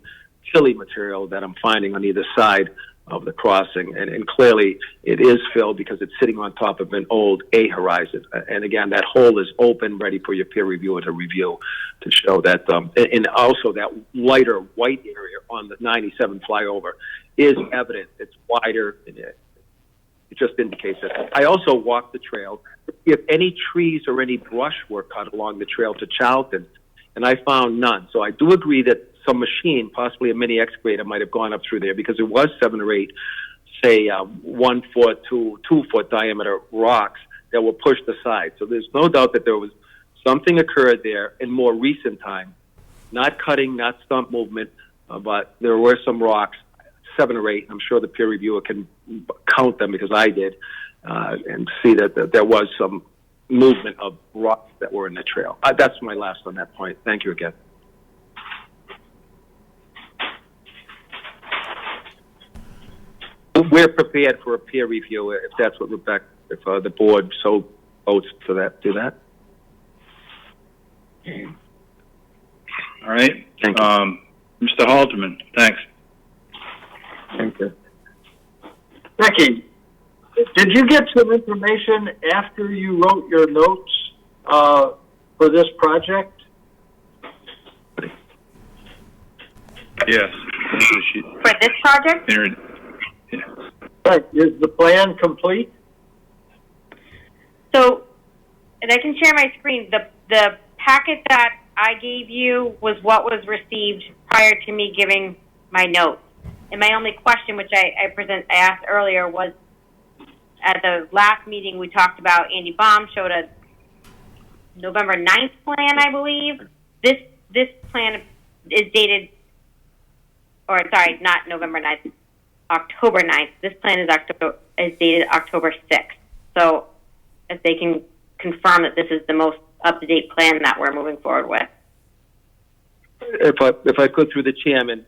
chili material that I'm finding on either side of the crossing, and clearly it is filled because it's sitting on top of an old A horizon. And again, that hole is open, ready for your peer reviewer to review to show that, and also that lighter white area on the 97 flyover is evident. It's wider, and it just indicates that. I also walked the trail. If any trees or any brush were cut along the trail to Charlton, and I found none. So I do agree that some machine, possibly a mini excavator, might have gone up through there because it was 7 or 8, say 1 foot to 2 foot diameter rocks that were pushed aside. So there's no doubt that there was something occurred there in more recent time, not cutting, not stump movement, but there were some rocks, 7 or 8. I'm sure the peer reviewer can count them because I did, and see that there was some movement of rocks that were in the trail. That's my last on that point. Thank you again. We're prepared for a peer review if that's what Rebecca, if the board so votes for that, do that. All right. Thank you. Mr. Halterman, thanks. Thank you. Becky, did you get some information after you wrote your notes for this project? Yes. For this project? Yeah. Right. Is the plan complete? So, and I can share my screen. The packet that I gave you was what was received prior to me giving my notes. And my only question, which I asked earlier, was at the last meeting we talked about, Andy Baum showed a November 9th plan, I believe. This plan is dated, or sorry, not November 9th, October 9th. This plan is dated October 6th. So if they can confirm that this is the most up-to-date plan that we're moving forward with. If I could, through the chairman,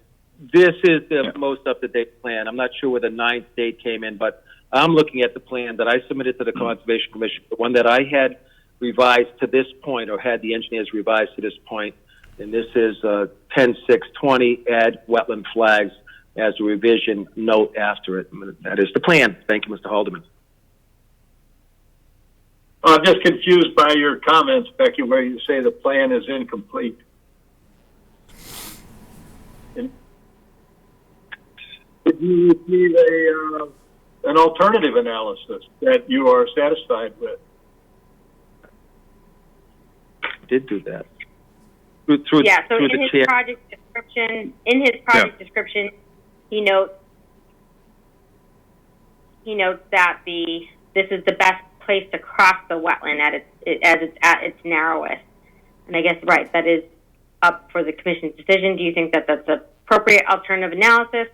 this is the most up-to-date plan. I'm not sure where the 9th date came in, but I'm looking at the plan that I submitted to the Conservation Commission, the one that I had revised to this point, or had the engineers revised to this point, and this is 10-6-20, add wetland flags as a revision note after it. That is the plan. Thank you, Mr. Haldeman. I'm just confused by your comments, Becky, where you say the plan is incomplete. Did you receive an alternative analysis that you are satisfied with? I did do that. So in his project description, he notes that this is the best place to cross the wetland as it's at its narrowest. And I guess, right, that is up for the commission's decision. Do you think that that's a appropriate alternative analysis,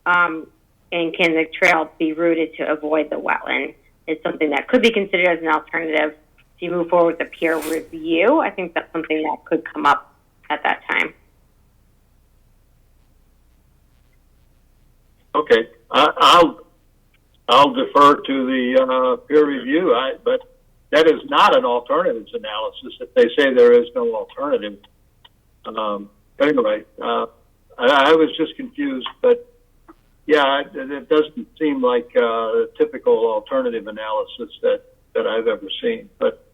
and can the trail be routed to avoid the wetland? It's something that could be considered as an alternative. If you move forward with a peer review, I think that's something that could come up at that time. Okay, I'll defer to the peer review. But that is not an alternatives analysis. If they say there is no alternative, anyway, I was just confused. But yeah, it doesn't seem like a typical alternative analysis that I've ever seen. But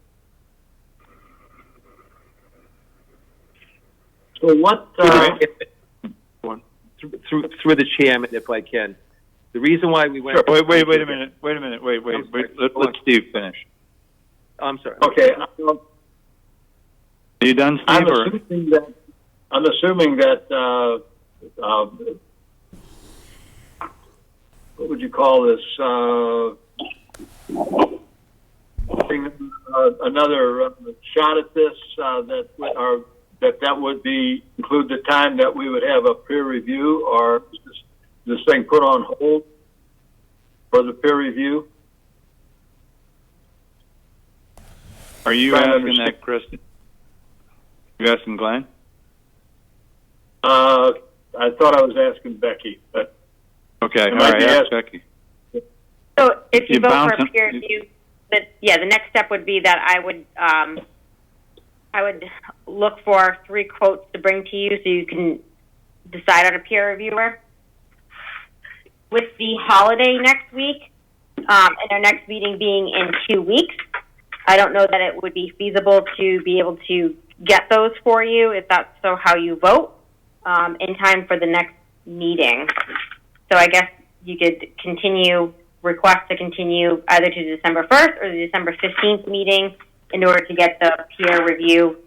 so what? Through the chairman, if I can. The reason why we went... Sure. Wait a minute. Let Steve finish. I'm sorry. Okay. Are you done, Steve? I'm assuming that what would you call this? Another shot at this that would be include the time that we would have a peer review, or is this thing put on hold for the peer review? Are you asking that, Kristen? You asking Glenn? I thought I was asking Becky, but okay. All right, ask Becky. So if you vote for a peer review, the next step would be that I would look for 3 quotes to bring to you so you can decide on a peer reviewer. With the holiday next week, and our next meeting being in 2 weeks, I don't know that it would be feasible to be able to get those for you, if that's so how you vote, in time for the next meeting. So I guess you could request to continue either to December 1st or the December 15th meeting in order to get the peer review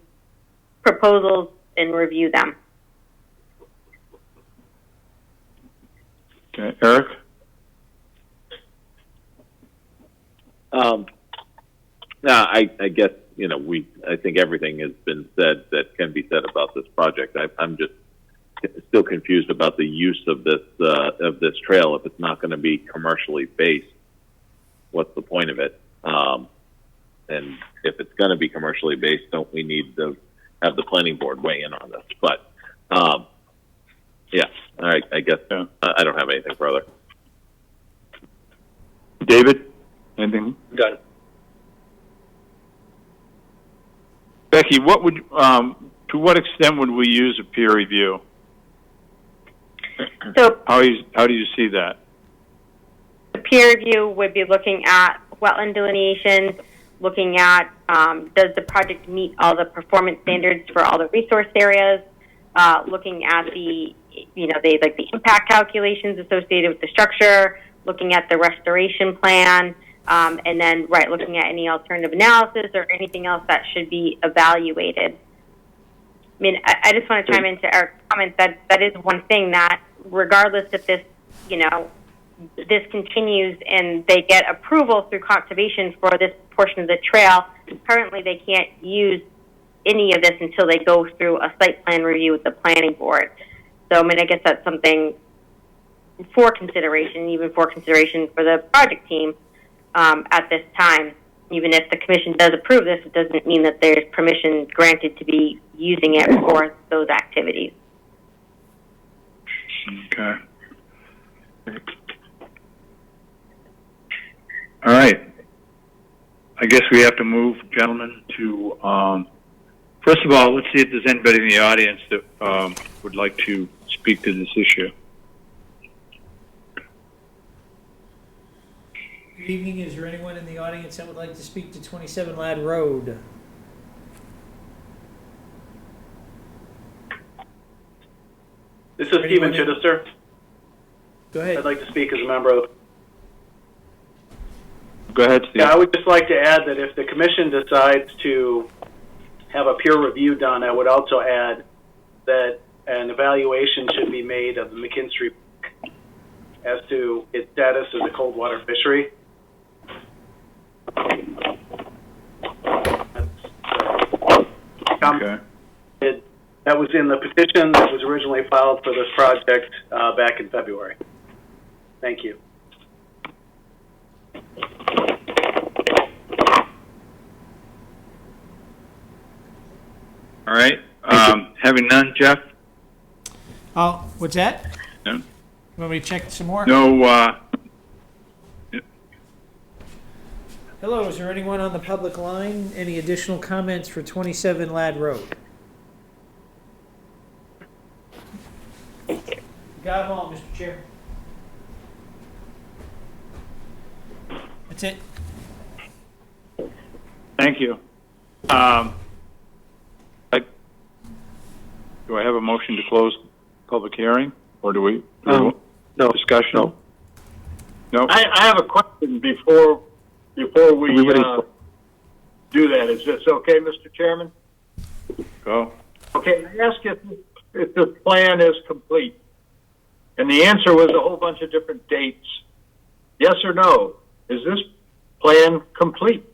proposals and review them. Okay, Eric? I guess, I think everything has been said that can be said about this project. I'm just still confused about the use of this trail. If it's not going to be commercially based, what's the point of it? And if it's going to be commercially based, don't we need to have the planning board weigh in on this? But, yeah, all right, I guess I don't have anything further. David, anything? Done. Becky, what would to what extent would we use a peer review? So how do you see that? The peer review would be looking at wetland delineation, looking at does the project meet all the performance standards for all the resource areas, looking at the impact calculations associated with the structure, looking at the restoration plan, and then looking at any alternative analysis or anything else that should be evaluated. I mean, I just want to chime into Eric's comment that is one thing that, regardless if this, this continues and they get approval through conservation for this portion of the trail, currently they can't use any of this until they go through a site plan review with the planning board. So, I mean, I guess that's something for consideration, even for consideration for the project team at this time. Even if the commission does approve this, it doesn't mean that there's permission granted to be using it for those activities. Okay. All right. I guess we have to move, gentlemen, to, first of all, let's see if there's anybody in the audience that would like to speak to this issue. Good evening. Is there anyone in the audience that would like to speak to 27 Ladd Road? This is Stephen Chittister. Go ahead. I'd like to speak as a member of Go ahead, Steve. Yeah, I would just like to add that if the commission decides to have a peer review done, I would also add that an evaluation should be made of the McKinstry as to its status as a cold water fishery. Okay. That was in the petition that was originally filed for this project back in February. Thank you. All right. Having none, Jeff? Oh, what's that? No. You want me to check some more? No, Hello, is there anyone on the public line? Any additional comments for 27 Ladd Road? Got them all, Mr. Chair. That's it. thank you. Do I have a motion to close public hearing, or do we? No. Discussion? No. I have a question before we do that. Is this okay, Mr. Chairman? Go. Okay, I asked if the plan is complete. And the answer was a whole bunch of different dates. Yes or no? Is this plan complete?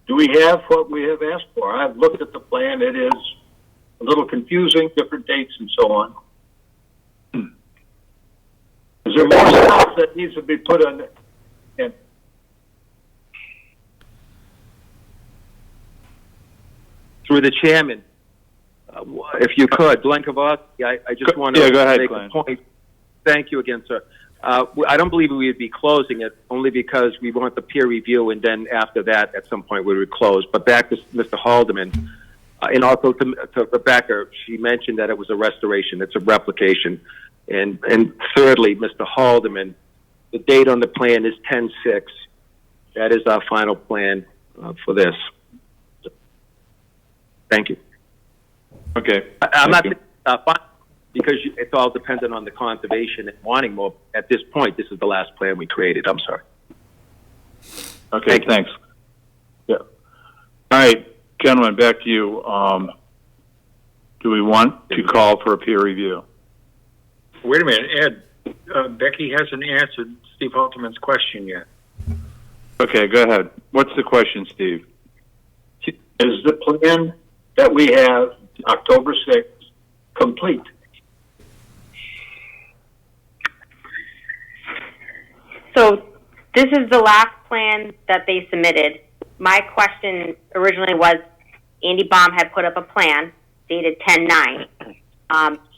Do we have what we have asked for? I've looked at the plan. It is a little confusing, different dates and so on. Is there more stuff that needs to be put on in? Through the chairman, if you could, Glenn Kowalski, I just want to go ahead, make Glenn. a point. Thank you again, sir. I don't believe we would be closing it, only because we want the peer review, and then after that, at some point, we would close. But back to Mr. Haldeman, and also to Rebecca, she mentioned that it was a restoration. It's a replication. And thirdly, Mr. Haldeman, the date on the plan is 10/6. That is our final plan for this. Thank you. Okay. I'm not because it's all dependent on the conservation and wanting more. At this point, this is the last plan we created. I'm sorry. Okay, thanks. Yeah. All right, gentlemen, back to you. Do we want to call for a peer review? Wait a minute, Ed. Becky hasn't answered Steve Halterman's question yet. Okay, go ahead. What's the question, Steve? Is the plan that we have, October 6th, complete? So this is the last plan that they submitted. My question originally was, Andy Baum had put up a plan dated 10/9.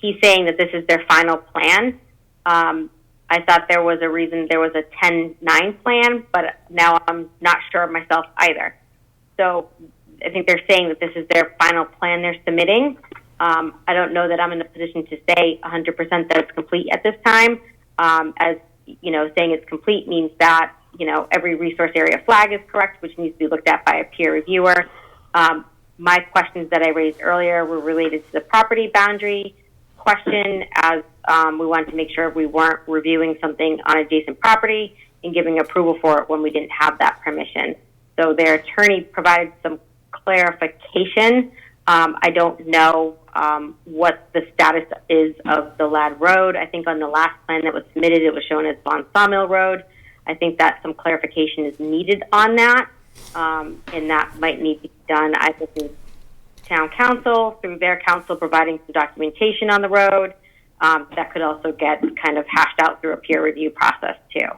He's saying that this is their final plan. I thought there was a reason there was a 10/9 plan, but now I'm not sure of myself either. So I think they're saying that this is their final plan they're submitting. I don't know that I'm in a position to say 100% that it's complete at this time. As you know, saying it's complete means that, you know, every resource area flag is correct, which needs to be looked at by a peer reviewer. My questions that I raised earlier were related to the property boundary question, as we wanted to make sure we weren't reviewing something on adjacent property and giving approval for it when we didn't have that permission. So their attorney provided some clarification. I don't know what the status is of the Ladd Road. I think on the last plan that was submitted, it was shown as Bond Sawmill Road. I think that some clarification is needed on that, and that might need to be done either through town council, through their council providing some documentation on the road. That could also get kind of hashed out through a peer review process too.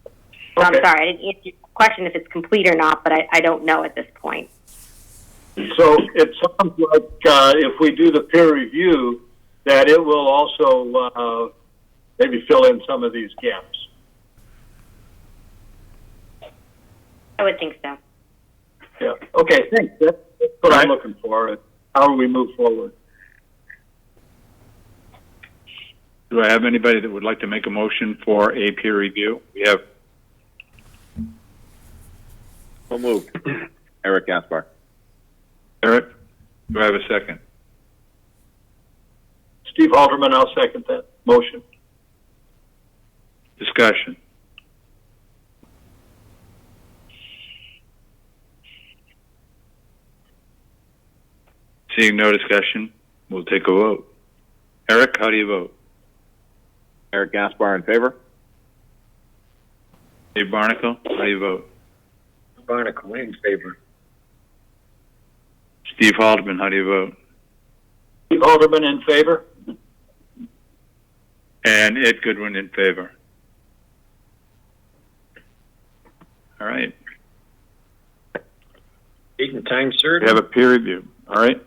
So Okay. I'm sorry, I didn't answer your question if it's complete or not, but I don't know at this point. So it sounds like if we do the peer review, that it will also maybe fill in some of these gaps. I would think so. Yeah. Okay, thanks. That's what I'm looking for. How do we move forward? Do I have anybody that would like to make a motion for a peer review? We have. So moved. Eric Gaspar. Eric, do I have a second? Steve Halterman, I'll second that motion. Discussion. Seeing no discussion, we'll take a vote. Eric, how do you vote? Eric Gaspar in favor. Dave Barnacle, how do you vote? Barnacle in favor. Steve Haldeman, how do you vote? Steve Alderman in favor. And Ed Goodwin in favor. All right. Date and time, sir. We have a peer review. All right.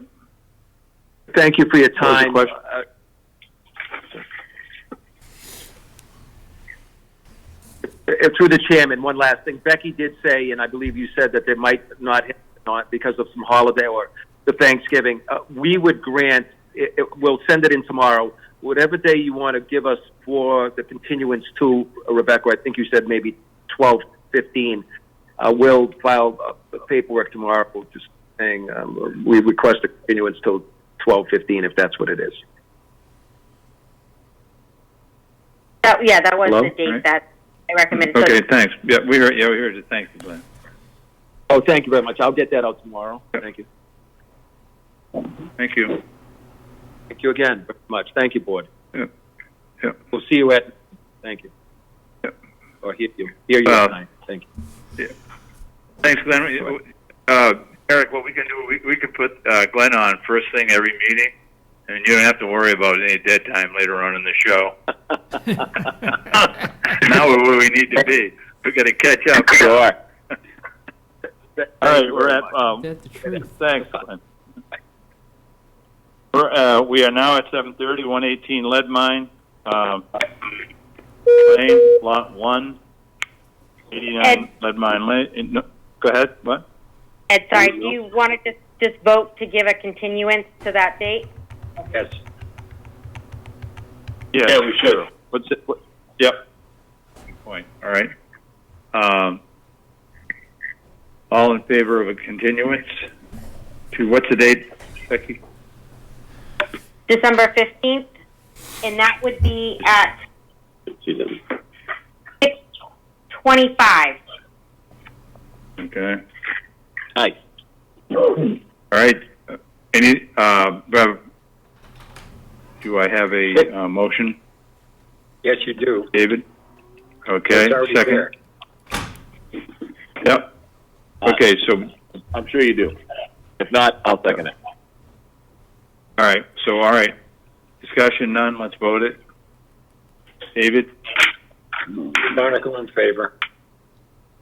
Thank you for your What was the time. question? Through the chairman, one last thing. Becky did say, and I believe you said that there might not because of some holiday or the Thanksgiving. We would grant. We'll send it in tomorrow. Whatever day you want to give us for the continuance to Rebecca. I think you said maybe 12:15. We'll file paperwork tomorrow. Just saying, we request a continuance till 12:15 if that's what it is. That was Hello? the date Right. that I recommended. Okay, So, thanks. Yeah, we heard it. Thank you, Glenn. Oh, thank you very much. I'll get that out tomorrow. Yep. Thank you. Thank you. Thank you again very much. Thank you, board. Yep. Yep. We'll see you at. Thank you. Yep. Or hear you tonight. Thank you. Yeah. Thanks, Glenn. Eric, what we can do, we can put Glenn on first thing every meeting, and you don't have to worry about any dead time later on in the show. Now we're where we need to be. We got to catch up. Sure. All right, we're at. That's the truth. Thanks, Glenn. We are now at 7:30, 118 lead mine, lane, lot 1, 89 lead mine lane. No, go ahead. What? Ed, sorry, do you want to just vote to give a continuance to that date? Yes. Yeah, we should. What's it? Yep. Good point. All right. All in favor of a continuance to what's the date, Becky? December 15th, and that would be at 6:25. Okay. Nice. All right. Any? Do I have a motion? Yes, you do. David? Okay, It's already second. there. Yep. Okay, so, I'm sure you do. If not, I'll second it. all right. Discussion none, let's vote it. David? Barnacle in favor.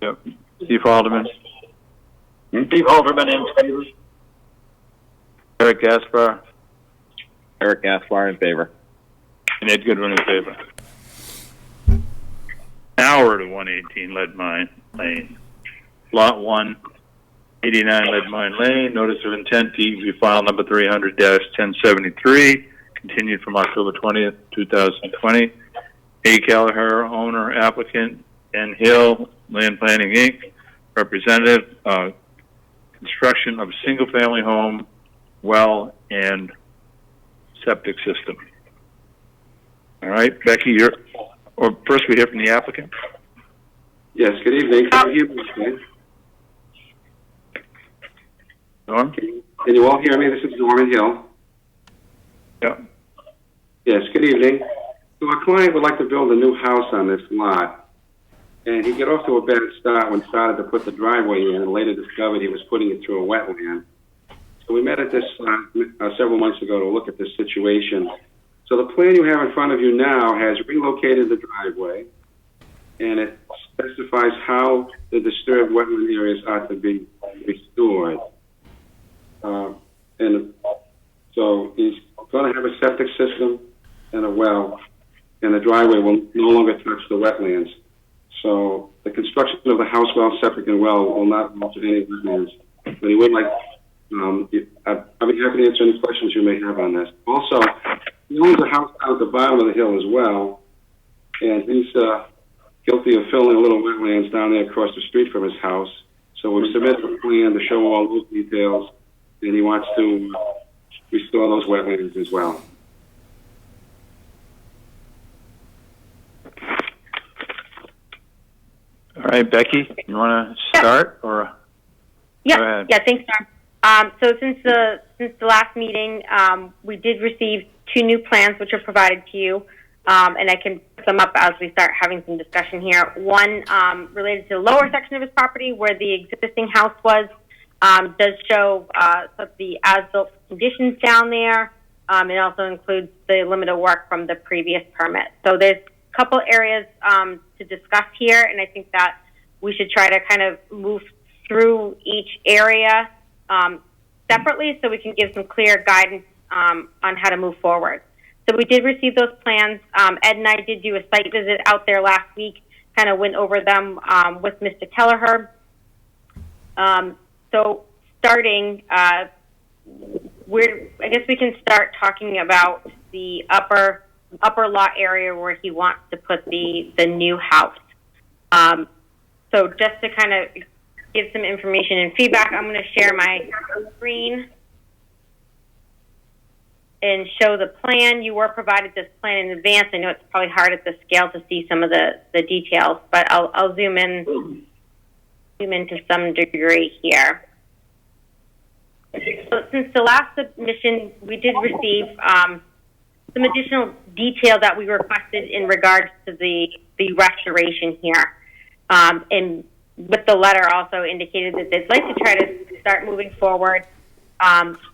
Yep. Steve Haldeman? Steve Alderman in favor. Eric Gaspar? Eric Gaspar in favor. And Ed Goodwin in favor. Now we're to 118 Lead Mine Lane. Lot 1, 89 Lead Mine Lane. Notice of intent, DEV file number 300-1073, continued from October 20th, 2020. A. Kelleher, owner, applicant, N. Hill, Land Planning, Inc., representative, construction of a single-family home, well, and septic system. All right, Becky, first we hear from the applicant. Yes, good evening. Can you hear me, okay? Norm? Can you all hear me? This is Norman Hill. Yeah. Yes, good evening. So our client would like to build a new house on this lot. And he got off to a bad start when he started to put the driveway in and later discovered he was putting it through a wetland. So we met at this several months ago to look at this situation. So the plan you have in front of you now has relocated the driveway, and it specifies how the disturbed wetland areas are to be restored. And so he's going to have a septic system and a well, and the driveway will no longer touch the wetlands. So the construction of the house, well, septic, and well will not alter any wetlands. But he would like, I'd be happy to answer any questions you may have on this. Also, he owns a house down at the bottom of the hill as well, and he's guilty of filling a little wetlands down there across the street from his house. So we've submitted a plan to show all those details, and he wants to restore those wetlands as well. All right, Becky, you want to start or? Yeah, Go ahead. yeah, thanks, Norm. So since the last meeting, we did receive 2 new plans which are provided to you, and I can put them up as we start having some discussion here. One related to the lower section of his property where the existing house was, does show some of the as-built conditions down there, It also includes the limit of work from the previous permit. So there's a couple areas to discuss here, and I think that we should try to kind of move through each area separately so we can give some clear guidance on how to move forward. So we did receive those plans. Ed and I did do a site visit out there last week, kind of went over them with Mr. Kelleher. So starting, I guess we can start talking about the upper lot area where he wants to put the new house. So just to kind of give some information and feedback, I'm going to share my screen and show the plan. You were provided this plan in advance. I know it's probably hard at the scale to see some of the details, but I'll zoom in to some degree here. So since the last submission, we did receive some additional detail that we requested in regards to the restoration here. And with the letter also indicated that they'd like to try to start moving forward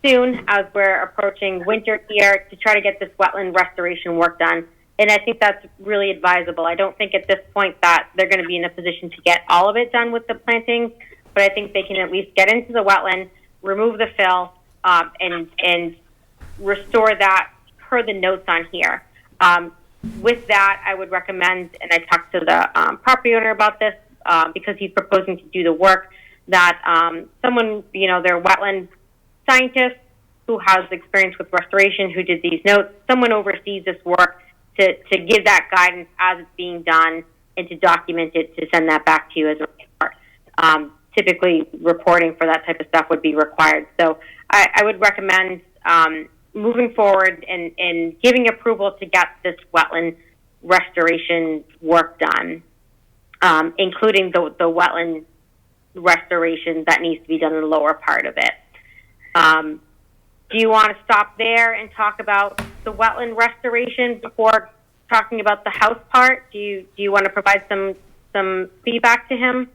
soon as we're approaching winter here to try to get this wetland restoration work done. And I think that's really advisable. I don't think at this point that they're going to be in a position to get all of it done with the plantings, but I think they can at least get into the wetland, remove the fill, and restore that per the notes on here. With that, I would recommend, and I talked to the property owner about this because he's proposing to do the work, that someone, their wetland scientist who has experience with restoration, who did these notes, someone oversees this work to give that guidance as it's being done and to document it, to send that back to you as a report. Typically, reporting for that type of stuff would be required. So I would recommend moving forward and giving approval to get this wetland restoration work done, including the wetland restoration that needs to be done in the lower part of it. Do you want to stop there and talk about the wetland restoration before talking about the house part? Do you want to provide some feedback to him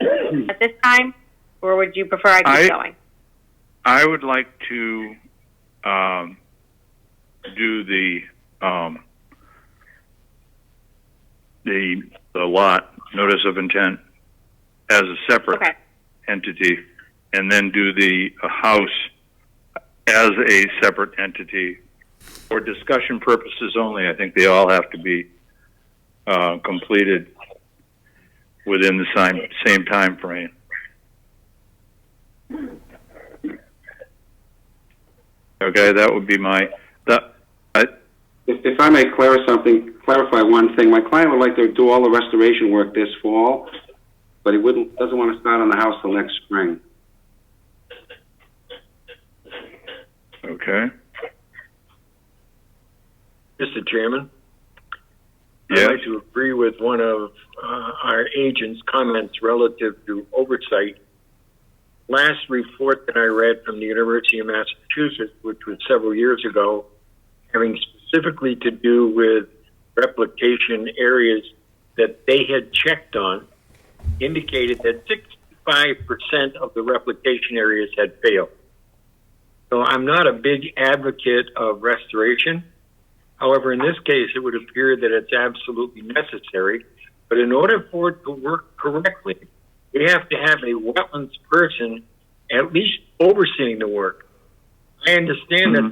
at this time, or would you prefer I keep going? I would like to do the lot notice of intent as a separate entity, and then do the house as a separate entity for discussion purposes only. I think they all have to be completed within the same time frame. Okay, that would be my. If I may clarify one thing. My client would like to do all the restoration work this fall, but he doesn't want to start on the house till next spring. Okay. Mr. Chairman? Yes. I'd like to agree with one of our agent's comments relative to oversight. Last report that I read from the University of Massachusetts, which was several years ago, having specifically to do with replication areas that they had checked on, indicated that 65% of the replication areas had failed. So I'm not a big advocate of restoration. However, in this case, it would appear that it's absolutely necessary. But in order for it to work correctly, we have to have a wetlands person at least overseeing the work. I understand that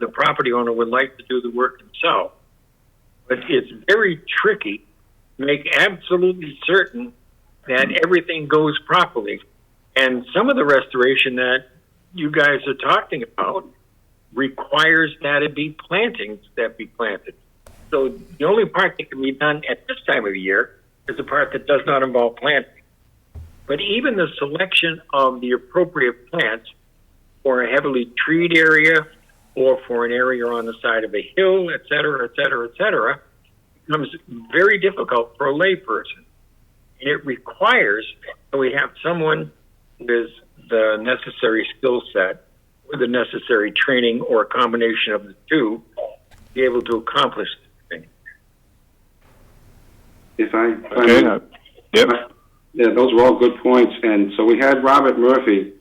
the property owner would like to do the work himself, but it's very tricky to make absolutely certain that everything goes properly. And some of the restoration that you guys are talking about requires that it be plantings that be planted. So the only part that can be done at this time of the year is the part that does not involve planting. But even the selection of the appropriate plants for a heavily treed area or for an area on the side of a hill, et cetera, becomes very difficult for a layperson. And it requires that we have someone with the necessary skill set, with the necessary training, or a combination of the two, to be able to accomplish this thing. Yeah, those were all good points. And so we had Robert Murphy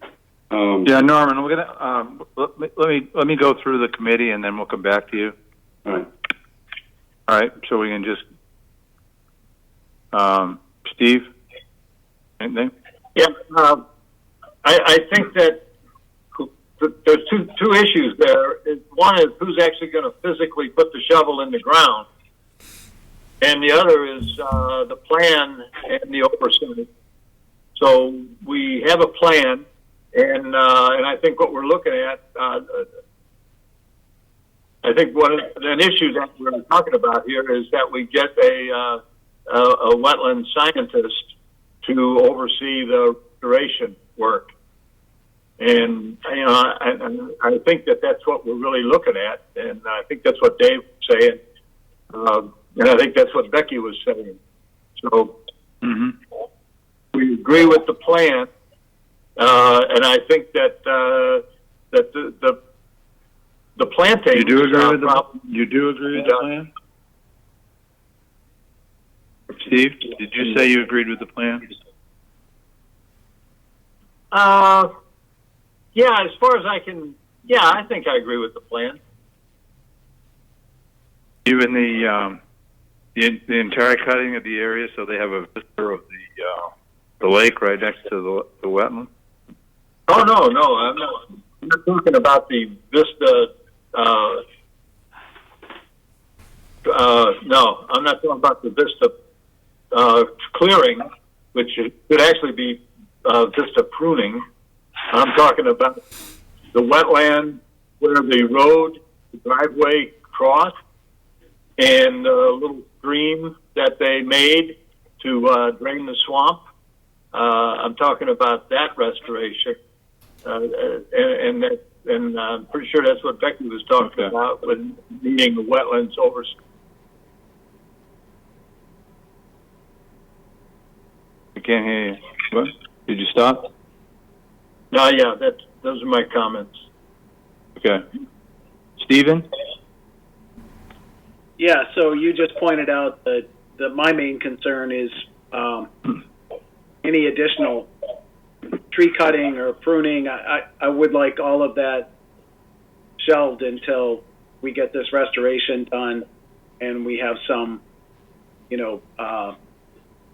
Yeah, Norman, we're gonna, let me go through the committee and then we'll come back to you. All right. All right, so we can just, Steve, anything? Yeah, I think that there's two issues there. One is who's actually going to physically put the shovel in the ground, and the other is the plan and the oversight. So we have a plan, and I think what we're looking at, I think an issue that we're talking about here is that we get a wetland scientist to oversee the restoration work. And, you know, I think that that's what we're really looking at. And I think that's what Dave was saying. And I think that's what Becky was saying. So we agree with the plan. And I think that, that the planting. You do agree with the plan? Steve, did you say you agreed with the plan? Yeah, as far as I can, yeah, I think I agree with the plan. Even the entire cutting of the area, so they have a vista of the lake right next to the wetland. Oh no, I'm not talking about the vista. No, I'm not talking about the vista clearing, which could actually be vista pruning. I'm talking about the wetland where the road, the driveway crossed, and the little stream that they made to drain the swamp. I'm talking about that restoration, and I'm pretty sure that's what Becky was talking about when needing the wetlands oversight. I can't hear you. What? Did you stop? No, yeah, those are my comments. Okay. Stephen? Yeah, so you just pointed out that my main concern is any additional tree cutting or pruning. I would like all of that shelved until we get this restoration done and we have some,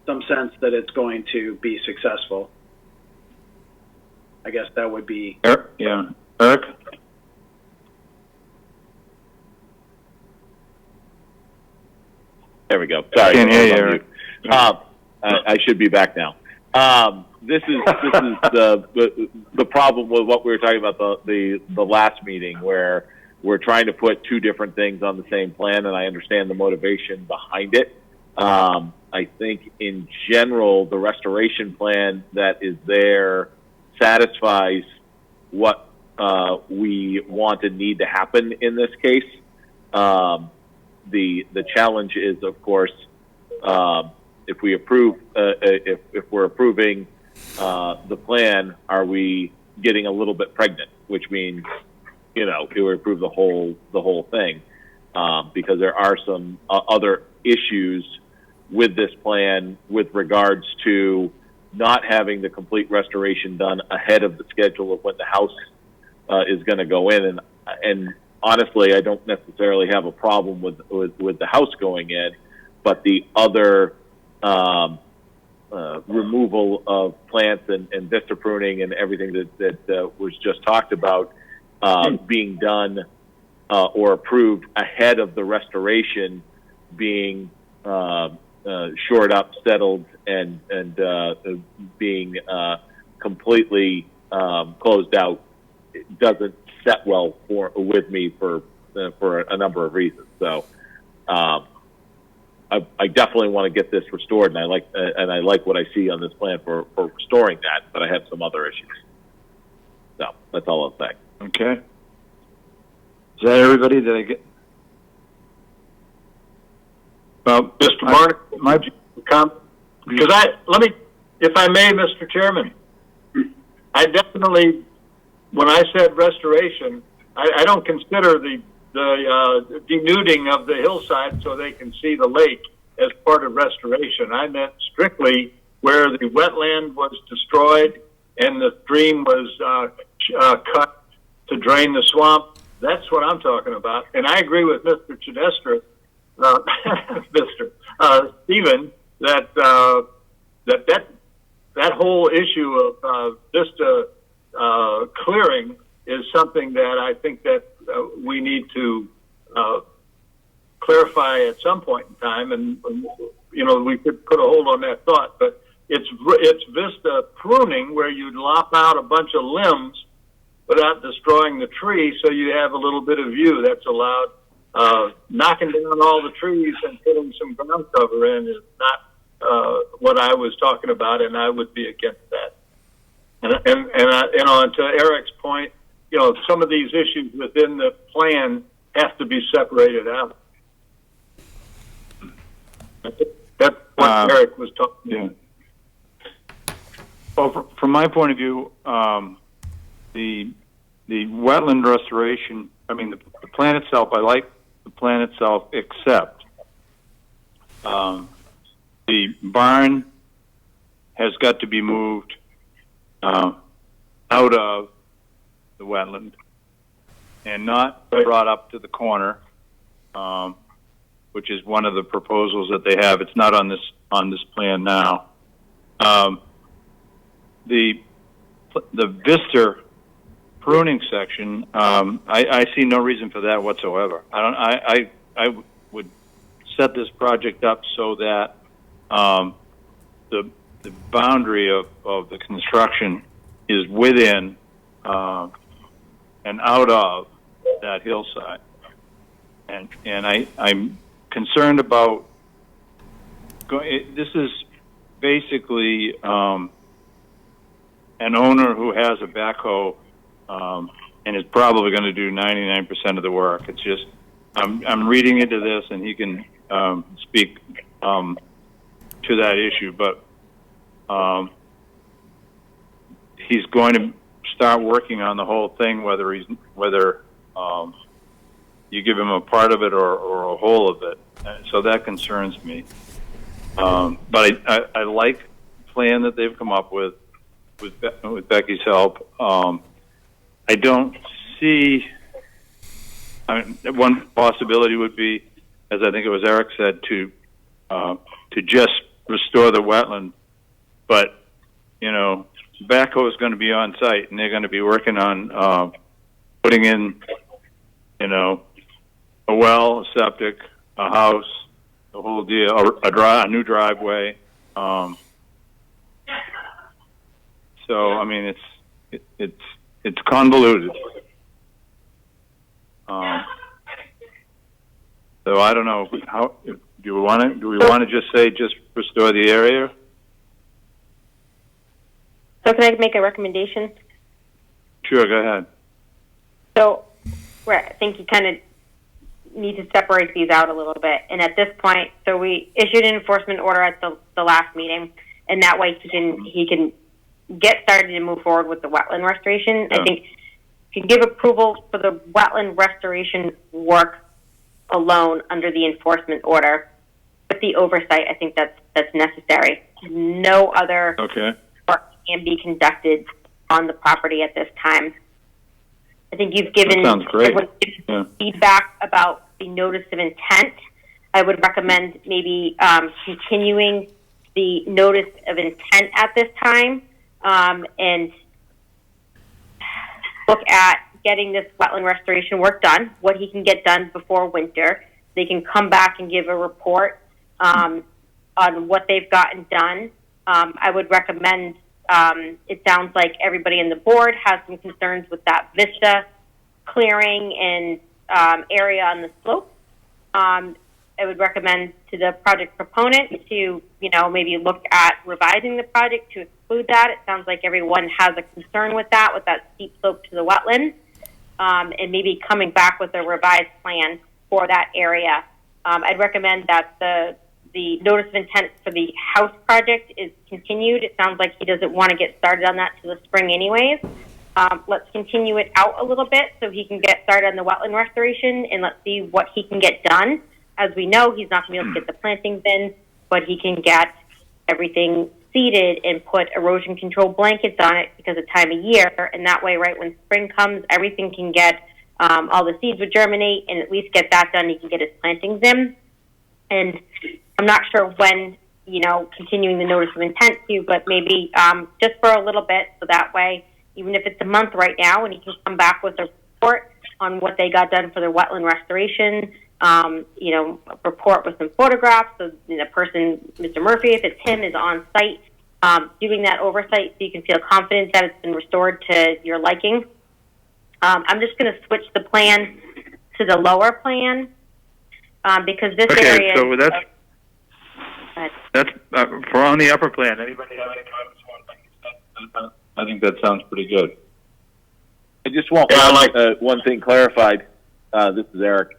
some sense that it's going to be successful. I guess that would be... Eric? Yeah. Eric? There we go. Sorry. Can't hear you, Eric. I should be back now. This is the problem with what we were talking about the last meeting, where we're trying to put two different things on the same plan, and I understand the motivation behind it. I think in general, the restoration plan that is there satisfies what we want and need to happen in this case. The challenge is, of course, if we approve, if we're approving the plan, are we getting a little bit pregnant? Which means, if we approve the whole thing, because there are some other issues with this plan with regards to not having the complete restoration done ahead of the schedule of when the house is going to go in. And honestly, I don't necessarily have a problem with the house going in, but the other removal of plants and vista pruning and everything that was just talked about being done or approved ahead of the restoration being shored up, settled, and being completely closed out. It doesn't set well with me for a number of reasons. So I definitely want to get this restored, and I like what I see on this plan for restoring that. But I have some other issues. So that's all I'll say. Okay. Is that everybody? Did I get? Well, Mr. Barnick, if I may, Mr. Chairman, I definitely, when I said restoration, I don't consider the denuding of the hillside so they can see the lake as part of restoration. I meant strictly where the wetland was destroyed and the stream was cut to drain the swamp. That's what I'm talking about. And I agree with Mr. Chidestra, Mr. Stephen, that whole issue of Vista clearing is something that I think that we need to clarify at some point in time, and we could put a hold on that thought. But it's Vista pruning, where you lop out a bunch of limbs without destroying the tree, so you have a little bit of view that's allowed. Knocking down all the trees and putting some ground cover in is not what I was talking about, and I would be against that. And to Eric's point, some of these issues within the plan have to be separated out. That's what Eric was talking about. Yeah. Well, from my point of view, the wetland restoration, the plan itself, I like the plan itself, except the barn has got to be moved out of the wetland and not brought up to the corner, which is one of the proposals that they have. It's not on this plan now. The Vista pruning section, I see no reason for that whatsoever. I would set this project up so that the boundary of the construction is within and out of that hillside, and I'm concerned about this is basically an owner who has a backhoe and is probably going to do 99% of the work. It's just I'm reading into this, and he can speak to that issue, but he's going to start working on the whole thing, whether you give him a part of it or a whole of it. So that concerns me. But I like the plan that they've come up with Becky's help. I don't see. One possibility would be, as I think it was Eric said, to just restore the wetland, but backhoe is going to be on site, and they're going to be working on putting in, a well, a septic, a house, the whole deal, a new driveway. So it's convoluted. So I don't know how. Do we want to just say restore the area? So can I make a recommendation? Sure, go ahead. So I think you kind of need to separate these out a little bit. And at this point, so we issued an enforcement order at the last meeting, and that way he can get started and move forward with the wetland restoration. Yeah. I think you can give approval for the wetland restoration work alone under the enforcement order. With the oversight, I think that's necessary. No other work can be conducted on the property at this time. I think you've given feedback about the notice of intent. I would recommend maybe continuing the notice of intent at this time and look at getting this wetland restoration work done, what he can get done before winter. They can come back and give a report on what they've gotten done. I would recommend, it sounds like everybody in the board has some concerns with that Vista clearing and area on the slope. I would recommend to the project proponent to, maybe look at revising the project to exclude that. It sounds like everyone has a concern with that steep slope to the wetland, and maybe coming back with a revised plan for that area. I'd recommend that the notice of intent for the house project is continued. It sounds like he doesn't want to get started on that till the spring anyways. Let's continue it out a little bit so he can get started on the wetland restoration, and let's see what he can get done. As we know, he's not going to be able to get the plantings in, but he can get everything seeded and put erosion control blankets on it because of time of year. And that way, right when spring comes, everything can get, all the seeds would germinate and at least get that done. He can get his plantings in. And I'm not sure when, continuing the notice of intent to, but maybe just for a little bit, so that way, even if it's a month right now, and he can come back with a report on what they got done for their wetland restoration, a report with some photographs. So the person, Mr. Murphy, if it's him, is on site doing that oversight, so you can feel confident that it's been restored to your liking. I'm just going to switch the plan to the lower plan because this area. Okay, so that's for on the upper plan. Anybody have any comments? I think that sounds pretty good. I just want one thing clarified. This is Eric.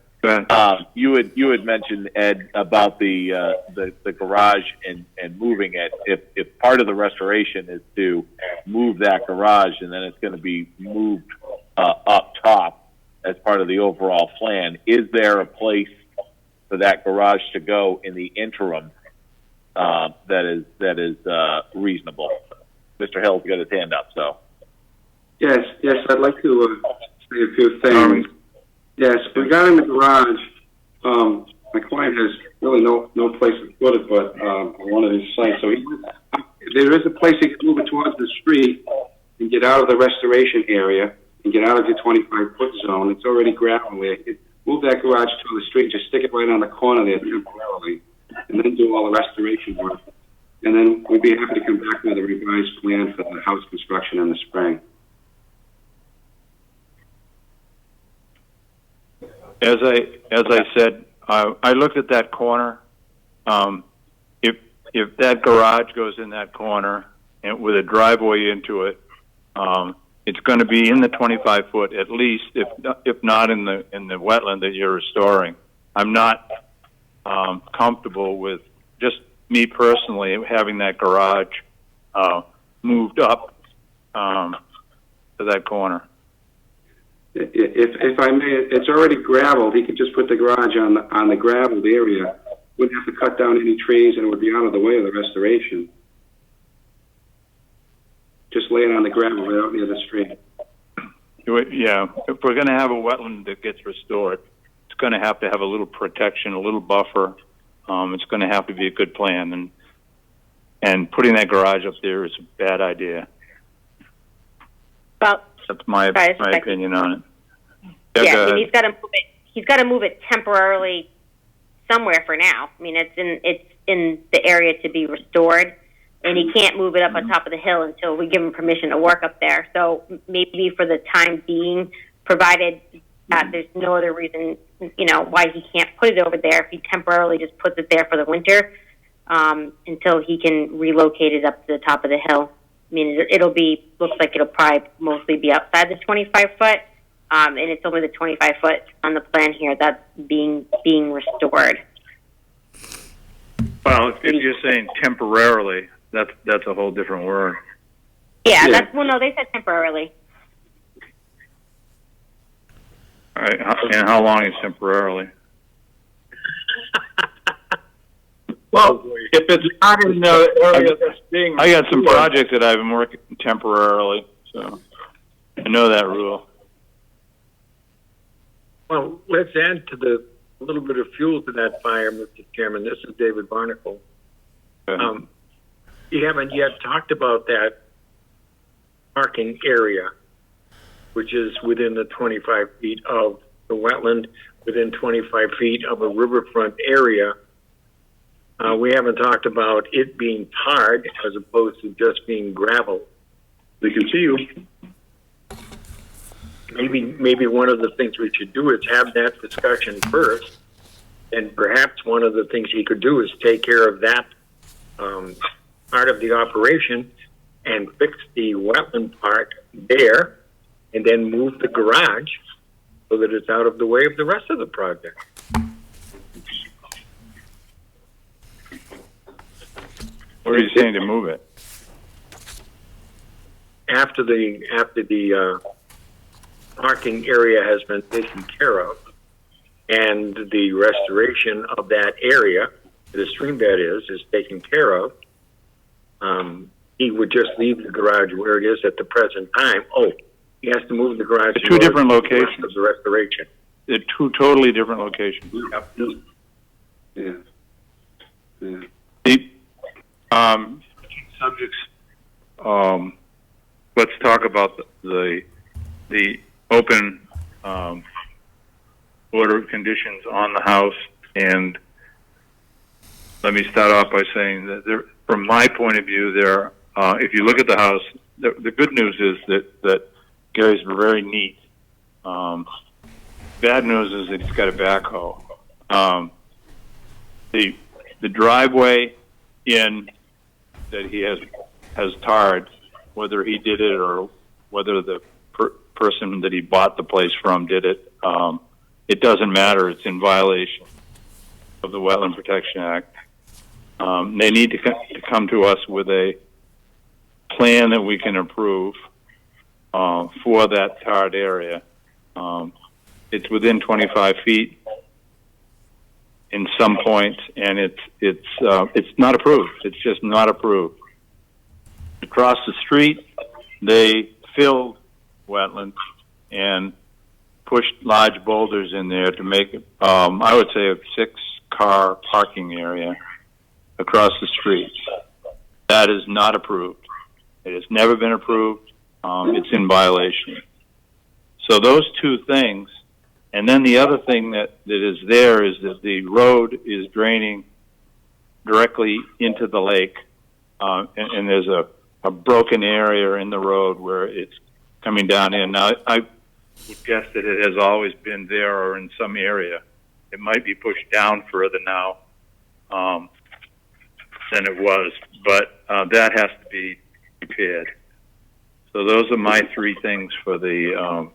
You had mentioned, Ed, about the garage and moving it. If part of the restoration is to move that garage and then it's going to be moved up top as part of the overall plan, is there a place for that garage to go in the interim that is reasonable? Mr. Hill's got his hand up, so. Yes, I'd like to say a few things. Yes, regarding the garage, my client has really no place to put it but on one of his sites. So there is a place he can move it towards the street and get out of the restoration area and get out of your 25-foot zone. It's already gravel there. Move that garage to the street, just stick it right on the corner there temporarily, and then do all the restoration work. And then we'd be happy to come back with a revised plan for the house construction in the spring. As I said, I looked at that corner. If that garage goes in that corner and with a driveway into it, it's going to be in the 25-foot at least, if not in the wetland that you're restoring. I'm not comfortable with, just me personally, having that garage moved up to that corner. If I may, it's already gravelled. He could just put the garage on the gravelled area. Wouldn't have to cut down any trees, and it would be out of the way of the restoration. Just lay it on the gravel right out near the street. Yeah, if we're going to have a wetland that gets restored, it's going to have a little protection, a little buffer. It's going to have to be a good plan, and putting that garage up there is a bad idea. Well, that's my opinion on it. Yeah, he's got to move it. He's got to move it temporarily somewhere for now. I mean, it's in the area to be restored, and he can't move it up on top of the hill until we give him permission to work up there. So maybe for the time being, provided that there's no other reason, why he can't put it over there, if he temporarily just puts it there for the winter until he can relocate it up to the top of the hill. I mean, looks like it'll probably mostly be outside the 25-foot, and it's only the 25-foot on the plan here that's being restored. Well, if you're saying temporarily, that's a whole different word. Yeah, no, they said temporarily. All right, and how long is temporarily? Well, if it's not in the area that's being... I got some projects that I've been working temporarily, so I know that rule. Well, let's add to a little bit of fuel to that fire, Mr. Chairman. This is David Barnacle. You haven't yet talked about that parking area, which is within the 25 feet of the wetland, within 25 feet of a riverfront area. We haven't talked about it being tarred as opposed to just being gravel. They can see you. Maybe one of the things we should do is have that discussion first, and perhaps one of the things he could do is take care of that part of the operation and fix the wetland part there, and then move the garage so that it's out of the way of the rest of the project. Where are you saying to move it? After the parking area has been taken care of, and the restoration of that area, the stream bed is taken care of, he would just leave the garage where it is at the present time. Oh, he has to move the garage. They're two different locations. Of the restoration. They're two totally different locations. Yep. Yeah. Yeah. The subjects. Let's talk about the open order conditions on the house. And let me start off by saying that there, from my point of view, there. If you look at the house, the good news is that Gary's very neat. Bad news is that he's got a backhoe. The driveway in that he has tarred, whether he did it or whether the person that he bought the place from did it, it doesn't matter. It's in violation of the Wetland Protection Act. They need to come to us with a plan that we can approve for that tarred area. It's within 25 feet in some points, and it's not approved. It's just not approved. Across the street, they filled wetlands and pushed large boulders in there to make it, I would say, a 6-car parking area across the street. That is not approved. It has never been approved. It's in violation. So those two things, and then the other thing that is there is that the road is draining directly into the lake, and there's a broken area in the road where it's coming down in. Now, I would guess that it has always been there or in some area. It might be pushed down further now than it was, but that has to be repaired. So those are my three things for the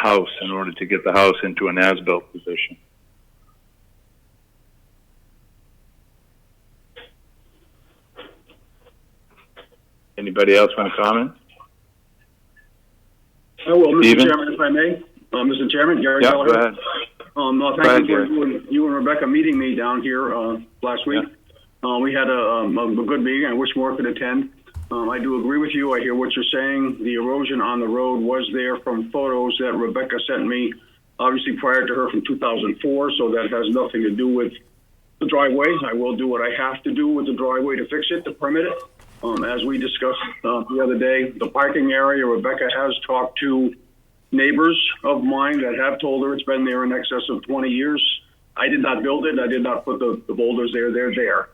house in order to get the house into an as-built position. Anybody else want to comment? I will, Mr. Steven? Chairman, if I may. Mr. Chairman, Gary Yeah, Gallagher. go ahead. Thank you for you and Rebecca meeting me down here last week. Yeah. We had a good meeting. I wish more could attend. I do agree with you. I hear what you're saying. The erosion on the road was there from photos that Rebecca sent me, obviously prior to her from 2004, so that has nothing to do with the driveway. I will do what I have to do with the driveway to fix it, to permit it. As we discussed the other day, the parking area, Rebecca has talked to neighbors of mine that have told her it's been there in excess of 20 years. I did not build it. I did not put the boulders there. They're there.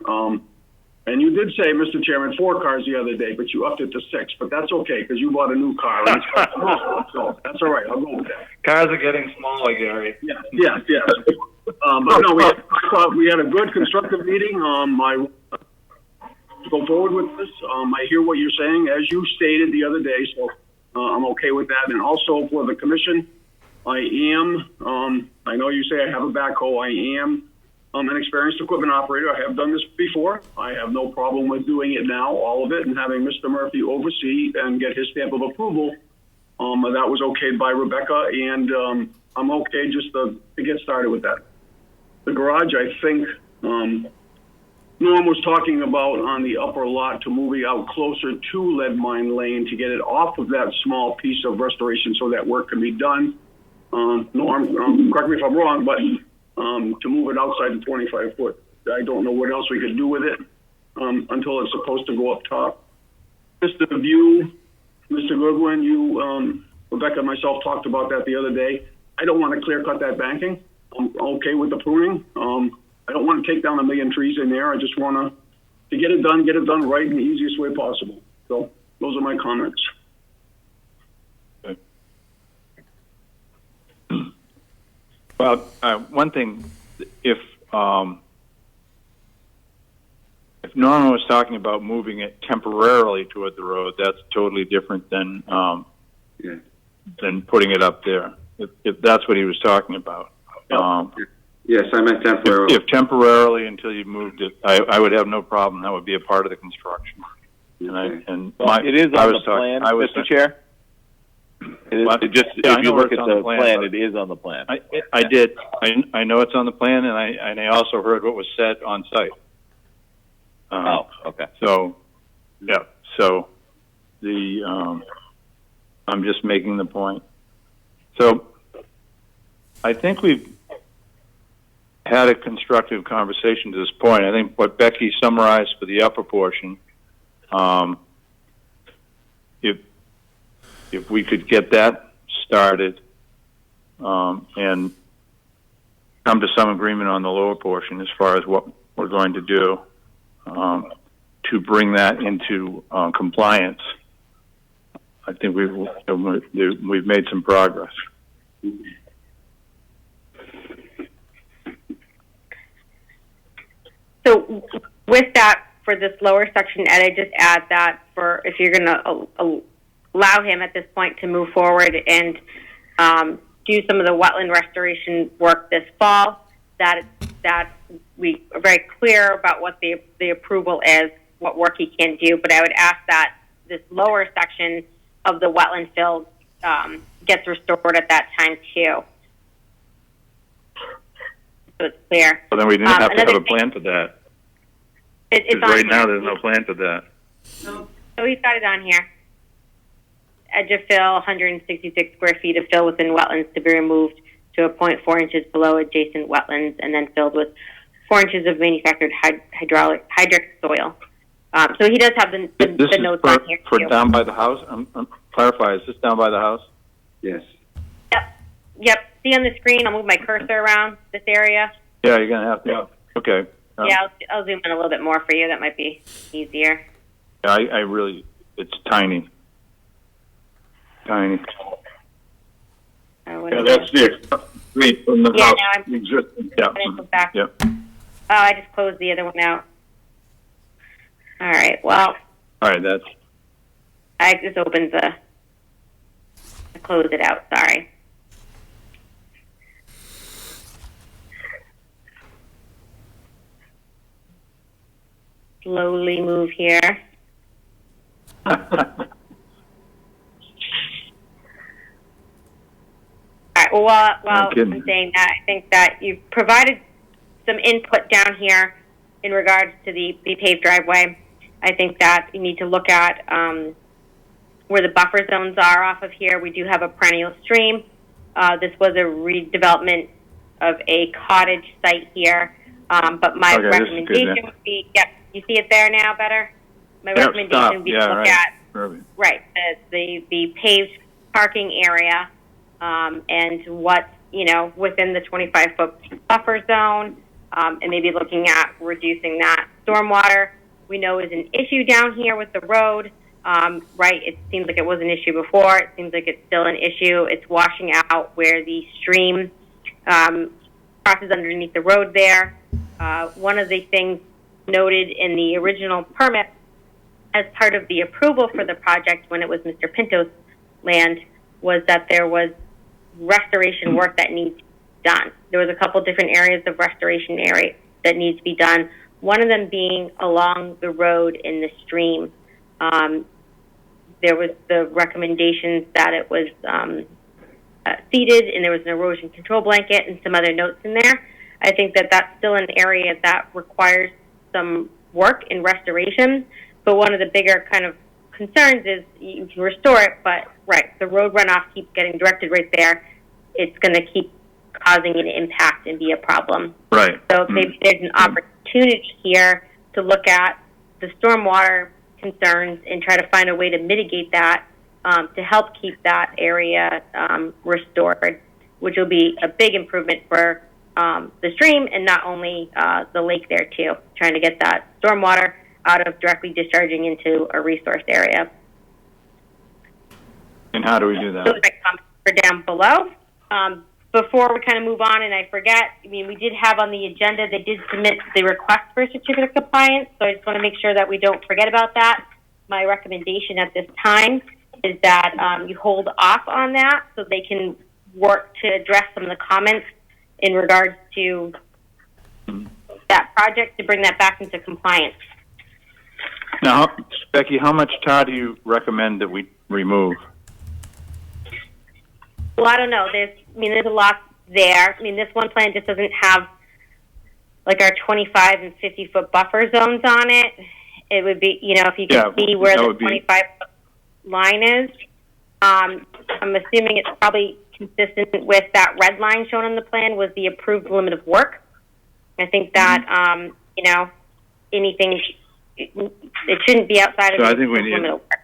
And you did say, Mr. Chairman, 4 cars the other day, but you upped it to 6. But that's okay because you bought a new car. And so that's all right. I'll go with that. Cars are getting smaller, Gary. Yes. But no, we had a good constructive meeting. I go forward with this. I hear what you're saying, as you stated the other day, so I'm okay with that. And also for the commission, I know you say I have a backhoe. I am an experienced equipment operator. I have done this before. I have no problem with doing it now, all of it, and having Mr. Murphy oversee and get his stamp of approval. That was okayed by Rebecca, and I'm okay just to get started with that. The garage, I think, Norm was talking about on the upper lot to moving out closer to Lead Mine Lane to get it off of that small piece of restoration so that work can be done. Norm, correct me if I'm wrong, but to move it outside the 25 foot. I don't know what else we could do with it until it's supposed to go up top. Mr. View, Mr. Goodwin, you, Rebecca and myself talked about that the other day. I don't want to clear cut that banking. I'm okay with the pruning. I don't want to take down 1 million trees in there. I just want to get it done right in the easiest way possible. So those are my comments. Well, one thing, if Norma was talking about moving it temporarily toward the road, that's totally different than putting it up there. If that's what he was talking about. Yes, I meant temporarily. If temporarily until you moved it, I would have no problem. That would be a part of the construction. It is on the plan, Mr. Chair. If you look at the plan, it is on the plan. I did. I know it's on the plan, and I also heard what was said on site. Okay. So Yeah, so I'm just making the point. So I think we've had a constructive conversation to this point. I think what Becky summarized for the upper portion, if we could get that started and come to some agreement on the lower portion as far as what we're going to do to bring that into compliance, I think we've made some progress. So with that, for this lower section, Ed, I just add that for if you're going to allow him at this point to move forward and do some of the wetland restoration work this fall, that we are very clear about what the approval is, what work he can do. But I would ask that this lower section of the wetland fill gets restored at that time too. So it's clear. Well, then we didn't have to have a plan for that. It's on right now here. there's no plan for that. So he's got it on here. Edge of fill, 166 square feet of fill within wetlands to be removed to a point 4 inches below adjacent wetlands and then filled with 4 inches of manufactured hydric soil. So he does have the notes on here for too. down by the house? Clarify, is this down by the house? Yes. Yep. See on the screen, I'll move my cursor around this area. Yeah, you're going to have to. Yeah. Okay. Yeah, I'll zoom in a little bit more for you. That might be easier. Yeah, I really, it's tiny. Tiny. Yeah, that's the street from the Yeah, house. now I'm Existing. Yeah. going to go back. Yep. Oh, I just closed the other one out. All right. Well, All right, that's. I just opened I closed it out. Sorry. Slowly move here. All right. Well, while kidding. I'm saying that, I think that you've provided some input down here in regards to the paved driveway. I think that you need to look at where the buffer zones are off of here. We do have a perennial stream. This was a redevelopment of a cottage site here. But my Okay, this is good, recommendation then. would be, yep, you see it there now better? My recommendation would be to look right. at Perfect. right, the paved parking area, and what, within the 25-foot buffer zone, and maybe looking at reducing that. Stormwater, we know is an issue down here with the road, right? It seems like it was an issue before. It seems like it's still an issue. It's washing out where the stream crosses underneath the road there. One of the things noted in the original permit as part of the approval for the project when it was Mr. Pinto's land was that there was restoration work that needs to be done. There was a couple different areas of restoration area that needs to be done. One of them being along the road in the stream. There was the recommendations that it was seeded and there was an erosion control blanket and some other notes in there. I think that that's still an area that requires some work in restoration. But one of the bigger kind of concerns is you can restore it, but right, the road runoff keeps getting directed right there. It's going to keep causing an impact and be a problem. Right. So maybe there's an opportunity here to look at the stormwater concerns and try to find a way to mitigate that to help keep that area restored, which will be a big improvement for the stream and not only the lake there too, trying to get that stormwater out of directly discharging into a resource area. And how do we do that? Those are comments for down below. Before we kind of move on, and I forget, we did have on the agenda, they did submit the request for a certificate of compliance, so I just want to make sure that we don't forget about that. My recommendation at this time is that you hold off on that so they can work to address some of the comments in regards to that project to bring that back into compliance. Now, Becky, how much tar do you recommend that we remove? Well, I don't know. There's a lot there. This one plan just doesn't have like our 25 and 50-foot buffer zones on it. it would be, if you can see where the 25-foot line is. I'm assuming it's probably consistent with that red line shown on the plan was the approved limit of work. I think that, anything, it shouldn't be outside of the approved limit of work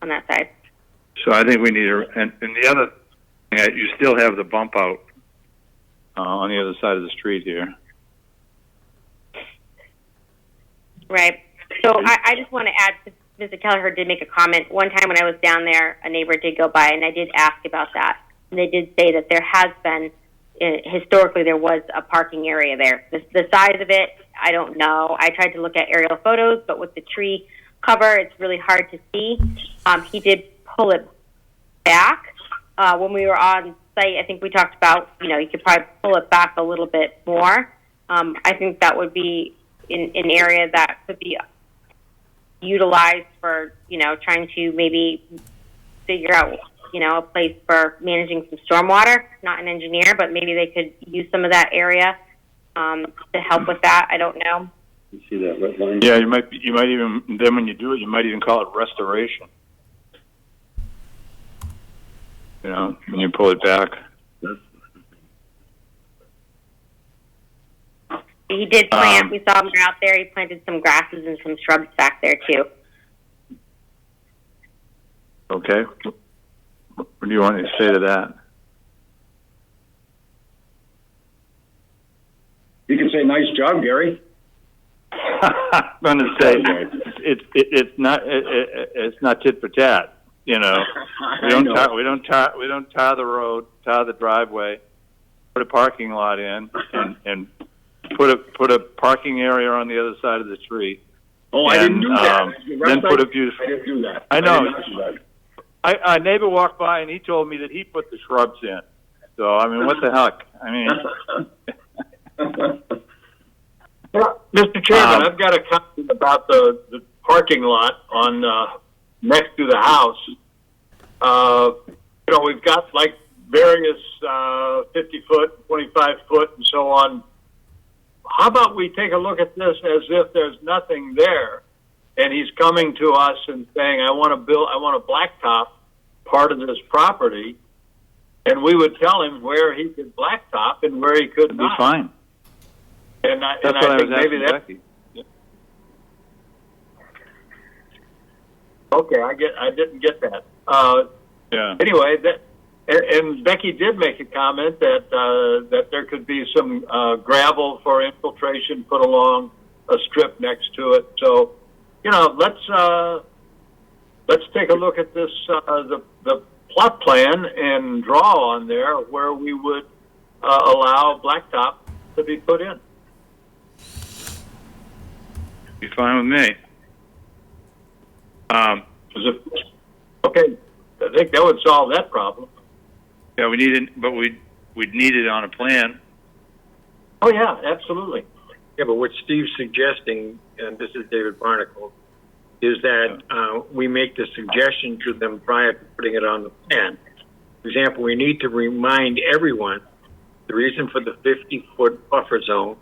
on that side. So I think we need and the other thing, you still have the bump out on the other side of the street here. Right. So I just want to add, Mr. Kelleher did make a comment. One time when I was down there, a neighbor did go by, and I did ask about that. And they did say that there has been, historically, there was a parking area there. The size of it, I don't know. I tried to look at aerial photos, but with the tree cover, it's really hard to see. He did pull it back. When we were on site, I think we talked about, you could probably pull it back a little bit more. I think that would be in an area that could be utilized for, trying to maybe figure out, a place for managing some stormwater. Not an engineer, but maybe they could use some of that area to help with that. I don't know. You see that red line? Yeah, you might even, then when you do it, you might even call it restoration. When you pull it back. He did plant, we saw him out there, he planted some grasses and some shrubs back there too. Okay. What do you want to say to that? You can say, nice job, Gary. I'm going to say it's not tit for tat. We don't tar the road, tar the driveway, put a parking lot in, and put a parking area on the other side of the street. Oh, I didn't do that. Then put a beautiful. I didn't do that. I know. A neighbor walked by and he told me that he put the shrubs in. So what the heck? Mr. Chairman, I've got a comment about the parking lot on next to the house. We've got like various 50-foot, 25-foot, and so on. How about we take a look at this as if there's nothing there, and he's coming to us and saying, I want a blacktop part of this property, and we would tell him where he could blacktop and where he could not. Be fine. And I think maybe that. Becky. Okay, I didn't get that. Yeah. Anyway, and Becky did make a comment that there could be some gravel for infiltration put along a strip next to it. So, let's take a look at this the plot plan and draw on there where we would allow blacktop to be put in. Be fine with me. Okay, I think that would solve that problem. Yeah, we need it, but we'd need it on a plan. Oh yeah, absolutely. Yeah, but what Steve's suggesting, and this is David Barnacle, is that we make the suggestion to them prior to putting it on the plan. For example, we need to remind everyone the reason for the 50-foot buffer zone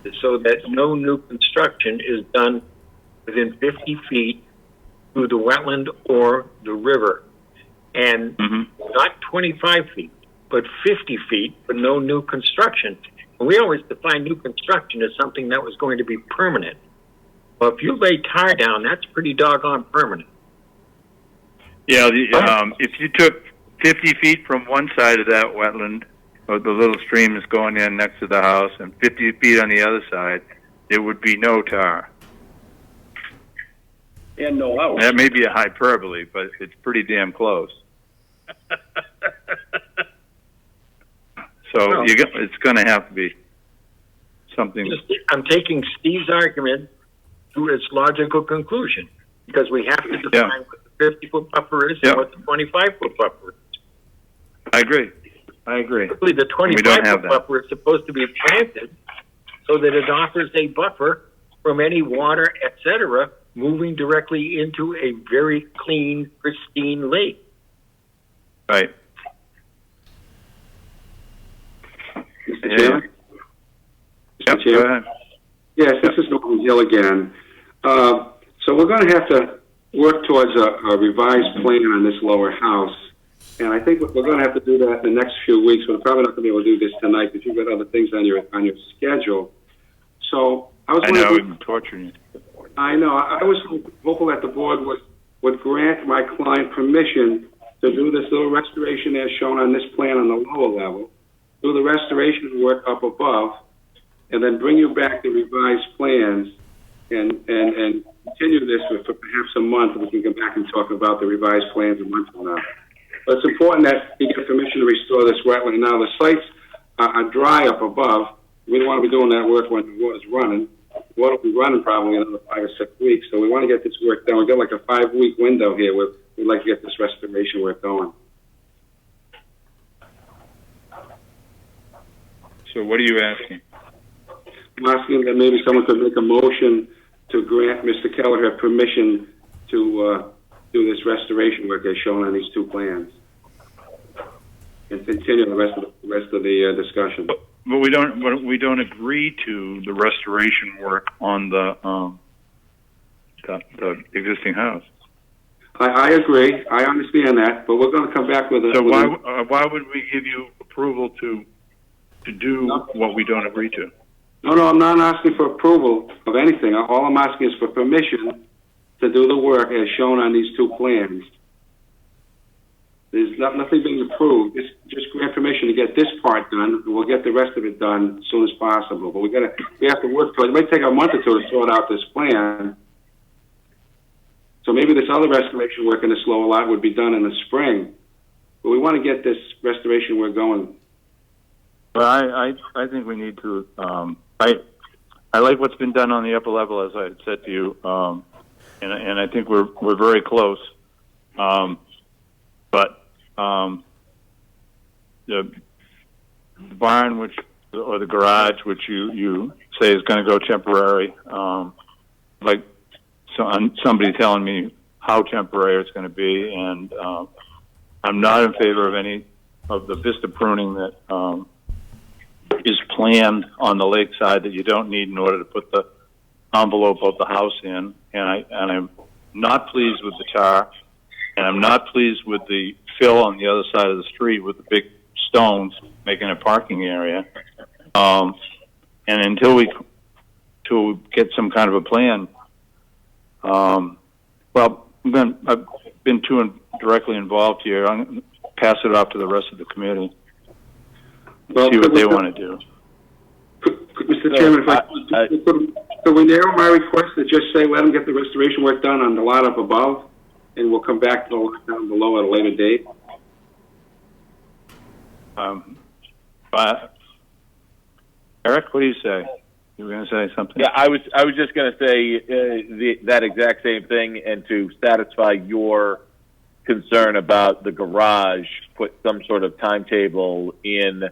is so that no new construction is done within 50 feet to the wetland or the river. And not 25 feet, but 50 feet for no new construction. And we always define new construction as something that was going to be permanent. Well, if you lay tar down, that's pretty doggone permanent. Yeah, if you took 50 feet from one side of that wetland, or the little stream is going in next to the house, and 50 feet on the other side, there would be no tar. And no house. That may be a hyperbole, but it's pretty damn close. So it's going to have to be something. I'm taking Steve's argument to its logical conclusion because we have to define what the 50-foot buffer is and what the 25-foot buffer is. I agree. Typically, the 25-foot buffer is supposed to be planted so that it offers a buffer from any water, etc., moving directly into a very clean, pristine lake. Right. Mr. Chairman? Mr. Chairman? Yes, this is Norman Hill again. So we're going to have to work towards a revised plan on this lower house. And I think we're going to have to do that in the next few weeks. We're probably not going to be able to do this tonight because you've got other things on your schedule. So I know we've been torturing you. I know. I was hopeful that the board would grant my client permission to do this little restoration as shown on this plan on the lower level, do the restoration work up above, and then bring you back the revised plans and continue this for perhaps a month. We can come back and talk about the revised plans a month from now. But it's important that you get permission to restore this wetland. Now, the sites are dry up above. We don't want to be doing that work when the water's running. The water will be running probably in another 5 or 6 weeks. So we want to get this work done. We've got like a 5-week window here where we'd like to get this restoration work going. So what are you asking? I'm asking that maybe someone could make a motion to grant Mr. Kelleher permission to do this restoration work as shown on these two plans, and continue the rest of the discussion. But we don't agree to the restoration work on the existing house. I agree. I understand that, but we're going to come back with a. So why would we give you approval to do what we don't agree to? No, I'm not asking for approval of anything. All I'm asking is for permission to do the work as shown on these two plans. There's nothing being approved. Just grant permission to get this part done, and we'll get the rest of it done as soon as possible. But we have to work for it. It might take a month or two to sort out this plan. So maybe this other restoration work in this lower lot would be done in the spring. But we want to get this restoration work going. Well, I think we need to. I like what's been done on the upper level, as I had said to you, and I think we're very close. But the barn, or the garage, which you say is going to go temporary, somebody telling me how temporary it's going to be, and I'm not in favor of any of the vista pruning that is planned on the lakeside that you don't need in order to put the envelope of the house in, and I'm not pleased with the tar, and I'm not pleased with the fill on the other side of the street with the big stones making a parking area. And until we get some kind of a plan, well, I've been too directly involved here. I'm going to pass it off to the rest of the committee. See what they want to do. Mr. Chairman, could we narrow my request to just say let them get the restoration work done on the lot up above, and we'll come back to the lot down below at a later date? Eric, what do you say? You were going to say something? Yeah, I was just going to say that exact same thing, and to satisfy your concern about the garage, put some sort of timetable in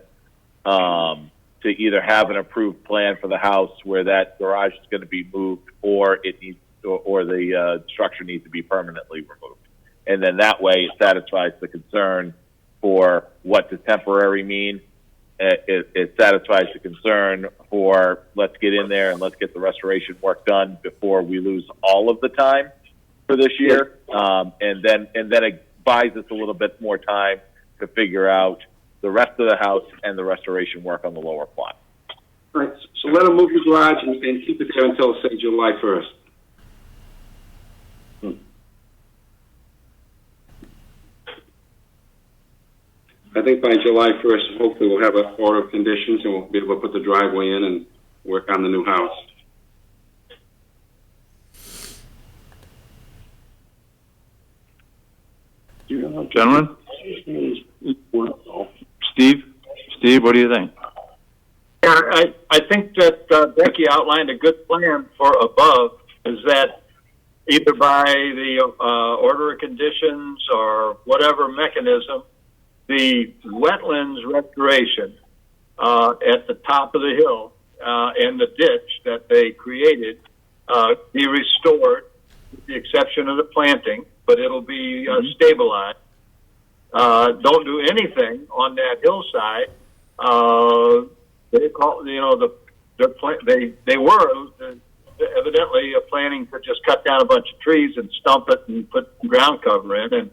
to either have an approved plan for the house where that garage is going to be moved, or the structure needs to be permanently removed, and then that way it satisfies the concern for what does temporary mean. It satisfies the concern for let's get in there and let's get the restoration work done before we lose all of the time for this year, and then it buys us a little bit more time to figure out the rest of the house and the restoration work on the lower plot. All right, so let them move the garage and keep it there until, say, July 1st. I think by July 1st, hopefully we'll have an order of conditions and we'll be able to put the driveway in and work on the new house. Gentlemen? Steve, what do you think? I think that Becky outlined a good plan for above, is that either by the order of conditions or whatever mechanism, the wetlands restoration at the top of the hill and the ditch that they created be restored, with the exception of the planting, but it'll be stabilized. Don't do anything on that hillside. They call, they were evidently planning to just cut down a bunch of trees and stump it and put ground cover in. And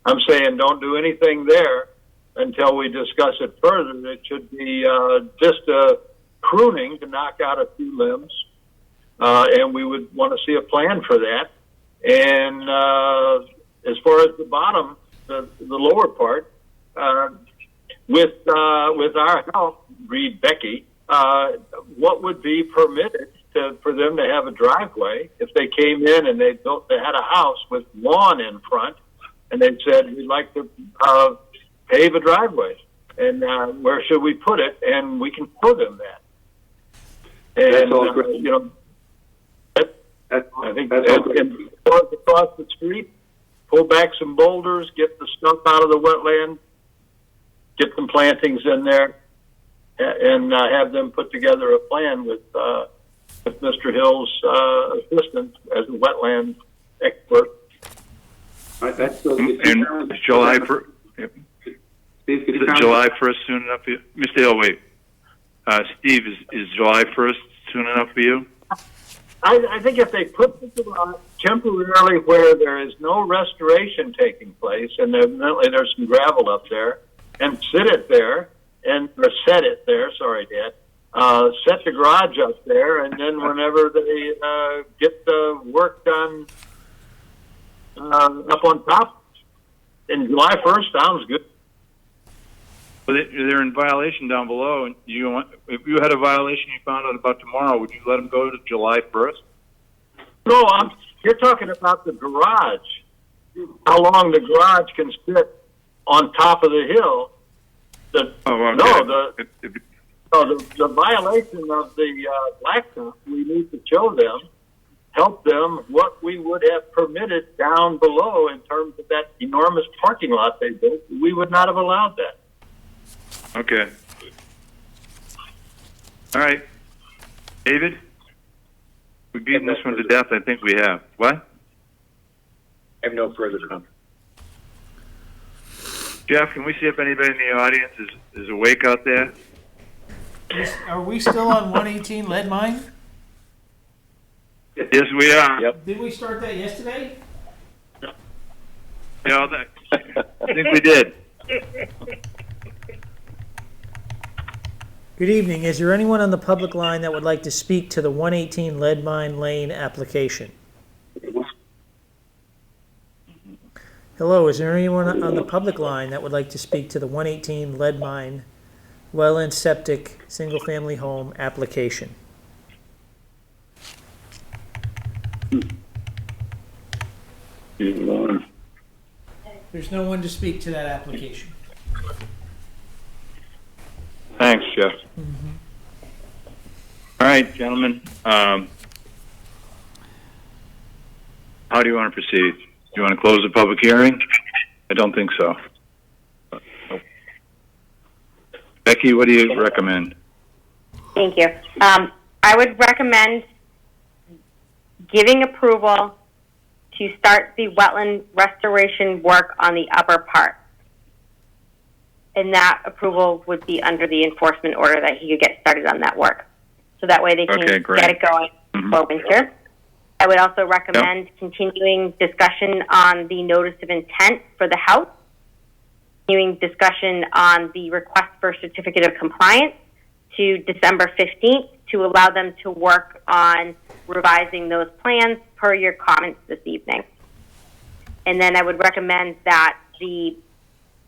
I'm saying don't do anything there until we discuss it further. It should be just pruning to knock out a few limbs, and we would want to see a plan for that. And as far as the bottom, the lower part, with our help, read Becky, what would be permitted for them to have a driveway if they came in and they had a house with lawn in front, and they said we'd like to pave a driveway, and where should we put it? And we can show them that. And That's all great. you know, I think that's all great. and across the street, pull back some boulders, get the stump out of the wetland, get some plantings in there, and have them put together a plan with Mr. Hill's assistant as a wetland expert. That's And July for July 1st soon enough for you, Mr. Hill. Wait, Steve, is July 1st soon enough for you? I think if they put it temporarily where there is no restoration taking place, and there's some gravel up there, and set it there, sorry, Dad, set the garage up there, and then whenever they get the work done up on top, and July 1st sounds good. Well, they're in violation down below, and if you had a violation you found out about tomorrow, would you let them go to July 1st? No, you're talking about the garage. How long the garage can sit on top of the hill? The violation of the blacktop. We need to show them, help them what we would have permitted down below in terms of that enormous parking lot they built. We would not have allowed that. Okay. All right. David? We've beaten this one to death. I think we have. What? I have no further comment. Jeff, can we see if anybody in the audience is awake out there? Are we still on 118 lead mine? Yes, we are. Yep. Did we start that yesterday? Yeah, I think we did. Good evening. Is there anyone on the public line that would like to speak to the 118 Lead Mine Lane application? Hello, is there anyone on the public line that would like to speak to the 118 Lead Mine Well and Septic Single Family Home application? There's no one to speak to that application. Thanks, Jeff. All right, gentlemen. How do you want to proceed? Do you want to close the public hearing? I don't think so. Becky, what do you recommend? Thank you. I would recommend giving approval to start the wetland restoration work on the upper part. And that approval would be under the enforcement order that he could get started on that work. So that way they can get it going for winter. I would also recommend continuing discussion on the notice of intent for the house, continuing discussion on the request for certificate of compliance to December 15th to allow them to work on revising those plans per your comments this evening. And then I would recommend that the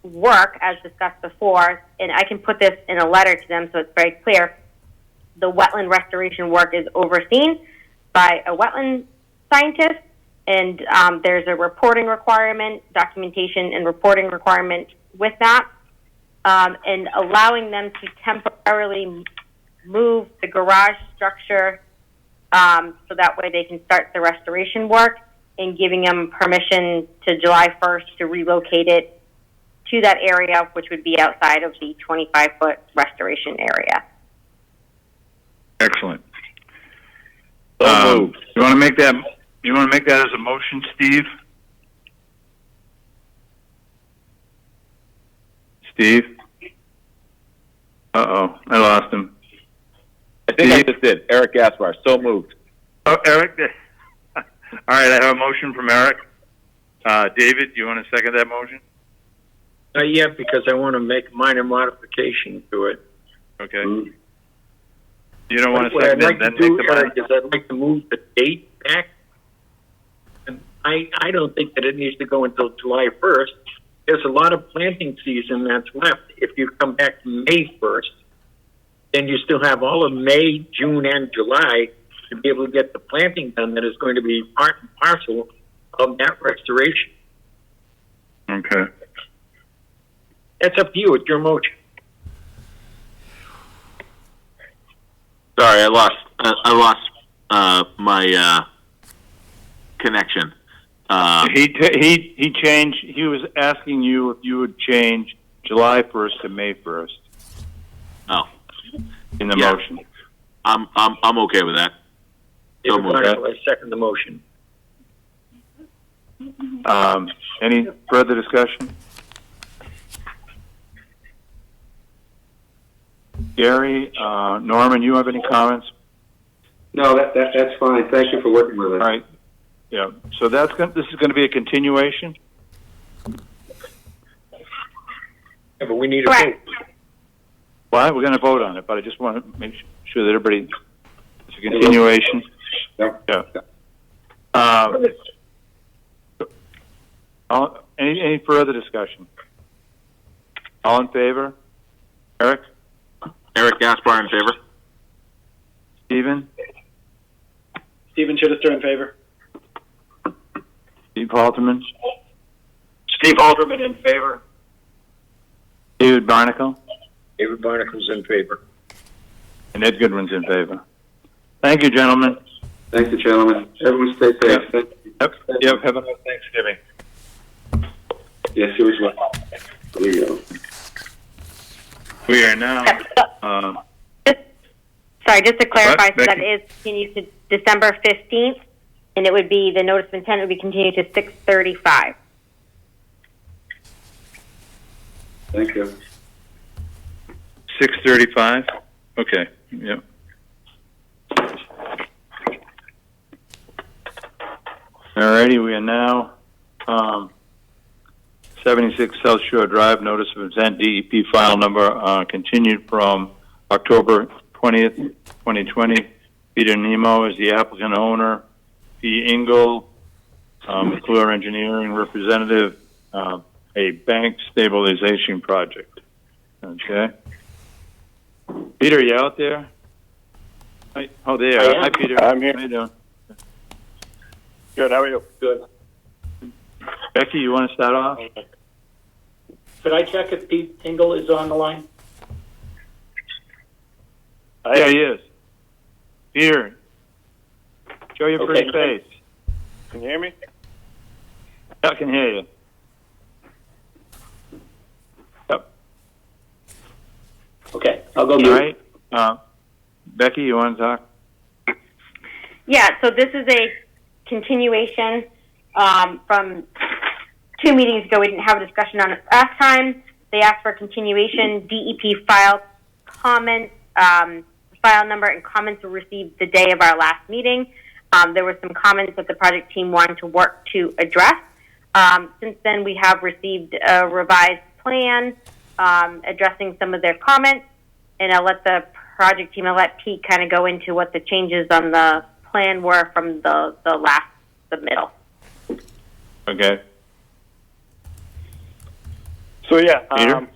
work, as discussed before, and I can put this in a letter to them so it's very clear, the wetland restoration work is overseen by a wetland scientist, and there's a reporting requirement, documentation and reporting requirement with that, and allowing them to temporarily move the garage structure so that way they can start the restoration work, and giving them permission to July 1st to relocate it to that area, which would be outside of the 25-foot restoration area. Excellent. You want to make that? You want to make that as a motion, Steve? Steve? I lost him. I think I just did. Eric Gaspar, so moved. Oh, Eric. All right, I have a motion from Eric. David, do you want to second that motion? Not yet, because I want to make a minor modification to it. Okay. You don't want to What I'd second like it, then to do, make the Eric, is I'd like to move the date back. And I don't think that it needs to go until July 1st. There's a lot of planting season that's left. If you come back to May 1st, then you still have all of May, June, and July to be able to get the planting done that is going to be part and parcel of that restoration. Okay. That's up to you. It's your motion. Sorry, I lost my connection. He changed. He was asking you if you would change July 1st to May 1st. Oh, in the motion. I'm okay with that. I second the motion. Any further discussion? Gary, Norman, you have any comments? No, that's fine. Thank you for working with us. All right. Yeah. So this is going to be a continuation. Yeah, but we need a vote. Well, we're going to vote on it, but I just want to make sure that everybody. It's a continuation. Yeah. Any further discussion? All in favor? Eric? Eric Gaspar in favor. Stephen? Stephen Chittister in favor. Steve Halterman? Steve Halterman in favor. David Barnacle? David Barnacle's in favor. And Ed Goodwin's in favor. Thank you, gentlemen. Thank you, gentlemen. Everyone stay safe. Thank you. Yep. Have a nice Thanksgiving. Yes, you as well. There you go. We are now. Sorry, just to clarify, What, so that Becky? is continued to December 15th, and it would be, the notice of intent would be continued to 6:35. Thank you. 6:35? Okay, yep. Alrighty, we are now, 76 South Shore Drive, notice of intent, DEP file number, continued from October 20th, 2020. Peter Nemo is the applicant owner. P. Engel, McClure Engineering representative, a bank stabilization project. Okay. Peter, you out there? Hi. Oh, there. Hi, Peter. I'm here. How you doing? Good. How are you? Good. Becky, you want to start off? Could I check if Pete Engel is on the line? Yeah, he is. Peter, show your pretty face. Can you hear me? I can hear you. Yep. Okay, I'll go All mute. right. Becky, you want to talk? Yeah, so this is a continuation from 2 meetings ago. We didn't have a discussion on it last time. They asked for a continuation. DEP filed comments, file number and comments were received the day of our last meeting. There were some comments that the project team wanted to work to address. Since then, we have received a revised plan addressing some of their comments, and I'll let the project team, I'll let Pete kind of go into what the changes on the plan were from the last submittal. Okay. So yeah, Peter?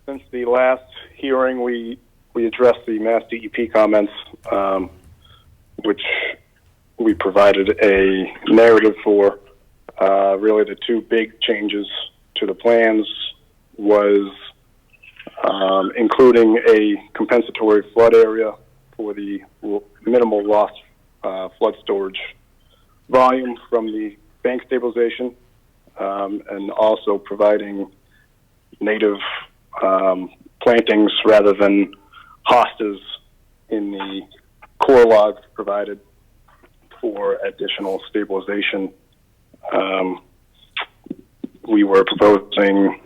since the last hearing, we addressed the Mass DEP comments, which we provided a narrative for. Really, the two big changes to the plans was including a compensatory flood area for the minimal loss flood storage volume from the bank stabilization, and also providing native plantings rather than hostas in the core logs provided for additional stabilization. We were proposing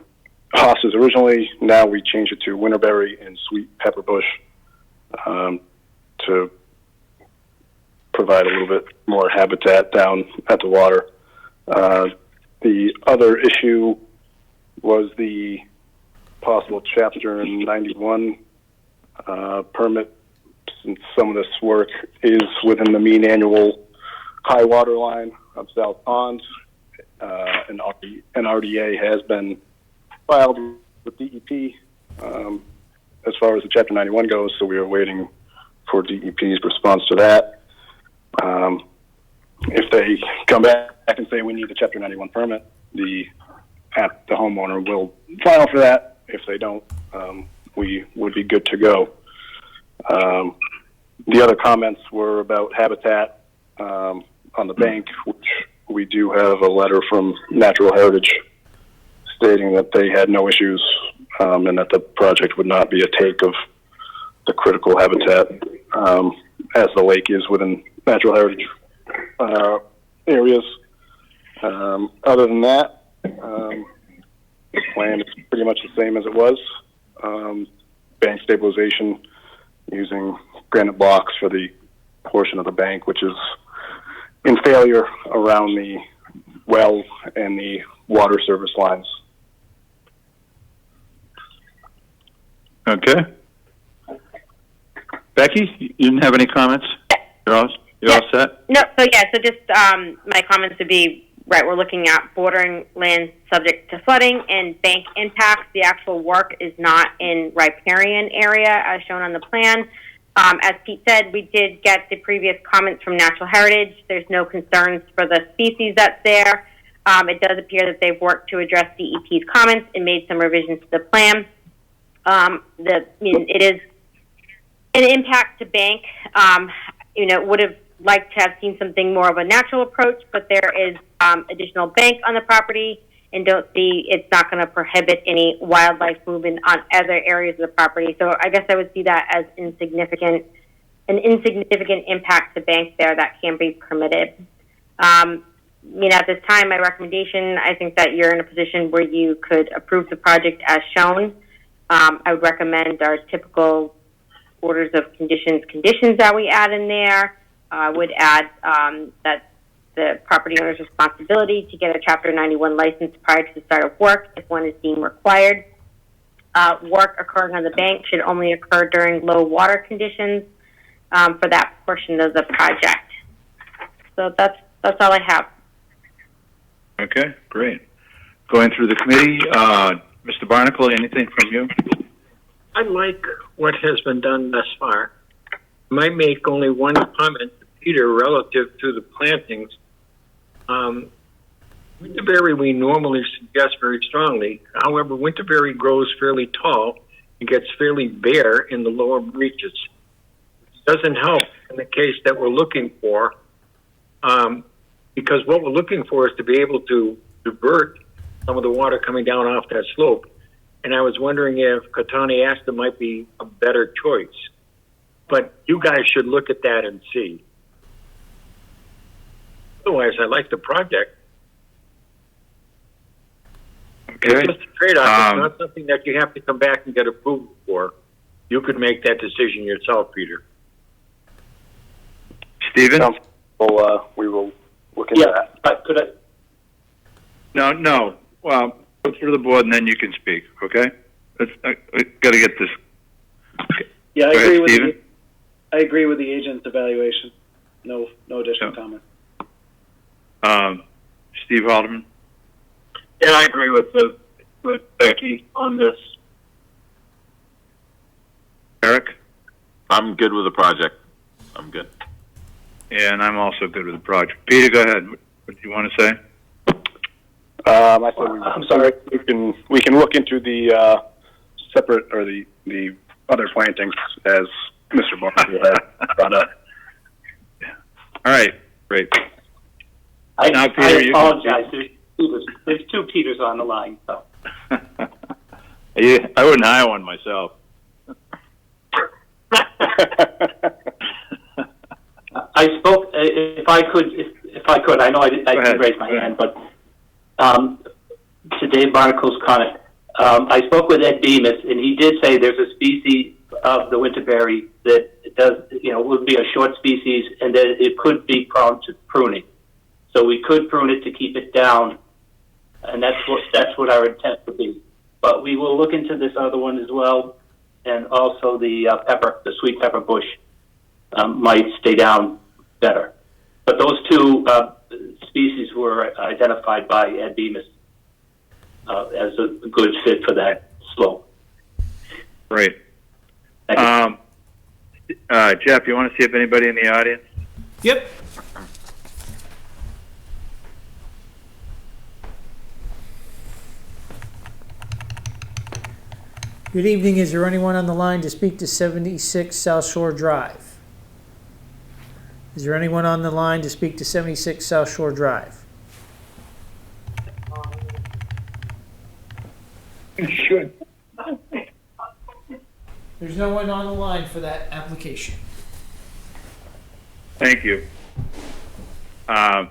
hostas originally. Now we changed it to winterberry and sweet pepper bush to provide a little bit more habitat down at the water. The other issue was the possible Chapter 91 permit, since some of this work is within the mean annual high water line of South Pond. An RDA has been filed with DEP as far as the Chapter 91 goes, so we are waiting for DEP's response to that. If they come back and say we need a Chapter 91 permit, the homeowner will file for that. If they don't, we would be good to go. The other comments were about habitat on the bank, which we do have a letter from Natural Heritage stating that they had no issues and that the project would not be a take of the critical habitat, as the lake is within Natural Heritage areas. Other than that, the plan is pretty much the same as it was. Bank stabilization using granite blocks for the portion of the bank which is in failure around the well and the water service lines. Okay. Becky, you didn't have any comments? You're all set? No, so just my comments would be, right, we're looking at bordering land subject to flooding and bank impacts. The actual work is not in riparian area as shown on the plan. As Pete said, we did get the previous comments from Natural Heritage. There's no concerns for the species that's there. It does appear that they've worked to address DEP's comments and made some revisions to the plan. It is an impact to bank. Would have liked to have seen something more of a natural approach, but there is additional bank on the property, and don't see it's not going to prohibit any wildlife movement on other areas of the property. So I guess I would see that as an insignificant impact to bank there that can be permitted. At this time, my recommendation, I think that you're in a position where you could approve the project as shown. I would recommend our typical orders of conditions that we add in there. I would add that the property owner's responsibility to get a Chapter 91 license prior to the start of work if one is deemed required. Work occurring on the bank should only occur during low water conditions for that portion of the project. So that's all I have. Okay, great. Going through the committee, Mr. Barnacle, anything from you? I like what has been done thus far. I might make only one comment to Peter relative to the plantings. Winterberry we normally suggest very strongly. However, winterberry grows fairly tall and gets fairly bare in the lower reaches. It doesn't help in the case that we're looking for, because what we're looking for is to be able to divert some of the water coming down off that slope. And I was wondering if Cotoneasta might be a better choice. But you guys should look at that and see. Otherwise, I like the project. Okay. It's just a trade-off. It's not something that you have to come back and get approved for. You could make that decision yourself, Peter. Stephen? We will look into that. Could I? No. Well, go through the board and then you can speak, okay? I got to get this. Yeah, I Go agree ahead, with Stephen. I agree with the agent's evaluation. No additional comment. Steve Haldeman? Yeah, I agree with Becky on this. Eric? I'm good with the project. I'm good. And I'm also good with the project. Peter, go ahead. What do you want to say? I said I'm sorry. We can look into the separate or the other plantings as Mr. Barnacle had brought up. All right, great. I Peter, apologize. There's two Peters on the line. So. I wouldn't hire one myself. I spoke. If I could, I know I didn't raise my hand, but to Dave Barnacle's comment, I spoke with Ed Bemis, and he did say there's a species of the Winterberry that it does, would be a short species, and that it could be prone to pruning. So we could prune it to keep it down, and that's what our intent would be. But we will look into this other one as well, and also the sweet pepper bush might stay down better. But those two species were identified by Ed Bemis as a good fit for that slope. Great. Jeff, you want to see if anybody in the audience? Yep. Good evening. Is there anyone on the line to speak to 76 South Shore Drive? Is there anyone on the line to speak to 76 South Shore Drive? Should. There's no one on the line for that application. Thank you. I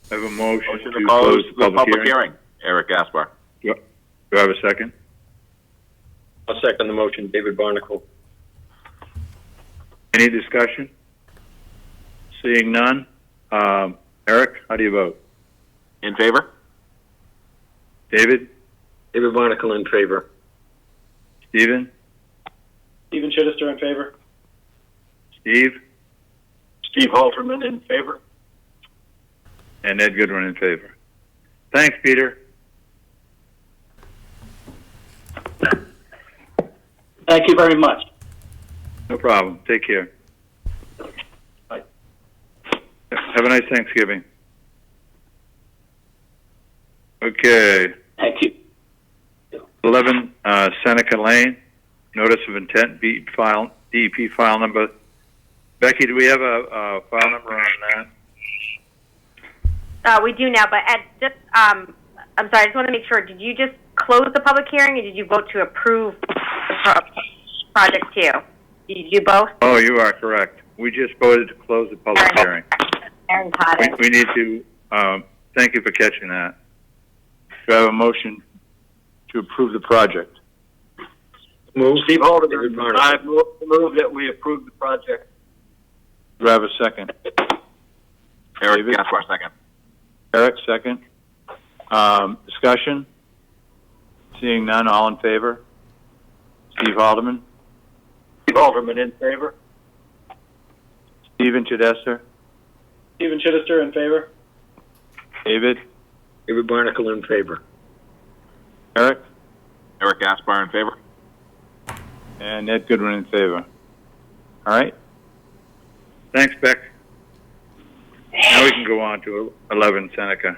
have a motion to close the public hearing. Eric Gaspar. Do I have a second? I'll second the motion. David Barnacle. Any discussion? Seeing none. Eric, how do you vote? In favor? David? David Barnacle in favor. Stephen? Stephen Chittister in favor. Steve? Steve Halterman in favor. And Ed Goodwin in favor. Thanks, Peter. Thank you very much. No problem. Take care. Bye. Have a nice Thanksgiving. Okay. Thank you. 11 Seneca Lane, notice of intent, DEP file number. Becky, do we have a file number on that? We do now, but Ed, I'm sorry, I just want to make sure, did you just close the public hearing, or did you vote to approve the project too? Did you do both? Oh, you are correct. We just voted to close the public hearing. Aaron caught it. We need to, thank you for catching that. Do I have a motion to approve the project? Move. Steve Halterman. I move that we approve the project. Do I have a second? Eric Gaspar, second. Eric, second. Discussion? Seeing none, all in favor? Steve Halterman? Steve Halterman in favor. Stephen Chittister? Stephen Chittister in favor. David? David Barnacle in favor. Eric? Eric Gaspar in favor. And Ed Goodwin in favor. All right. Thanks, Beck. Now we can go on to 11 Seneca.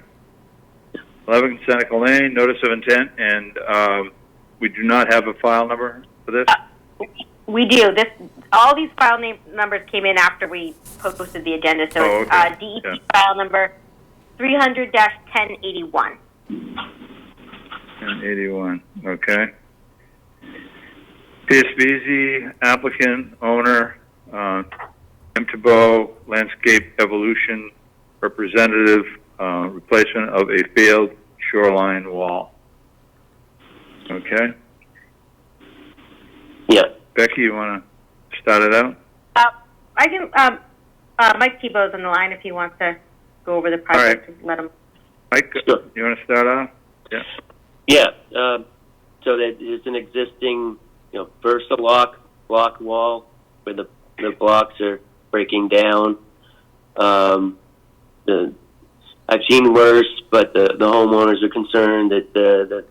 11 Seneca Lane, notice of intent, and we do not have a file number for this? We do. All these file numbers came in after we posted the agenda, so it's DEP file number 300-1081. 1081, okay. Pierce Beasy, applicant, owner, M. Tebow, Landscape Evolution, representative, replacement of a failed shoreline wall. Okay. Yeah. Becky, you want to start it out? I can. Mike Tebow's on the line if he wants to go over the project. All right. Let him. Mike, you want to start off? Yeah. Yeah. So that is an existing, VersaLock block wall where the blocks are breaking down. I've seen worse, but the homeowners are concerned that the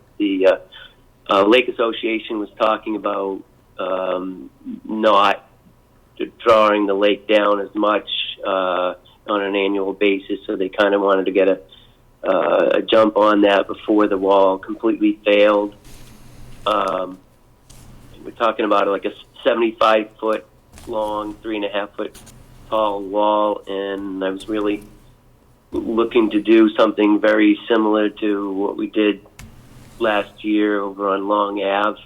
Lake Association was talking about not drawing the lake down as much on an annual basis, so they kind of wanted to get a jump on that before the wall completely failed. We're talking about like a 75-foot long, 3.5-foot tall wall, and I was really looking to do something very similar to what we did last year over on Long Ave,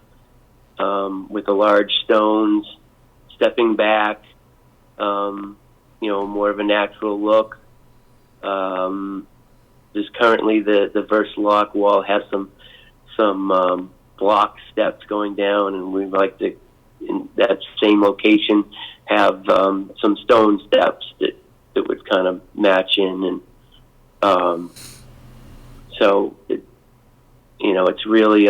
with the large stones, stepping back, more of a natural look. There's currently the VersaLock wall has some block steps going down, and we'd like to in that same location have some stone steps that would kind of match in, and so it's really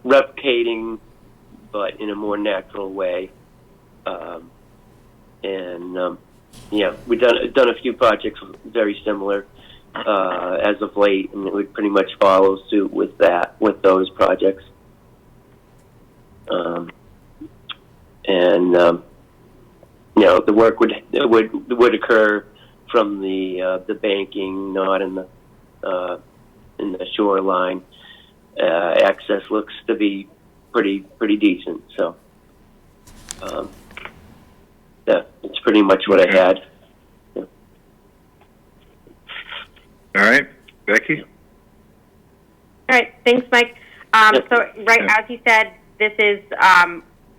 replicating, but in a more natural way. We've done a few projects very similar as of late, and it would pretty much follow suit with those projects. The work would occur from the banking, not in the shoreline. Access looks to be pretty decent, so it's pretty much what I had. Yeah. All right, Becky? All right, thanks, Mike. So, as you said, this is,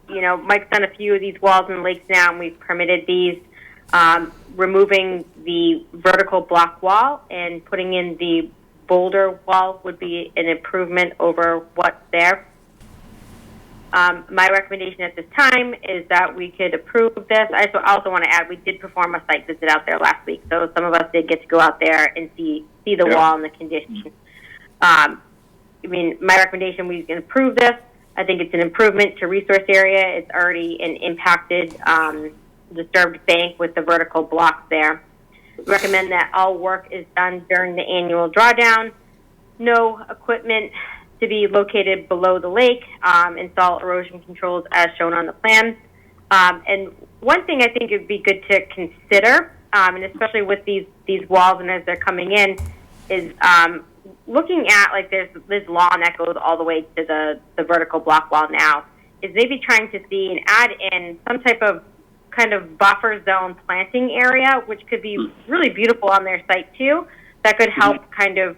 Mike's done a few of these walls and lakes now, and we've permitted these. Removing the vertical block wall and putting in the boulder wall would be an improvement over what's there. My recommendation at this time is that we could approve this. I also want to add, we did perform a site visit out there last week, so some of us did get to go out there and see the wall and the condition. My recommendation, we can approve this. I think it's an improvement to resource area. It's already an impacted, disturbed bank with the vertical block there. Recommend that all work is done during the annual drawdown. No equipment to be located below the lake. Install erosion controls as shown on the plan. And one thing I think would be good to consider, and especially with these walls and as they're coming in, is looking at there's this lawn that goes all the way to the vertical block wall now, is maybe trying to see and add in some type of kind of buffer zone planting area, which could be really beautiful on their site too. That could help kind of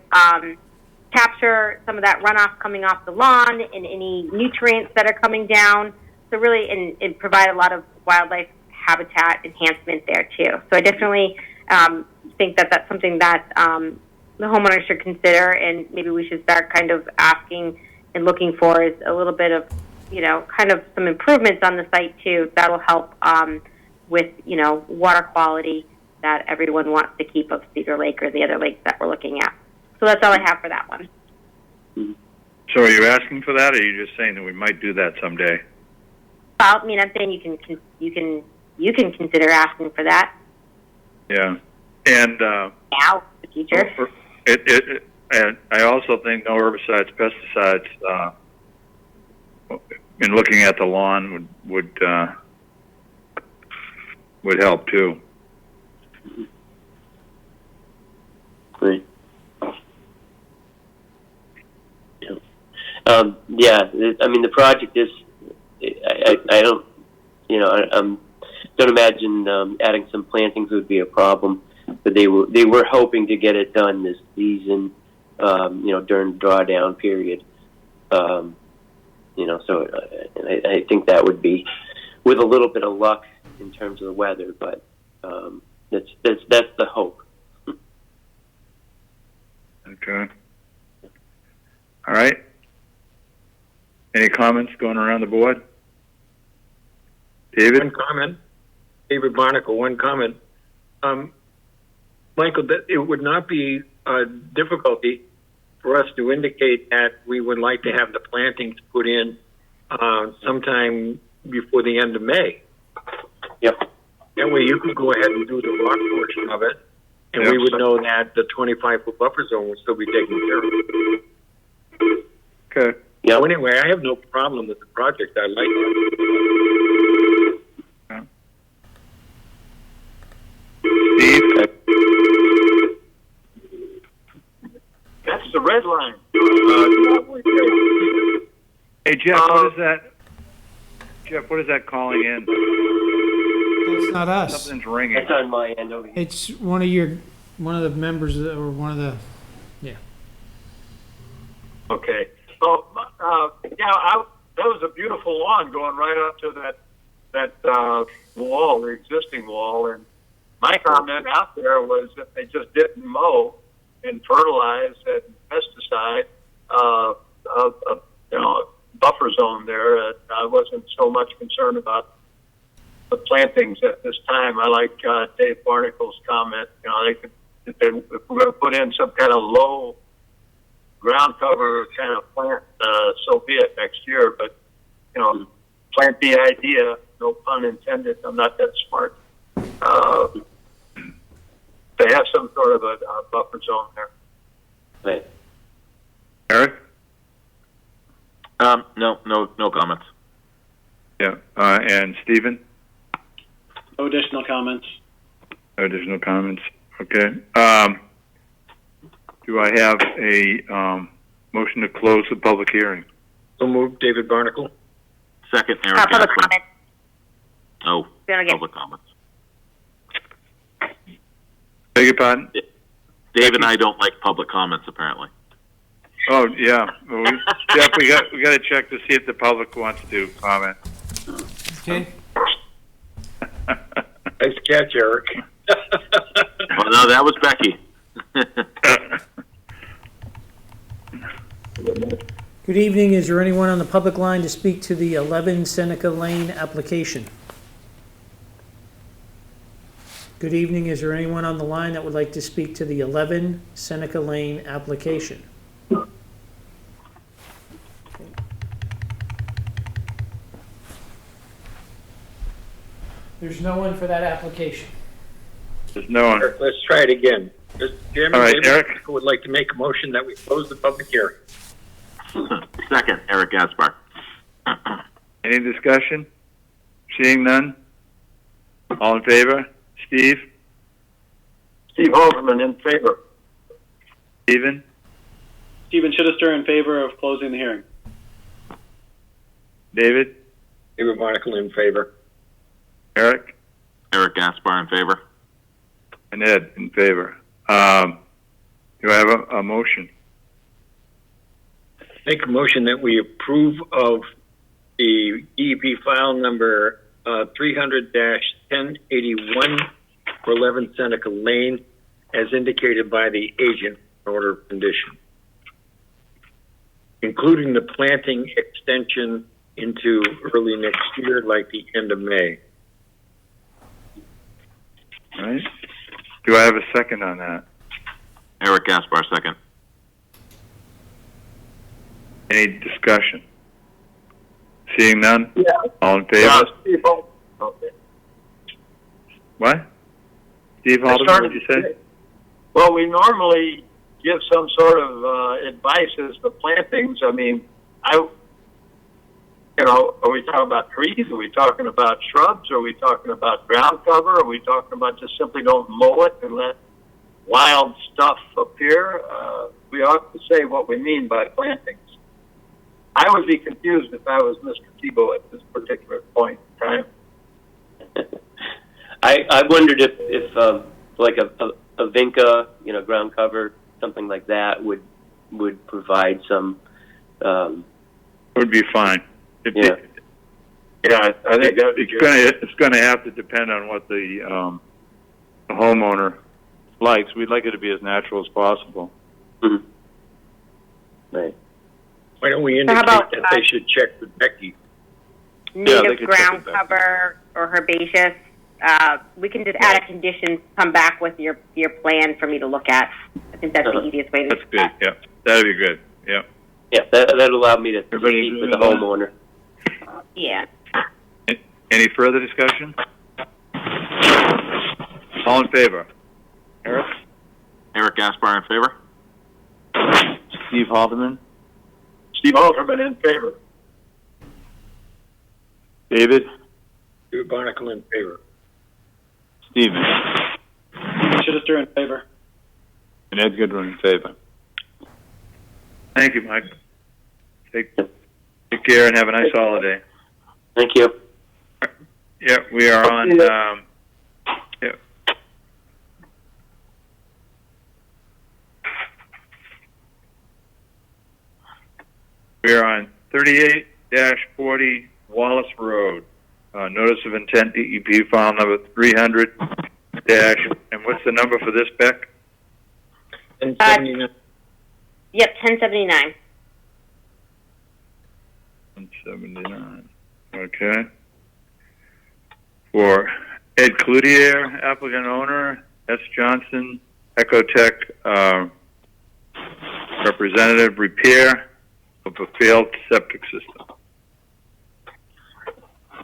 capture some of that runoff coming off the lawn and any nutrients that are coming down. So really, and provide a lot of wildlife habitat enhancement there too. So I definitely think that that's something that the homeowners should consider, and maybe we should start kind of asking and looking for is a little bit of, kind of some improvements on the site too. That'll help with, water quality that everyone wants to keep of Cedar Lake or the other lakes that we're looking at. So that's all I have for that one. So are you asking for that, or are you just saying that we might do that someday? Well, I'm saying you can consider asking for that. Yeah, and now the future. And I also think no herbicides, pesticides. In looking at the lawn would help too. Great. The project is. I don't. Don't imagine adding some plantings would be a problem. But they were hoping to get it done this season. During the drawdown period. So I think that would be with a little bit of luck in terms of the weather, but that's the hope. Okay. All right. Any comments going around the board? David? One comment. David Barnacle, one comment. Michael, it would not be a difficulty for us to indicate that we would like to have the plantings put in sometime before the end of May. Yep. That way you could go ahead and do the rock portion of it, and we would know that the 25-foot buffer zone would still be taken care of. Okay. Yeah. So anyway, I have no problem with the project. I like it. Steve? That's the red line. Hey, Jeff, what is that? Jeff, what is that calling in? It's not us. Something's ringing. It's on my end over here. It's one of the members or one of the, yeah. Okay. So, that was a beautiful lawn going right up to that wall, the existing wall. And my comment out there was that they just didn't mow and fertilize and pesticide, zone there. I wasn't so much concerned about the plantings at this time. I like Dave Barnacle's comment. You know, if we're going to put in some kind of low ground cover kind of plant, so be it next year. But, you know, plant the idea, no pun intended. I'm not that smart. They have some sort of a buffer zone there. Right. Eric? No comments. Yeah. And Stephen? No additional comments. No additional comments. Okay. Do I have a motion to close the public hearing? So moved, David Barnacle. Second, Eric public Gaspar. comment. Oh, Gonna get- public comments. Beg your pardon? Dave and I don't like public comments, apparently. Oh, yeah. Well, Jeff, we got to check to see if the public wants to comment. Okay. Nice catch, Eric. Well, no, that was Becky. Good evening. Is there anyone on the public line to speak to the 11 Seneca Lane application? Good evening. Is there anyone on the line that would like to speak to the 11 Seneca Lane application? There's no one for that application. There's no one. Eric, let's try it again. Mr. Chairman, All right, David Eric. Barnacle would like to make a motion that we close the public hearing. Second, Eric Gaspar. Any discussion? Seeing none? All in favor? Steve? Steve Halderman in favor. Stephen? Stephen Chittister in favor of closing the hearing. David? David Barnacle in favor. Eric? Eric Gaspar in favor. And Ed in favor. Do I have a motion? Make a motion that we approve of the DEP file number 300-1081 for 11 Seneca Lane, as indicated by the agent order of condition, including the planting extension into early next year, like the end of May. All right. Do I have a second on that? Eric Gaspar, second. Any discussion? Seeing none? Yeah. All in favor? Steve Halderman. Okay. What? Steve I Halderman, started what did you say? to say, well, we normally give some sort of advice as to plantings. I mean, are we talking about trees? Are we talking about shrubs? Are we talking about ground cover? Are we talking about just simply don't mow it and let wild stuff appear? We ought to say what we mean by plantings. I would be confused if I was Mr. Tebow at this particular point in time. I wondered if like a vinca, ground cover, something like that would provide some. Would be fine. Yeah. Yeah, I think that it's going to have to depend on what the homeowner likes. We'd like it to be as natural as possible. Mm-hmm. Right. Why don't we So indicate how about, that they should check with Becky? Native could ground check with that. cover or herbaceous. We can just add a condition, come back with your plan for me to look at. I think that's the easiest way to That's do good. that. Yeah, that'd be good. Yeah. Yeah, that'll allow me to Everybody speak with agree the with that? homeowner. Yeah. Any further discussion? All in favor? Eric? Eric Gaspar in favor. Steve Halderman? Steve Halderman in favor. David? David Barnacle in favor. Stephen? Stephen Chittister in favor. And Ed Goodwin in favor. Thank you, Mike. Take care and have a nice holiday. Thank you. Yeah, we are on. Yeah. We are on 38-40 Wallace Road. Notice of intent, DEP file number 300 and what's the number for this, Beck? 1079. Yep, 1079. 179. Okay. For Ed Cloutier, applicant owner, S. Johnson, Ecotech, representative, repair of a failed septic system.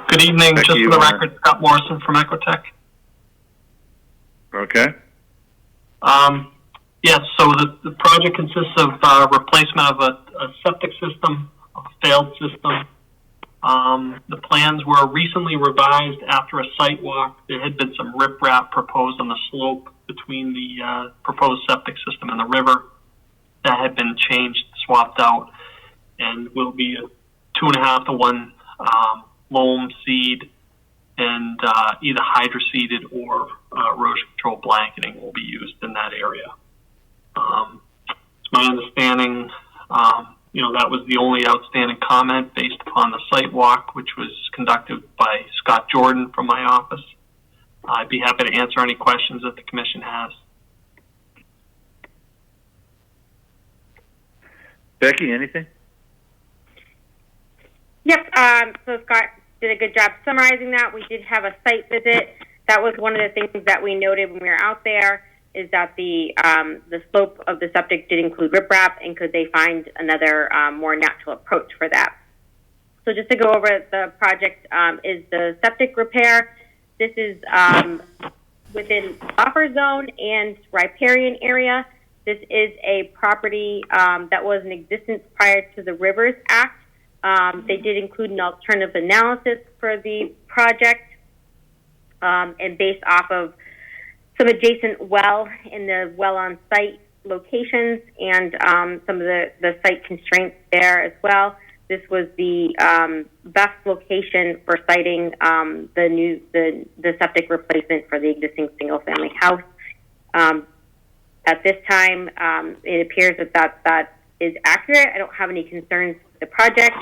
Good evening. Becky, Just you for the wanna- record, Scott Morrison from Ecotech. Okay. Yes, so the project consists of replacement of a septic system, a failed system. The plans were recently revised after a site walk. There had been some riprap proposed on the slope between the proposed septic system and the river. That had been changed, swapped out, and will be a 2.5 to 1 loam seed, and either hydroseeded or erosion control blanketing will be used in that area. It's my understanding, that was the only outstanding comment based upon the site walk, which was conducted by Scott Jordan from my office. I'd be happy to answer any questions that the commission has. Becky, anything? Yep. So Scott did a good job summarizing that. We did have a site visit. That was one of the things that we noted when we were out there, is that the slope of the septic did include riprap, and could they find another more natural approach for that? So just to go over the project, is the septic repair. This is within buffer zone and riparian area. This is a property that was in existence prior to the Rivers Act. They did include an alternative analysis for the project, and based off of some adjacent well in the well on site locations and some of the site constraints there as well. This was the best location for siting the septic replacement for the existing single family house. At this time, it appears that is accurate. I don't have any concerns with the project.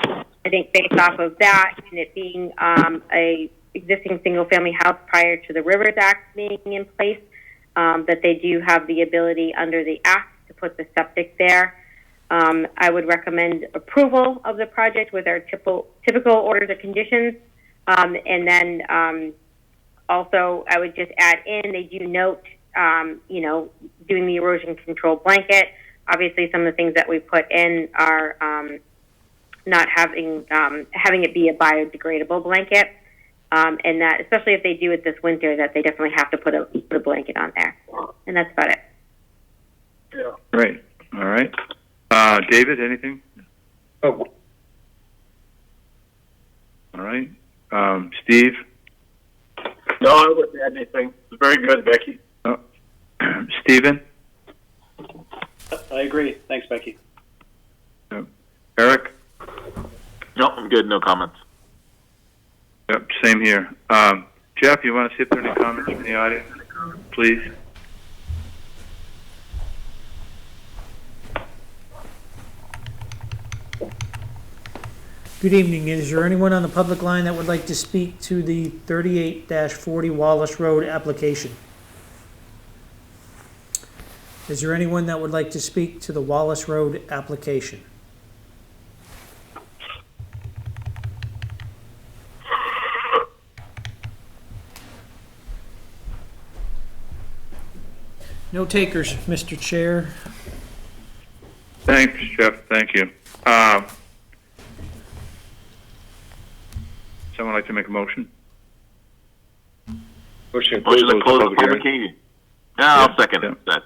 I think based off of that and it being a existing single family house prior to the Rivers Act being in place, that they do have the ability under the Act to put the septic there. I would recommend approval of the project with our typical orders of conditions. And then also I would just add in, they do note, doing the erosion control blanket. Obviously some of the things that we put in are not having it be a biodegradable blanket. And that, especially if they do it this winter, that they definitely have to put a blanket on there. And that's about it. Yeah. Great. All right. David, anything? Oh. All right. Steve? No, I wouldn't add anything. It's very good, Becky. Stephen? I agree. Thanks, Becky. Eric? No, I'm good. No comments. Yep, same here. Jeff, you want to see if there are any comments from the audience, please? Good evening. Is there anyone on the public line that would like to speak to the 38-40 Wallace Road application? Is there anyone that would like to speak to the Wallace Road application? No takers, Mr. Chair. Thanks, Jeff. Thank you. Someone like to make a motion? Motion to close the public hearing. Yeah, I'll second that.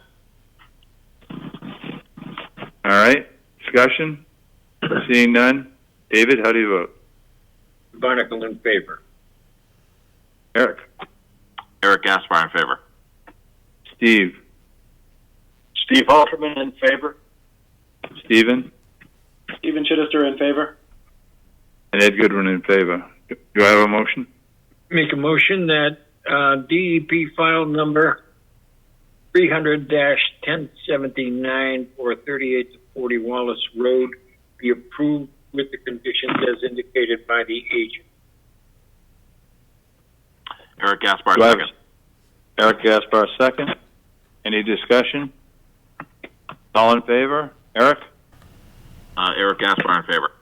All right. Discussion? Seeing none. David, how do you vote? Barnacle in favor. Eric? Eric Gaspar in favor. Steve? Steve Halterman in favor. Stephen? Stephen Chittister in favor. And Ed Goodwin in favor. Do I have a motion? Make a motion that DEP file number 300-1079 for 38-40 Wallace Road be approved with the conditions as indicated by the agent. Eric Gaspar second. Eric Gaspar second. Any discussion? All in favor? Eric? Eric Gaspar in favor.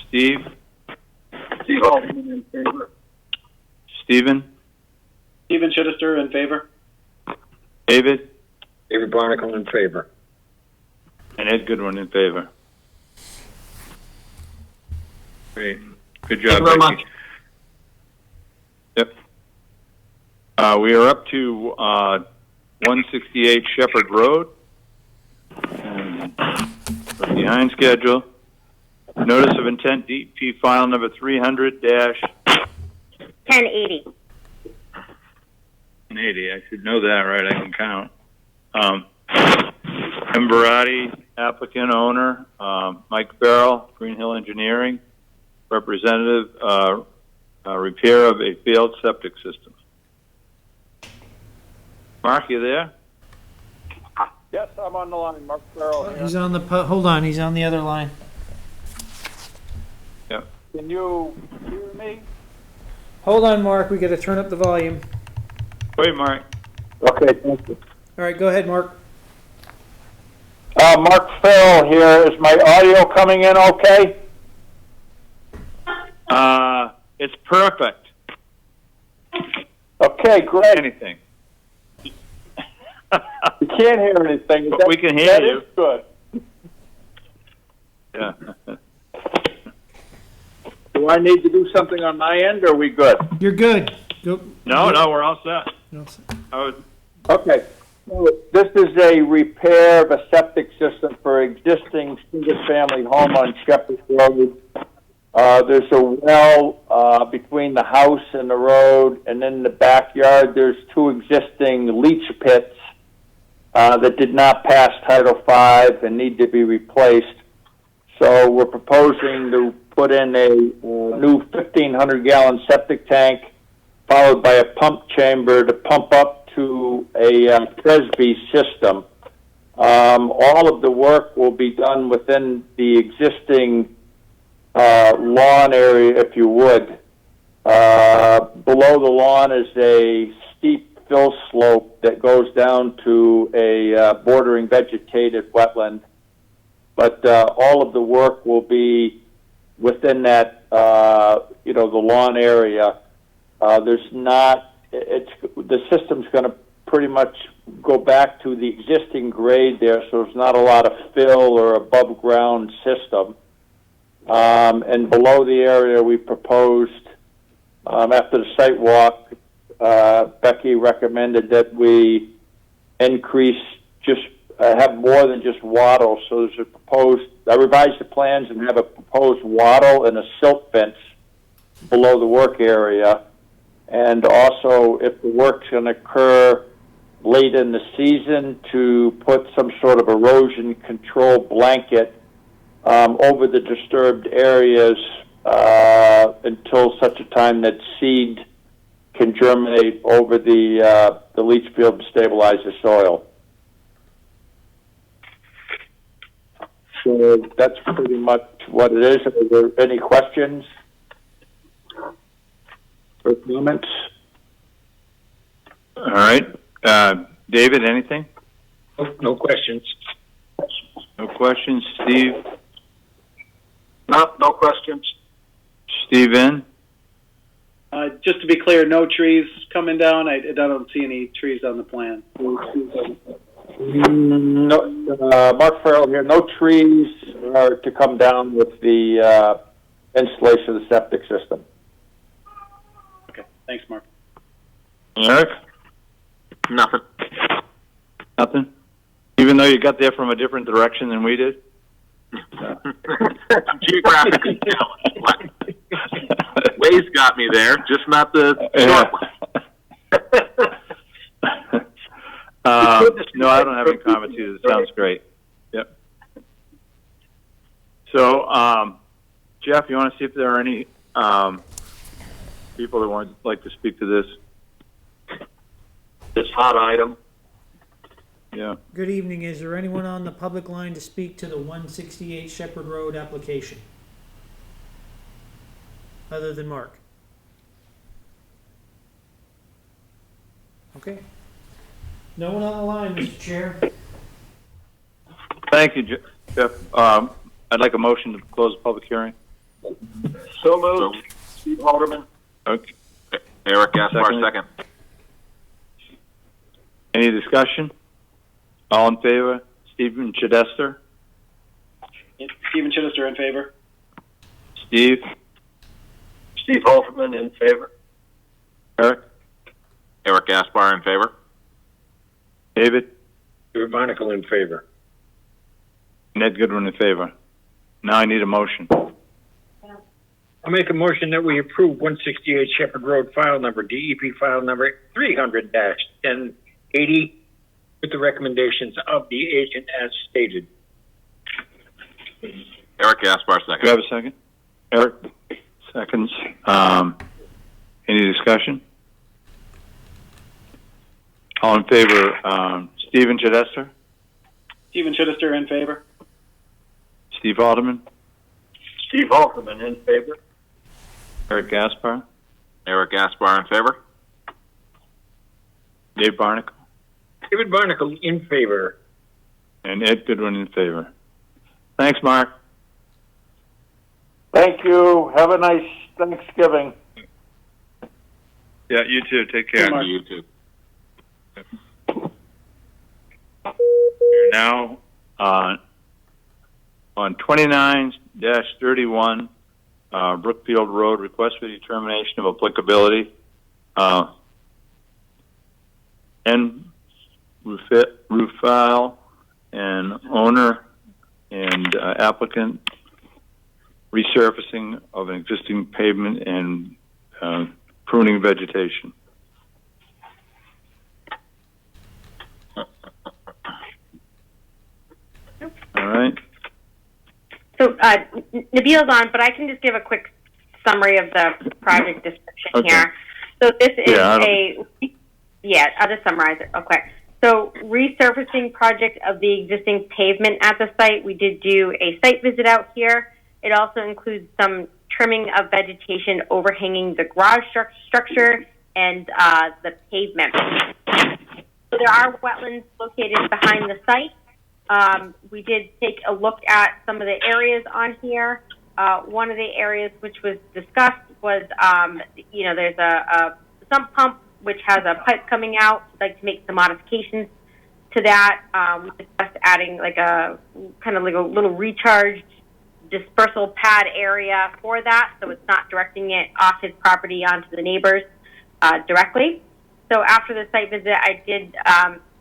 Steve? Steve Altman in favor. Stephen? Stephen Chittister in favor. David? David Barnacle in favor. And Ed Goodwin in favor. Great. Good job, Thank you very Becky. much. Yep. We are up to 168 Shepherd Road. And we're behind schedule. Notice of intent, DEP file number 300-1080. 1080. I should know that, right? I can count. Embarati, applicant, owner, Mike Farrell, Green Hill Engineering, representative, repair of a failed septic system. Mark, you there? Yes, I'm on the line. Mark Farrell here. He's on the, hold on, he's on the other line. Yep. Can you hear me? Hold on, Mark, we gotta turn up the volume. Wait, Mark. Okay, thank you. All right, go ahead, Mark. Mark Farrell here. Is my audio coming in okay? It's perfect. Okay, great. Anything. You can't hear anything. But we can hear you. That is good. Yeah. Do I need to do something on my end, or are we good? You're good. Go. No, we're all set. Okay. So this is a repair of a septic system for existing single-family home on Shepherd Road. There's a well between the house and the road, and in the backyard there's two existing leach pits that did not pass Title V and need to be replaced. So we're proposing to put in a new 1,500-gallon septic tank, followed by a pump chamber to pump up to a Presby system. All of the work will be done within the existing lawn area, if you would. Below the lawn is a steep fill slope that goes down to a bordering vegetated wetland. But all of the work will be within that, the lawn area. There's not, the system's going to pretty much go back to the existing grade there, so there's not a lot of fill or above ground system. And below the area we proposed, after the site walk, Becky recommended that we increase have more than just wattle. So there's I revised the plans and have a proposed wattle and a silt fence below the work area. And also, if the work's going to occur late in the season, to put some sort of erosion control blanket over the disturbed areas until such a time that seed can germinate over the leach field and stabilize the soil. So that's pretty much what it is. Are there any questions or comments? All right. David, anything? No questions. No questions. Steve? No questions. Steven? Just to be clear, no trees coming down. I don't see any trees on the plan. No, Mark Farrell here. No trees are to come down with the installation of the septic system. Okay, thanks, Mark. Eric? Nothing. Nothing? Even though you got there from a different direction than we did? Geographically challenged. Waze got me there, just not the short one. No, I don't have any comments either. It sounds great. Yep. So, Jeff, you want to see if there are any people that would like to speak to this? This hot item. Yeah. Good evening. Is there anyone on the public line to speak to the 168 Shepherd Road application? Other than Mark? Okay. No one on the line, Mr. Chair. Thank you, Jeff. I'd like a motion to close the public hearing. So moved. Steve Halderman. Okay. Eric Gaspar, Second. second. Any discussion? All in favor? Stephen Chidester? Stephen Chittister in favor. Steve? Steve Halderman in favor. Eric? Eric Gaspar in favor. David? David Barnacle in favor. Ned Goodwin in favor. Now I need a motion. I'll make a motion that we approve 168 Shepherd Road file number, DEP file number 300-1080 with the recommendations of the agent as stated. Eric Gaspar, second. Do you have a second? Eric? Seconds. Any discussion? All in favor, Stephen Chidester? Stephen Chittister in favor. Steve Alderman? Steve Halderman in favor. Eric Gaspar? Eric Gaspar in favor. Dave Barnacle? David Barnacle in favor. And Ed Goodwin in favor. Thanks, Mark. Thank you. Have a nice Thanksgiving. Yeah, you too. Take care. You too. You're now on 29-31 Brookfield Road, request for determination of applicability. N. Rufal and owner and applicant resurfacing of an existing pavement and pruning vegetation. All right. So Nabil's on, but I can just give a quick summary of the project description here. So this is I'll just summarize it real quick. So resurfacing project of the existing pavement at the site. We did do a site visit out here. It also includes some trimming of vegetation overhanging the garage structure and the pavement. So there are wetlands located behind the site. We did take a look at some of the areas on here. One of the areas which was discussed was, there's a sump pump which has a pipe coming out. We'd like to make some modifications to that. We discussed adding like a kind of like a little recharge dispersal pad area for that, so it's not directing it off his property onto the neighbors directly. So after the site visit, I did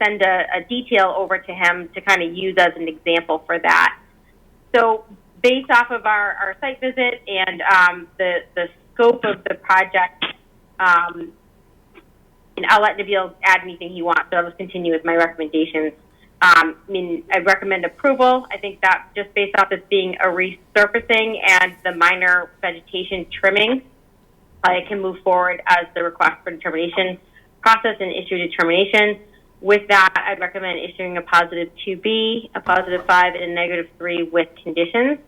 send a detail over to him to kind of use as an example for that. So based off of our site visit and the scope of the project, and I'll let Nabil add anything he wants, so I'll just continue with my recommendations. I recommend approval. I think that just based off this being a resurfacing and the minor vegetation trimming, I can move forward as the request for determination process and issue determination. With that, I'd recommend issuing a positive 2B, a positive 5, and a negative 3 with conditions.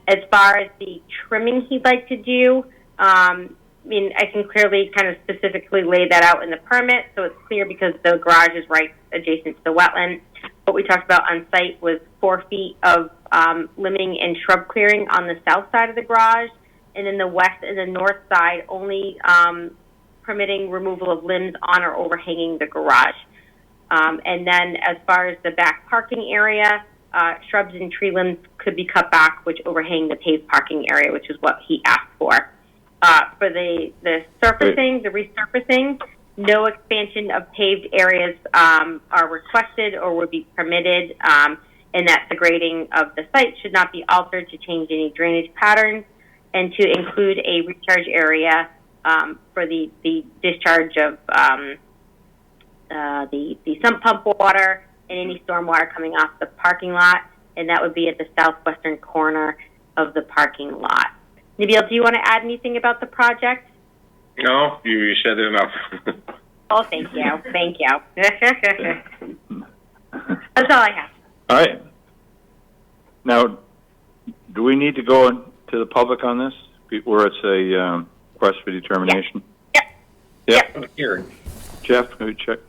As far as the trimming he'd like to do, I can clearly kind of specifically lay that out in the permit, so it's clear because the garage is right adjacent to the wetland. What we talked about on site was 4 feet of limbing and shrub clearing on the south side of the garage, and then the west and the north side only permitting removal of limbs on or overhanging the garage. And then as far as the back parking area, shrubs and tree limbs could be cut back, which overhang the paved parking area, which is what he asked for. For the surfacing, the resurfacing, no expansion of paved areas are requested or would be permitted, and that the grading of the site should not be altered to change any drainage patterns, and to include a recharge area for the discharge of the sump pump water and any stormwater coming off the parking lot, and that would be at the southwestern corner of the parking lot. Nabil, do you want to add anything about the project? No, you said it enough. Oh, thank you. Thank you. That's all I have. All right. Now, do we need to go to the public on this, where it's a request for determination? Yep. Here. Jeff, can we check?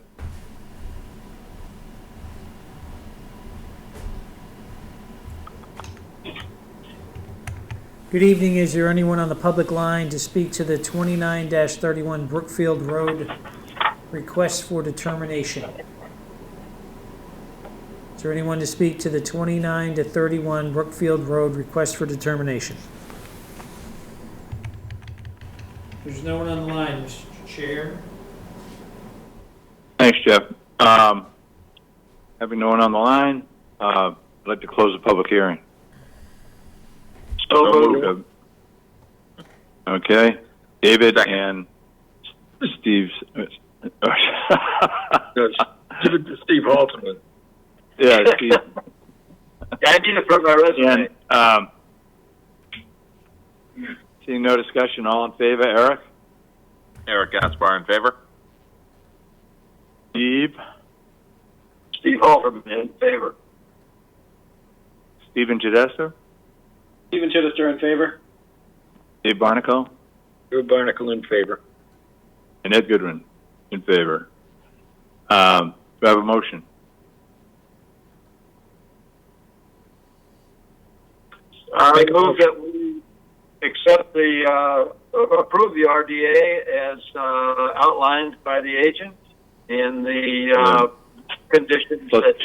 Good evening. Is there anyone on the public line to speak to the 29-31 Brookfield Road request for determination? Is there anyone to speak to the 29-31 Brookfield Road request for determination? There's no one on the line, Mr. Chair. Thanks, Jeff. Having no one on the line, I'd like to close the public hearing. So moved. Okay. David and Steve's. Give it to Steve Halterman. Yeah, Steve. I need to put my resume. And, seeing no discussion, all in favor, Eric? Eric Gaspar in favor. Steve? Steve Halterman in favor. Stephen Chidester? Stephen Chittister in favor. Dave Barnacle? Dave Barnacle in favor. And Ed Goodwin in favor. Do I have a motion? I move that we accept approve the RDA as outlined by the agent in the conditions Plus that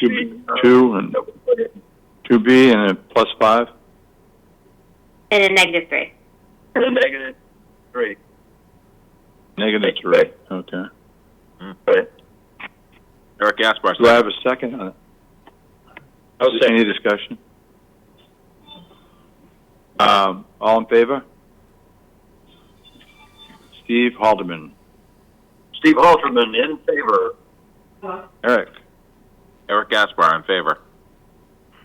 2B and a +5? And a -3. -3. -3. Okay. Right. Eric Gaspar. Do I have a second on it? Any discussion? All in favor? Steve Halterman. Steve Halterman in favor. Eric. Eric Gaspar in favor.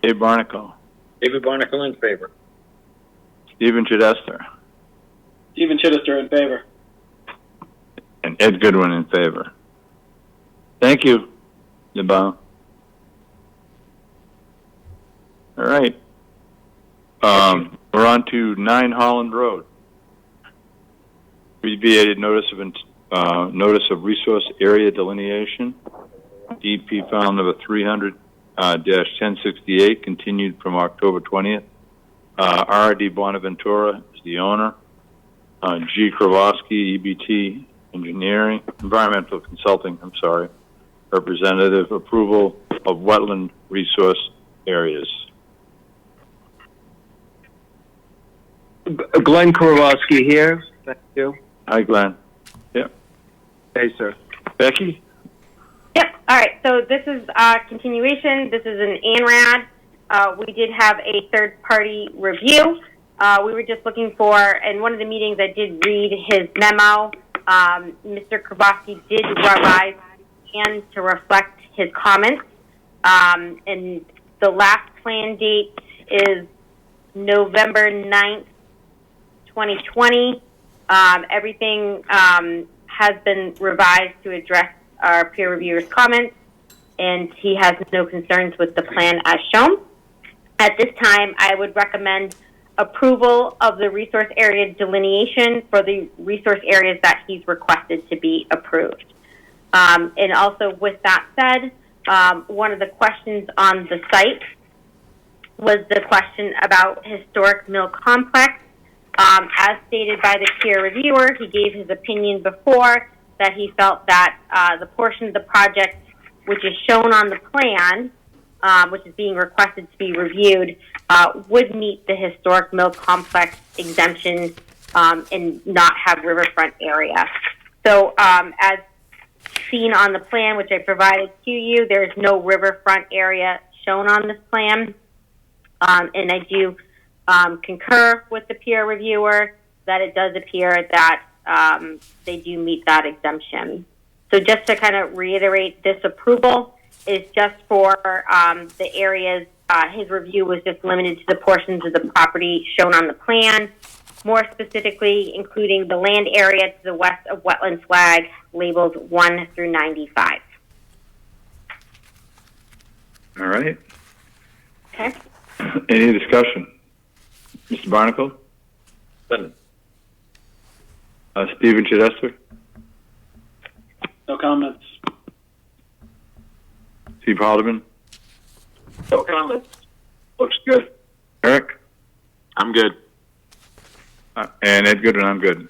Dave Barnacle. David Barnacle in favor. Stephen Chidester. Stephen Chittister in favor. And Ed Goodwin in favor. Thank you, LeBon. All right. We're on to 9 Holland Road. Abbreviated notice of resource area delineation. DP file number 300-1068, continued from October 20th. R.D. Bonaventura is the owner. G. Kravosky, EBT Environmental Consulting, representative. Approval of wetland resource areas. Glenn Kowalski here. Thank you. Hi, Glenn. Yep. Hey, sir. Becky? Yep. All right. So this is continuation. This is an ANRAD. We did have a third-party review. We were just looking for, in one of the meetings I did read his memo. Mr. Kravosky did revise and to reflect his comments. And the last plan date is November 9th, 2020. Everything has been revised to address our peer reviewer's comments, and he has no concerns with the plan as shown. At this time, I would recommend approval of the resource area delineation for the resource areas that he's requested to be approved. And also, with that said, one of the questions on the site was the question about historic mill complex. As stated by the peer reviewer, he gave his opinion before that he felt that the portion of the project which is shown on the plan, which is being requested to be reviewed, would meet the historic mill complex exemption and not have riverfront area. So as seen on the plan, which I provided to you, there is no riverfront area shown on this plan. And I do concur with the peer reviewer that it does appear that they do meet that exemption. So just to kind of reiterate, this approval is just for the areas. His review was just limited to the portions of the property shown on the plan, more specifically including the land area to the west of wetland flag labeled 1 through 95. All right. Okay. Any discussion? Mr. Barnacle? Stephen Chidester? No comments. Steve Haldeman? No comments. Looks good. Eric? I'm good. And Ed Goodwin, I'm good.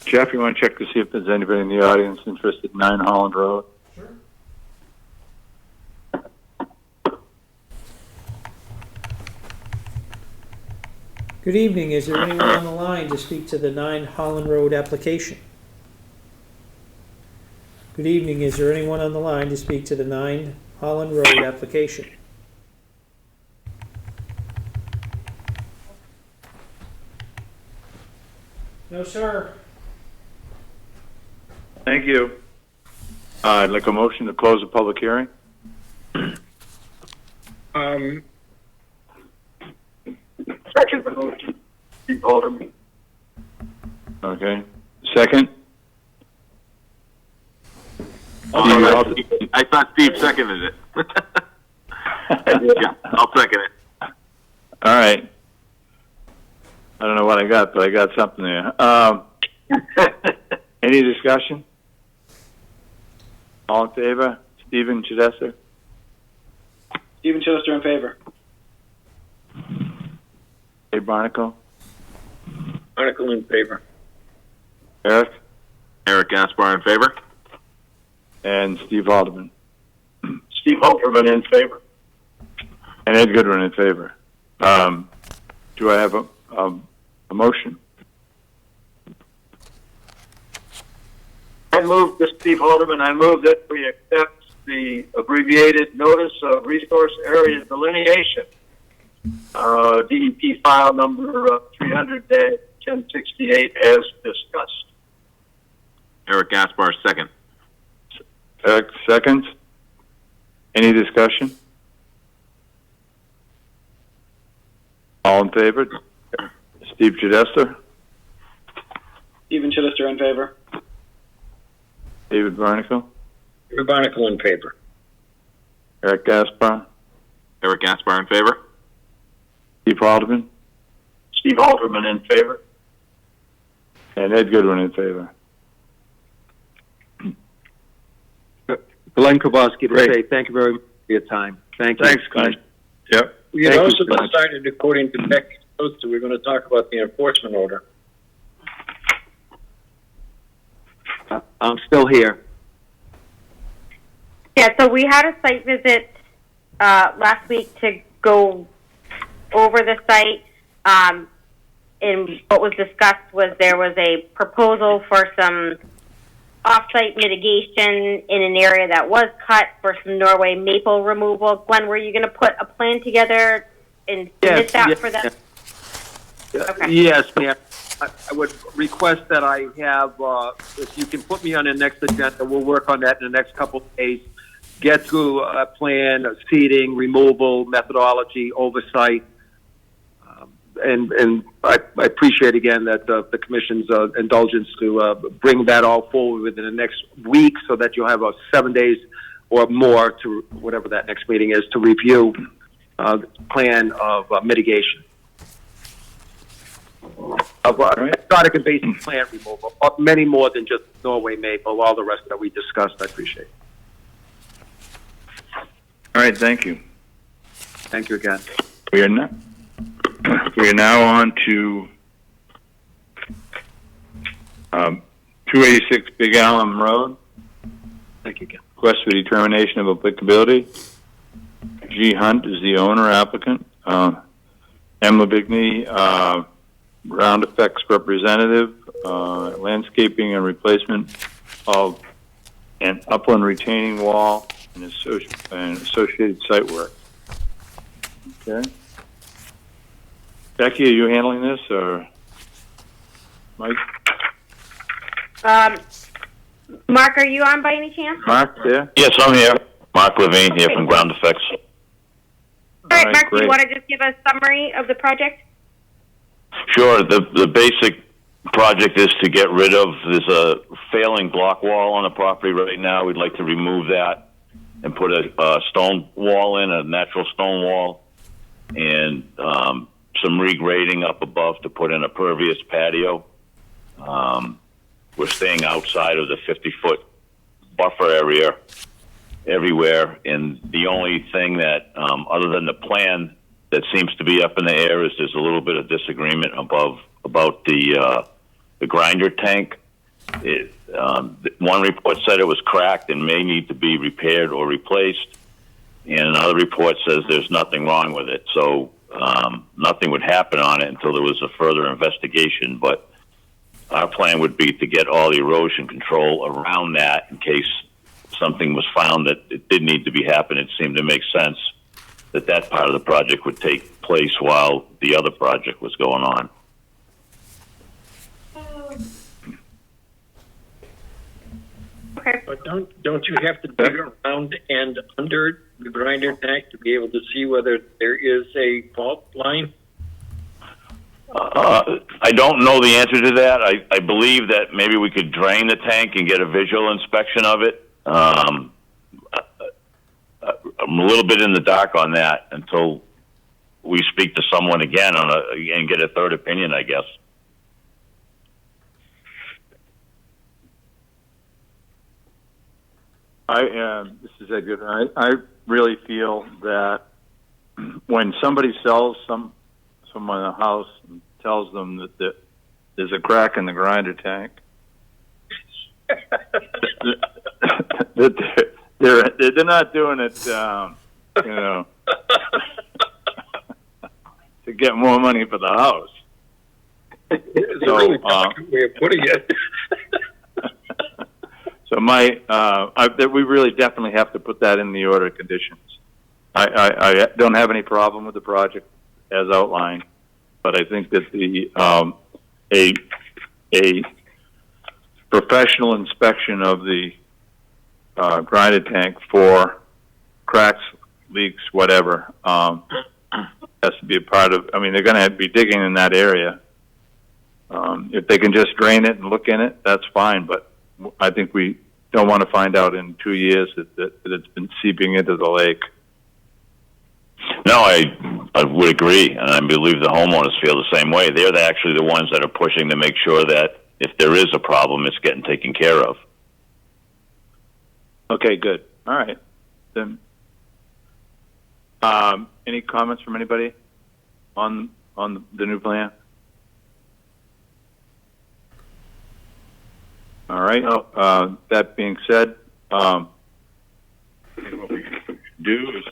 Jeff, you want to check to see if there's anybody in the audience interested in 9 Holland Road? Good evening. Is there anyone on the line to speak to the 9 Holland Road application? Good evening. Is there anyone on the line to speak to the 9 Holland Road application? No, sir. Thank you. I'd like a motion to close the public hearing. Second the motion. Steve Alderman. Okay. Second? I thought Steve seconded it. Yeah, I'll second it. All right. I don't know what I got, but I got something there. Any discussion? All in favor? Stephen Chidester? Stephen Chidester in favor. Dave Barnacle? Article in favor. Eric? Eric Gaspar in favor. And Steve Alderman? Steve Alderman in favor. And Ed Goodwin in favor. Do I have a motion? I move, this is Steve Alderman, I move that we accept the abbreviated notice of resource area delineation, DEP file number 300-1068 as discussed. Eric Gaspar, second. Eric, second. Any discussion? All in favor? Steve Chidester? Stephen Chidester in favor. David Barnacle? David Barnacle in favor. Eric Gaspar? Eric Gaspar in favor. Steve Alderman? Steve Alderman in favor. And Ed Goodwin in favor. Glenn Kowalski to say thank you very much for your time. Thank you. Thanks, Glenn. Yep. We had also decided, according to Becky Costa, we're going to talk about the enforcement order. I'm still here. Yeah, so we had a site visit last week to go over the site. And what was discussed was there was a proposal for some off-site mitigation in an area that was cut for some Norway maple removal. Glenn, were you going to put a plan together and submit that for them? Okay. Yes, ma'am. I would request that I have, if you can put me on the next agenda, we'll work on that in the next couple of days. Get through a plan, seeding, removal, methodology, oversight. And I appreciate again that the Commission's indulgence to bring that all forward within the next week so that you'll have 7 days or more to whatever that next meeting is to review the plan of mitigation. Of exotic invasive plant removal, many more than just Norway maple, all the rest that we discussed. I appreciate it. All right, thank you. Thank you again. We are now on to 286 Big Allen Road. Thank you again. Request for determination of applicability. G. Hunt is the owner applicant. M. Labigny, ground effects representative, landscaping and replacement of an upland retaining wall and associated site work. Okay. Becky, are you handling this, or Mike? Mark, are you on by any chance? Mark, there? Yes, I'm here. Mark Levine here from Ground Effects. All right, Mark, do you want to just give a summary of the project? Sure. The basic project is to get rid of, there's a failing block wall on the property right now. We'd like to remove that and put a stone wall in, a natural stone wall, and some regrading up above to put in a pervious patio. We're staying outside of the 50-foot buffer area everywhere, and the only thing that, other than the plan that seems to be up in the air is there's a little bit of disagreement about the grinder tank. One report said it was cracked and may need to be repaired or replaced, and another report says there's nothing wrong with it. So nothing would happen on it until there was a further investigation. But our plan would be to get all the erosion control around that in case something was found that it did need to be happening. It seemed to make sense that that part of the project would take place while the other project was going on. Okay. But don't you have to dig around and under the grinder tank to be able to see whether there is a fault line? I don't know the answer to that. I believe that maybe we could drain the tank and get a visual inspection of it. I'm a little bit in the dark on that until we speak to someone again and get a third opinion, I guess. This is Ed Goodman. I really feel that when somebody sells someone a house and tells them that there's a crack in the grinder tank, that they're not doing it, to get more money for the house. It's a really tough way of putting it. So we really definitely have to put that in the order of conditions. I don't have any problem with the project as outlined, but I think that a professional inspection of the grinder tank for cracks, leaks, whatever, has to be a part of. I mean, they're going to be digging in that area. If they can just drain it and look in it, that's fine. But I think we don't want to find out in 2 years that it's been seeping into the lake. No, I would agree, and I believe the homeowners feel the same way. They're actually the ones that are pushing to make sure that if there is a problem, it's getting taken care of. Okay, good. All right. Then, any comments from anybody on the new plan? All right. That being said, what we can do is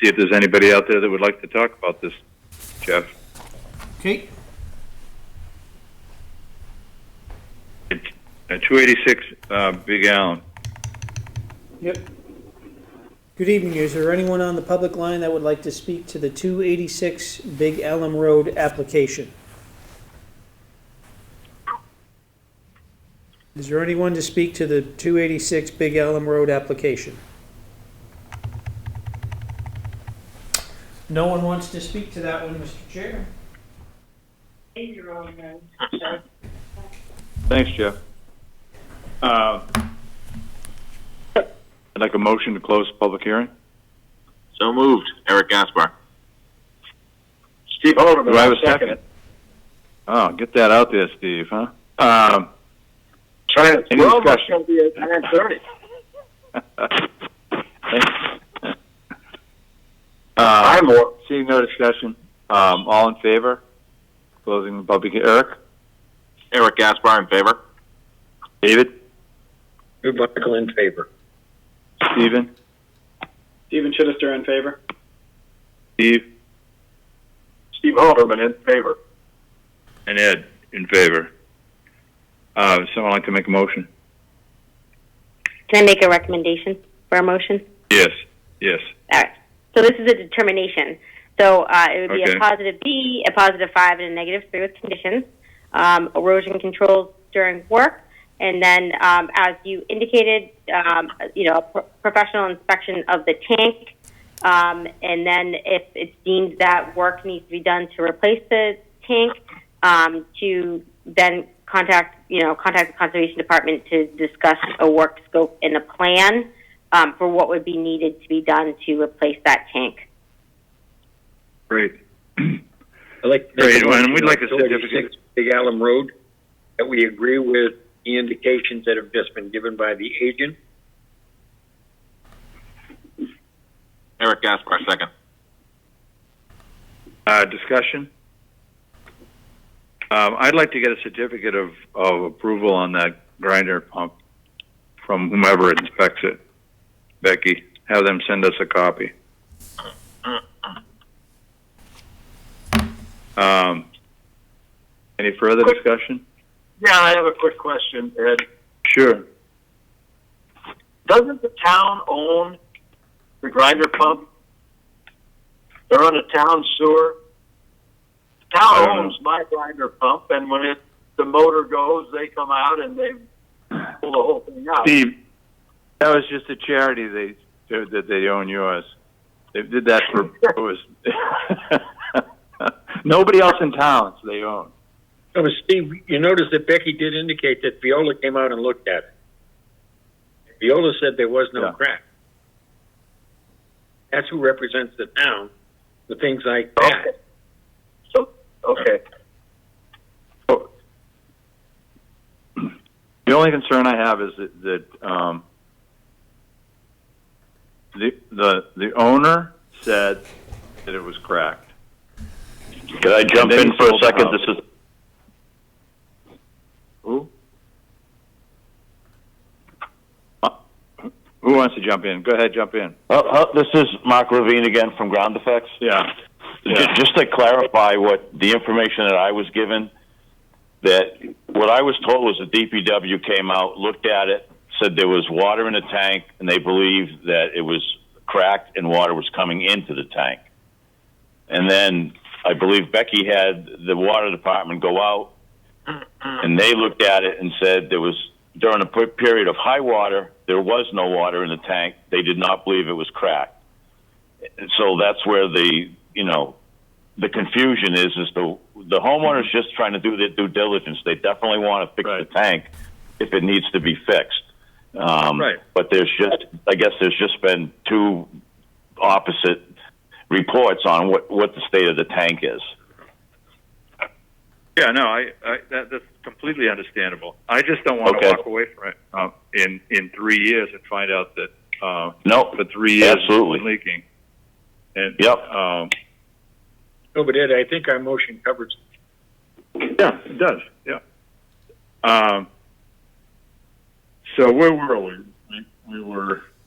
see if there's anybody out there that would like to talk about this, Jeff. Okay. It's 286 Big Allen. Yep. Good evening. Is there anyone on the public line that would like to speak to the 286 Big Allen Road application? Is there anyone to speak to the 286 Big Allen Road application? No one wants to speak to that one, Mr. Chair. Thanks, Jeff. I'd like a motion to close the public hearing. So moved. Eric Gaspar. Steve Holderman. Do I have a second? Oh, get that out there, Steve, huh? Any discussion? Be at 9:30. Seeing no discussion, all in favor? Closing the public hearing. Eric Gaspar in favor. David? Good, Michael in favor. Stephen? Stephen Chittister in favor. Steve? Steve Halderman in favor. And Ed in favor. Would someone like to make a motion? Can I make a recommendation for a motion? Yes. Yes. All right. So this is a determination. So it would be Okay. a positive B, a positive 5, and a negative 3 with conditions. Erosion controls during work, and then as you indicated, professional inspection of the tank, and then if it's deemed that work needs to be done to replace the tank, to then contact the conservation department to discuss a work scope and a plan for what would be needed to be done to replace that tank. Great. Great, and we'd like a certificate. Big Allen Road, that we agree with the indications that have just been given by the agent. Eric Gaspar, second. Discussion? I'd like to get a certificate of approval on that grinder pump from whomever inspects it. Becky, have them send us a copy. Any further discussion? Yeah, I have a quick question, Ed. Sure. Doesn't the town own the grinder pump? They're on the town sewer. The town owns my grinder pump, and when the motor goes, they come out and they pull the whole thing out. Steve, that was just a charity that they own yours. They did that for it was nobody else in town, so they own. Oh, but Steve, you notice that Becky did indicate that Viola came out and looked at it. Viola said there was no crack. That's who represents the town with things like that. Okay. The only concern I have is that the owner said that it was cracked. Can I jump in for a second? This is who? Who wants to jump in? Go ahead, jump in. This is Mark Levine again from Ground Effects. Yeah. Just to clarify what the information that I was given, that what I was told was the DPW came out, looked at it, said there was water in the tank, and they believed that it was cracked and water was coming into the tank. And then I believe Becky had the water department go out, and they looked at it and said there was, during a period of high water, there was no water in the tank. They did not believe it was cracked. And so that's where the confusion is the homeowner's just trying to do their due diligence. They definitely want to fix the tank if it needs to be fixed. But I guess there's just been two opposite reports on what the state of the tank is. Yeah, no, that's completely understandable. I just don't want to walk away from it in 3 years and find out that for 3 years it's been leaking. And, no, but Ed, I think our motion covers. Yeah, it does. Yeah. So where were we?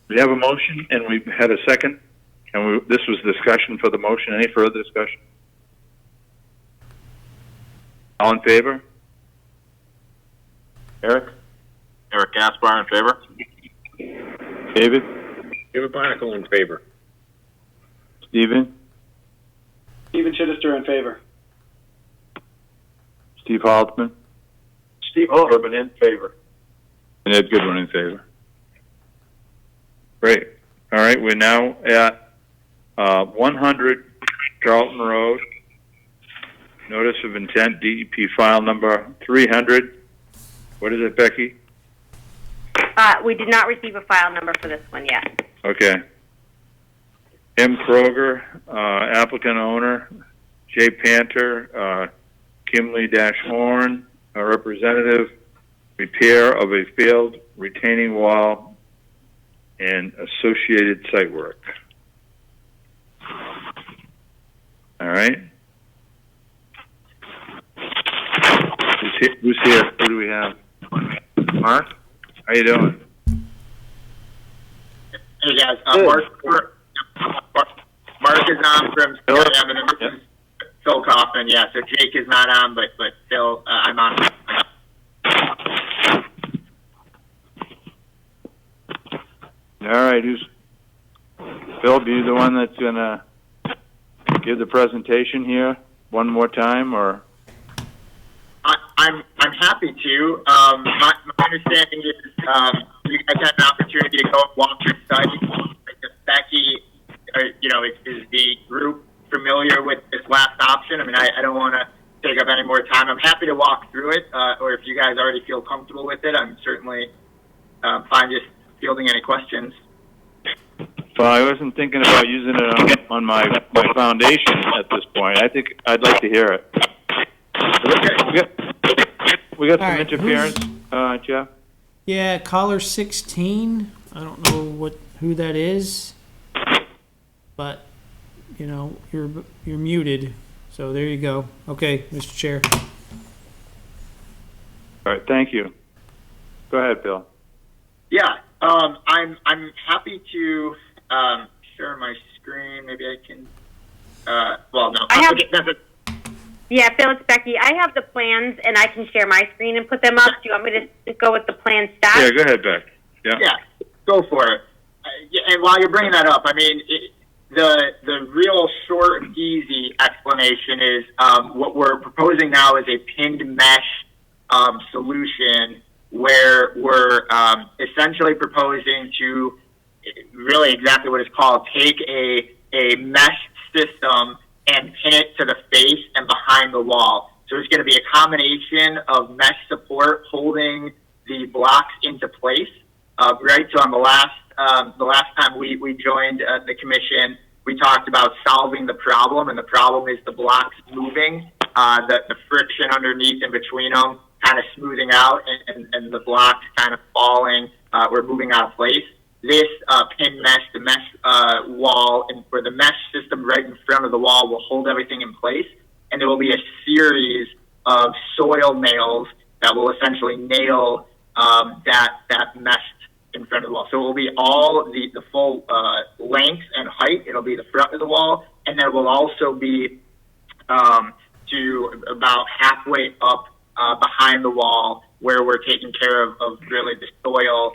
We have a motion and we had a second, and this was discussion for the motion. Any further discussion? All in favor? Eric Gaspar in favor. David? David Barnacle in favor. Stephen Chittister in favor. Steve Haldeman? Steve Haldeman in favor. And Ed Goodwin in favor. Great. All right, we're now at 100 Charlton Road. Notice of intent, DEP file number 300. What is it, Becky? We did not receive a file number for this one yet. Okay. M. Kroger, applicant owner. J. Panter, Kimley-Horn, a representative. Repair of a failed retaining wall and associated site work. All right. Who's here? Who do we have? Mark? How you doing? Hey guys, Mark is on from CIM, and this is Phil Kaufman. Yeah, so Jake is not on, but Phil, I'm on. All right, Phil? Be the one that's gonna give the presentation here one more time, or? I'm happy to. My understanding is you guys had an opportunity to go and walk your site. Becky, is the group familiar with this last option? I mean, I don't want to take up any more time. I'm happy to walk through it, or if you guys already feel comfortable with it, I'm certainly fine just fielding any questions. Well, I wasn't thinking about using it on my foundation at this point. I think I'd like to hear it. We got some interference, Jeff. Yeah, caller 16. I don't know who that is, but you're muted. So there you go. Okay, Mr. Chair. All right, thank you. Go ahead, Bill. Yeah, I'm happy to share my screen. Maybe I can. Well, no. I have. Okay, that's it. Yeah, Phil, it's Becky. I have the plans, and I can share my screen and put them up. Do you want me to go with the plan stack? Yeah, go ahead, Beck. Yeah, go for it. And while you're bringing that up, I mean, the real short and easy explanation is what we're proposing now is a pinned mesh solution where we're essentially proposing to really exactly what it's called, take a mesh system and pin it to the face and behind the wall. So it's going to be a combination of mesh support holding the blocks into place. Right. So on the last time we joined the commission, we talked about solving the problem, and the problem is the blocks moving, the friction underneath and between them kind of smoothing out, and the blocks kind of falling, we're moving out of place. This pin mesh, the mesh wall, and for the mesh system right in front of the wall will hold everything in place, and there will be a series of soil nails that will essentially nail that mesh in front of the wall. So it will be all the full length and height. It'll be the front of the wall, and then it will also be to about halfway up behind the wall, where we're taking care of really the soil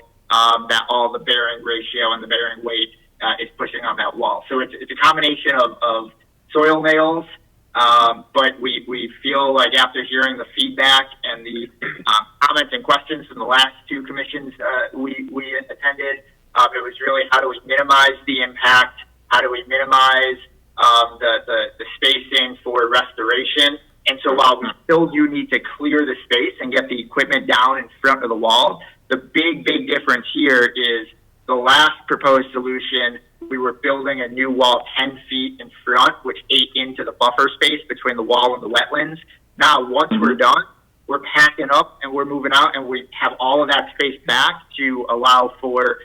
that all the bearing ratio and the bearing weight is pushing on that wall. So it's a combination of soil nails, but we feel like after hearing the feedback and the comments and questions from the last two commissions we attended, it was really how do we minimize the impact, how do we minimize the spacing for restoration. And so while we still do need to clear the space and get the equipment down in front of the wall, the big difference here is the last proposed solution, we were building a new wall 10 feet in front, which ate into the buffer space between the wall and the wetlands. Now, once we're done, we're packing up and we're moving out, and we have all of that space back to allow for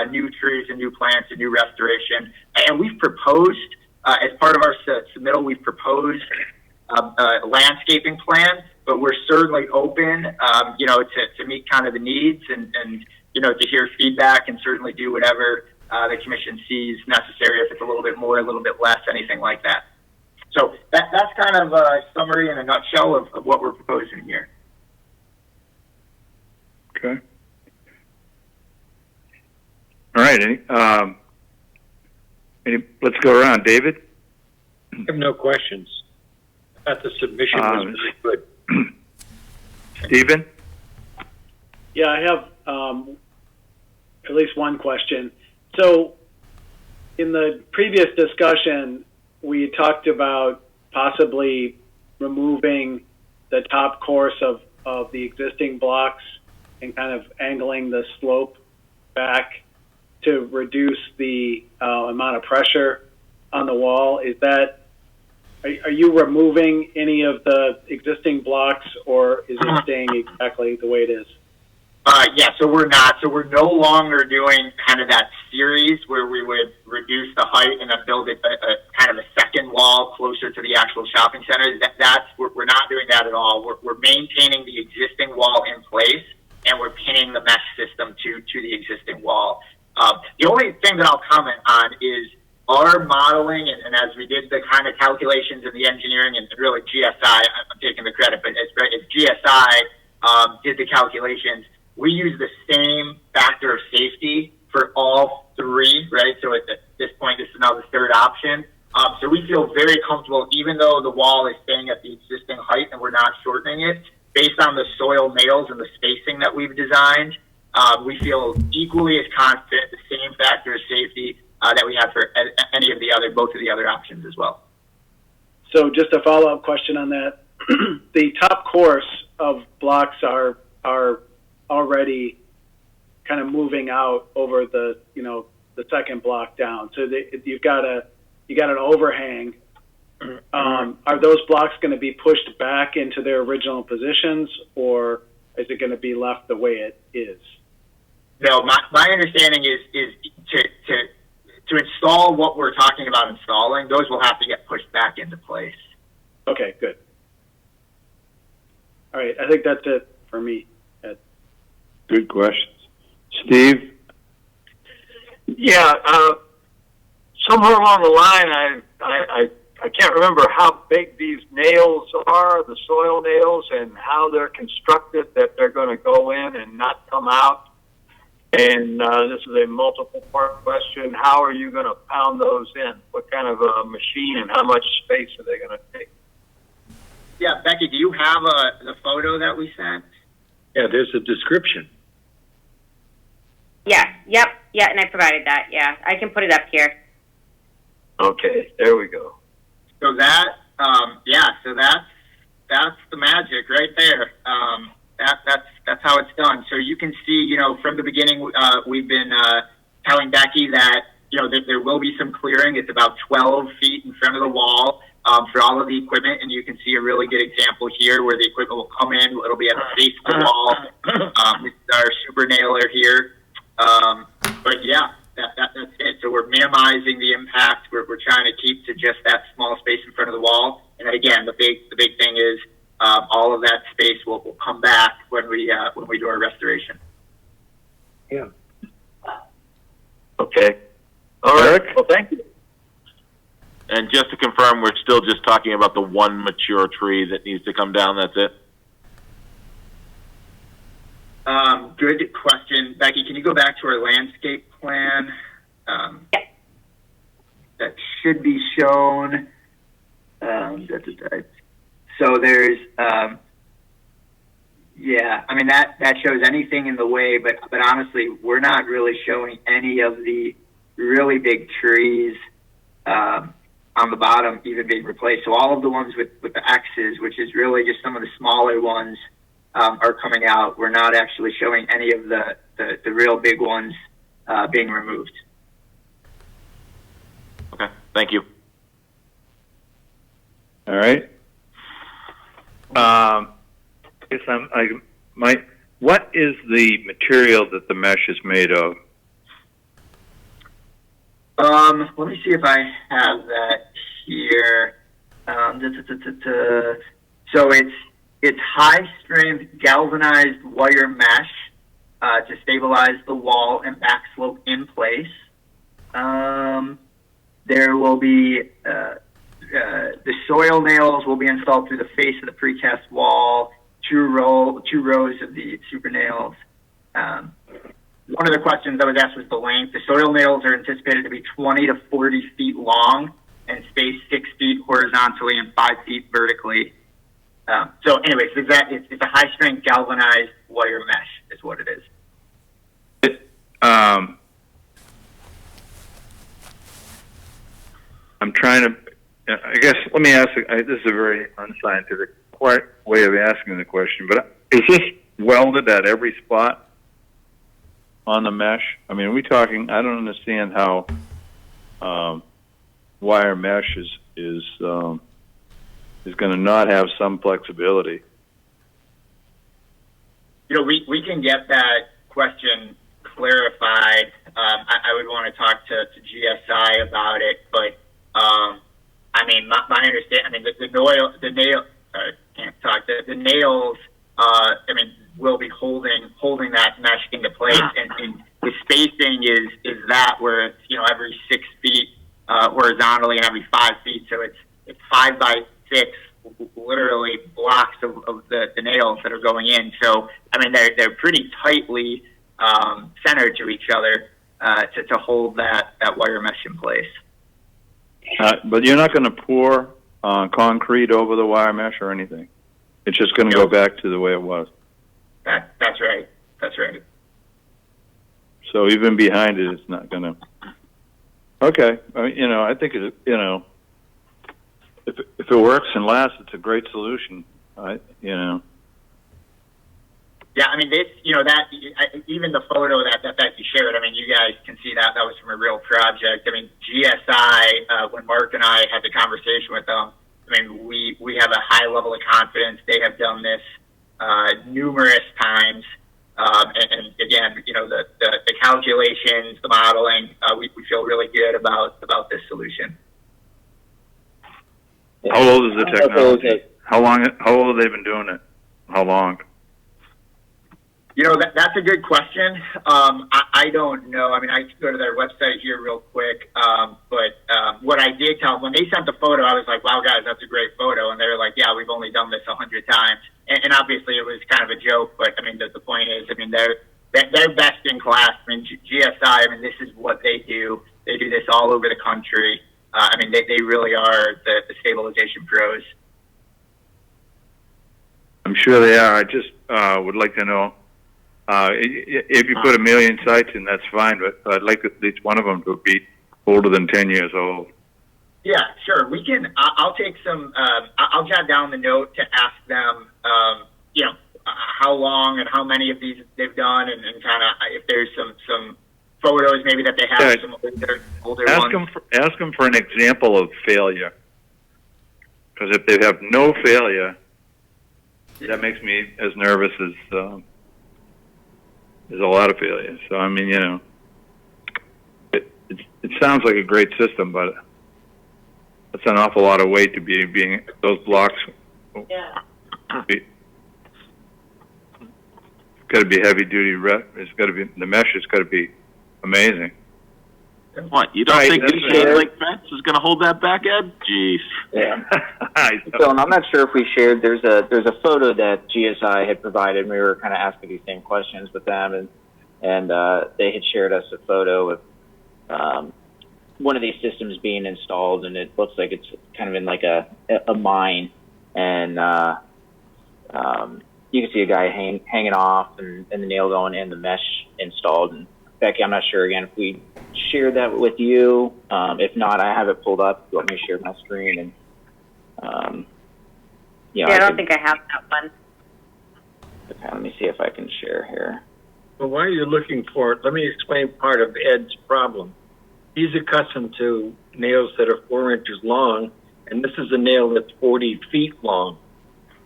new trees and new plants and new restoration. And we've proposed, as part of our submittal, we've proposed a landscaping plan, but we're certainly open, to meet kind of the needs and to hear feedback and certainly do whatever the commission sees necessary, if it's a little bit more, a little bit less, anything like that. So that's kind of a summary in a nutshell of what we're proposing here. Okay. All right. Let's go around. David? I have no questions. I thought the submission was really good. Stephen? Yeah, I have at least one question. So in the previous discussion, we talked about possibly removing the top course of the existing blocks and kind of angling the slope back to reduce the amount of pressure on the wall. Is that, are you removing any of the existing blocks, or is it staying exactly the way it is? Yeah, so we're not. So we're no longer doing kind of that series where we would reduce the height and then build a kind of a second wall closer to the actual shopping center. We're not doing that at all. We're maintaining the existing wall in place, and we're pinning the mesh system to the existing wall. The only thing that I'll comment on is our modeling, and as we did the kind of calculations and the engineering, and really GSI, I'm taking the credit, but as GSI did the calculations, we use the same factor of safety for all three, right? So at this point, this is now the third option. So we feel very comfortable, even though the wall is staying at the existing height and we're not shortening it, based on the soil nails and the spacing that we've designed. We feel equally as confident, the same factor of safety that we have for both of the other options as well. So just a follow-up question on that. The top course of blocks are already kind of moving out over the second block down. So you got an overhang. Are those blocks going to be pushed back into their original positions, or is it going to be left the way it is? No, my understanding is to install what we're talking about installing, those will have to get pushed back into place. Okay, good. All right, I think that's it for me. Ed. Good questions. Steve? Yeah, somewhere along the line, I can't remember how big these nails are, the soil nails, and how they're constructed, that they're going to go in and not come out. And this is a multiple-part question. How are you going to pound those in? What kind of a machine and how much space are they going to take? Yeah, Becky, do you have the photo that we sent? Yeah, there's a description. Yeah, yep, yeah, and I provided that. Yeah, I can put it up here. Okay, there we go. So that, so that's the magic right there. That's how it's done. So you can see, from the beginning, we've been telling Becky that, that there will be some clearing. It's about 12 feet in front of the wall for all of the equipment, and you can see a really good example here where the equipment will come in. It'll be at the base of the wall. This is our super nailer here. But yeah, that's it. So we're minimizing the impact. We're trying to keep to just that small space in front of the wall. And then again, the big thing is all of that space will come back when we do our restoration. Yeah. Okay. All right. Well, thank you. And just to confirm, we're still just talking about the one mature tree that needs to come down. That's it. Good question. Becky, can you go back to our landscape plan? That should be shown. So there's, that shows anything in the way, but honestly, we're not really showing any of the really big trees on the bottom even being replaced. So all of the ones with the X's, which is really just some of the smaller ones, are coming out. We're not actually showing any of the real big ones being removed. Okay, thank you. All right. What is the material that the mesh is made of? Let me see if I have that here. So it's high strength galvanized wire mesh to stabilize the wall and back slope in place. There will be the soil nails will be installed through the face of the precast wall. Two rows of the super nails. One of the questions I was asked was the length. The soil nails are anticipated to be 20 to 40 feet long and spaced 6 feet horizontally and 5 feet vertically. So anyways, it's a high strength galvanized wire mesh is what it is. I'm trying to, I guess, let me ask, this is a very unscientific way of asking the question, but is this welded at every spot on the mesh? I mean, are we talking, I don't understand how wire mesh is going to not have some flexibility. We can get that question clarified. I would want to talk to GSI about it, but my understanding, the nails, will be holding that mesh into place, and the spacing is that where it's, every 6 feet horizontally and every 5 feet, so it's 5 by 6 literally blocks of the nails that are going in. So they're pretty tightly centered to each other to hold that wire mesh in place. But you're not going to pour concrete over the wire mesh or anything. It's just going to go back to the way it was. That's right. That's right. So even behind it, it's not going to. Okay, I think it. If it works and lasts, it's a great solution. Yeah, even the photo that you shared, you guys can see that was from a real project. GSI, when Mark and I had the conversation with them, we have a high level of confidence. They have done this numerous times. And again, the calculations, the modeling, we feel really good about this solution. How old is the technology? How long? How old have they been doing it? How long? You know, that's a good question. I don't know. I mean, I could go to their website here real quick. But what I did tell them, when they sent the photo, I was like, wow, guys, that's a great photo. And they were like, yeah, we've only done this 100 times. And obviously it was kind of a joke, but I mean, the point is, I mean, they're best in class. I mean, GSI, I mean, this is what they do. They do this all over the country. I mean, they really are the stabilization pros. I'm sure they are. I just would like to know if you put 1 million sites in, that's fine. But I'd like at least one of them to be older than 10 years old. Yeah, sure. We can. I'll take some. I'll jot down the note to ask them. You know, how long and how many of these they've done, and kind of if there's some photos maybe that they have some older ones. Ask them for an example of failure. Because if they have no failure, that makes me as nervous as there's a lot of failures. So I mean, you know, it sounds like a great system, but that's an awful lot of weight to be being those blocks. Yeah. It's got to be heavy duty. It's got to be the mesh. Has got to be amazing. What, you don't think this chain link fence is going to hold that back, Ed? Jeez. Yeah. So I'm not sure if we shared. There's a photo that GSI had provided. We were kind of asking these same questions with them, and they had shared us a photo of one of these systems being installed, and it looks like it's kind of in like a mine, and you can see a guy hanging off, and the nail going in, the mesh installed. And Becky, I'm not sure again if we shared that with you. If not, I have it pulled up. You want me to share my screen? And I don't think I have that one. Okay, let me see if I can share here. Well, while you're looking for it, let me explain part of Ed's problem. He's accustomed to nails that are 4 inches long, and this is a nail that's 40 feet long.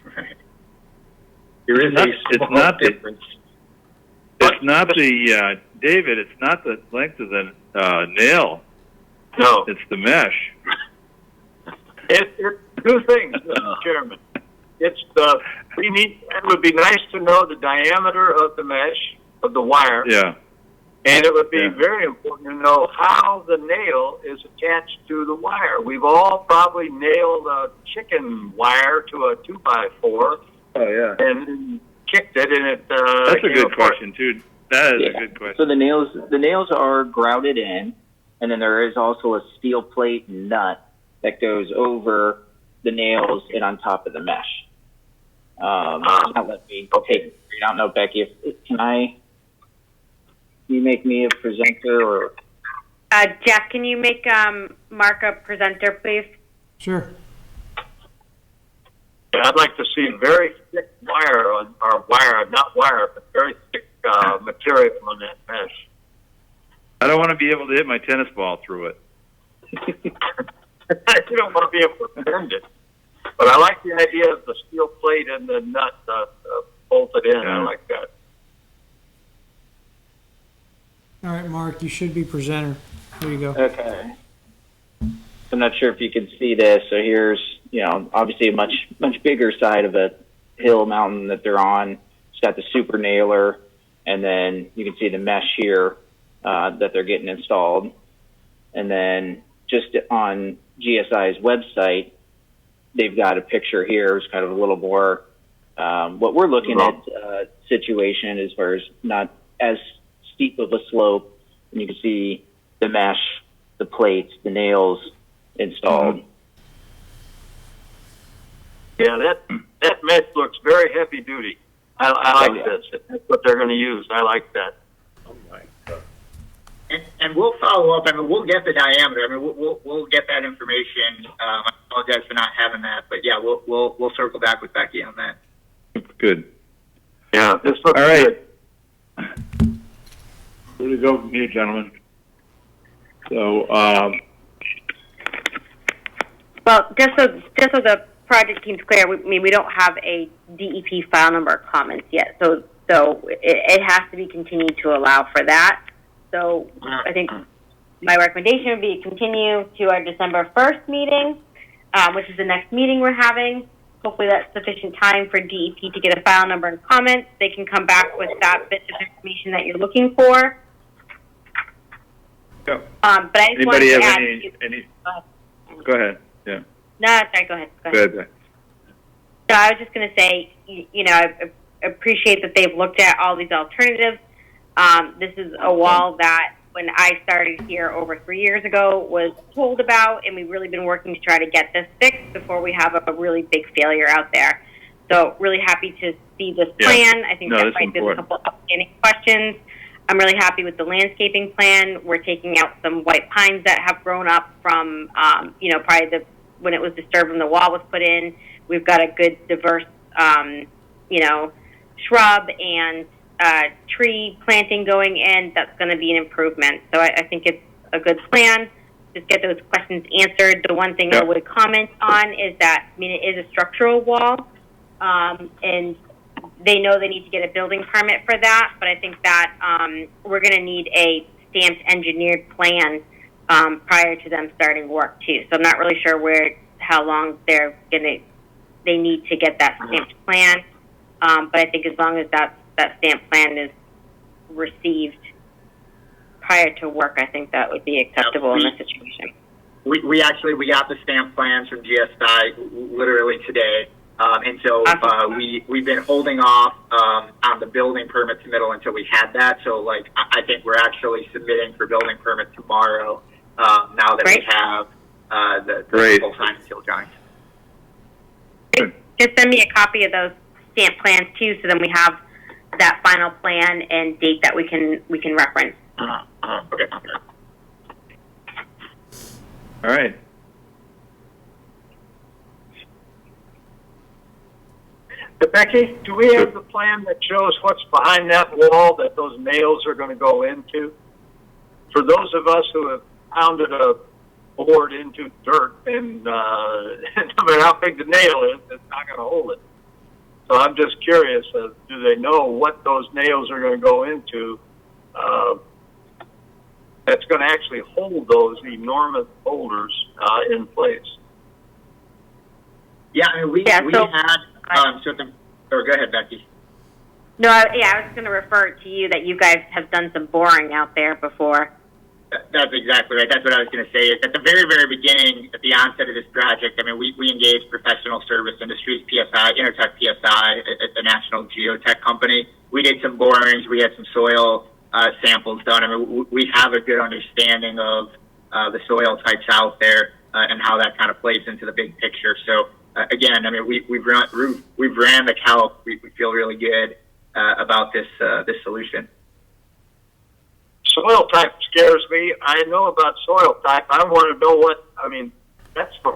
Right. There is a small difference. It's not the David. It's not the length of the nail. No, it's the mesh. It's two things, Mr. Chairman. It's the it would be nice to know the diameter of the mesh of the wire. Yeah. And it would be very important to know how the nail is attached to the wire. We've all probably nailed a chicken wire to a 2x4. Oh yeah. And kicked it, and it. That's a good question too. That is a good question. So the nails are grouted in, and then there is also a steel plate nut that goes over the nails and on top of the mesh. Now let me take it. I don't know, Becky. Can you make me a presenter, or? Jeff, can you make Mark a presenter, please? Sure. I'd like to see very thick wire but very thick material on that mesh. I don't want to be able to hit my tennis ball through it. You don't want to be able to bend it. But I like the idea of the steel plate and the nut bolted in. Yeah. I like that. All right, Mark, you should be presenter. There you go. Okay. I'm not sure if you can see this. So here's, obviously a much bigger side of a hill mountain that they're on. It's got the super nailer, and then you can see the mesh here that they're getting installed. And then just on GSI's website, they've got a picture here. It's kind of a little more what we're looking at situation as far as not as steep of a slope, and you can see the mesh, the plates, the nails installed. Yeah, that mesh looks very heavy duty. I like this. That's what they're going to use. I like that. Oh my God. And we'll follow up. I mean, we'll get the diameter. I mean, we'll get that information. I apologize for not having that, but yeah, we'll circle back with Becky on that. Good. Yeah, this looks all right. good. Where to go from here, gentlemen? So, well, just so the project team's clear, we don't have a DEP file number or comments yet, so it has to be continued to allow for that. So I think my recommendation would be continue to our December 1st meeting. which is the next meeting we're having. Hopefully that's sufficient time for DEP to get a file number and comments. They can come back with that bit of information that you're looking for. Go. But I just wanted Anybody to have add any? Go ahead. Yeah. No, sorry, go ahead. Go ahead. So I was just going to say, I appreciate that they've looked at all these alternatives. This is a wall that when I started here over 3 years ago was told about, and we've really been working to try to get this fixed before we have a really big failure out there. So really happy to see this plan. I think that might be a couple outstanding questions. I'm really happy with the landscaping plan. We're taking out some white pines that have grown up from, probably when it was disturbed when the wall was put in. We've got a good diverse, shrub and tree planting going in. That's going to be an improvement. So I think it's a good plan. Just get those questions answered. The one thing I would comment on is that, it is a structural wall, and they know they need to get a building permit for that, but I think that we're going to need a stamped engineered plan prior to them starting work too. So I'm not really sure how long they need to get that stamped plan, but I think as long as that stamped plan is received prior to work, I think that would be acceptable in this situation. We got the stamp plans from GSI literally today. And so we've been holding off on the building permit submittal until we had that. So, I think we're actually submitting for building permit tomorrow now that we have the full sign and seal drawings. Just send me a copy of those stamp plans too, so then we have that final plan and date that we can reference. Okay. All right. Becky, do we have the plan that shows what's behind that wall that those nails are going to go into? For those of us who have pounded a board into dirt, and no matter how big the nail is, it's not going to hold it. So I'm just curious, do they know what those nails are going to go into that's going to actually hold those enormous boulders in place? Yeah, we had... go ahead, Becky. No, I was going to refer to you that you guys have done some boring out there before. That's exactly right. That's what I was going to say. At the very, very beginning, at the onset of this project, we engaged Professional Service Industries, PSI, Intertech PSI, a national geotech company. We did some borings. We had some soil samples done. We have a good understanding of the soil types out there and how that kind of plays into the big picture. So, again, we've ran the calc. We feel really good about this solution. Soil type scares me. I know about soil type. I want to know that's the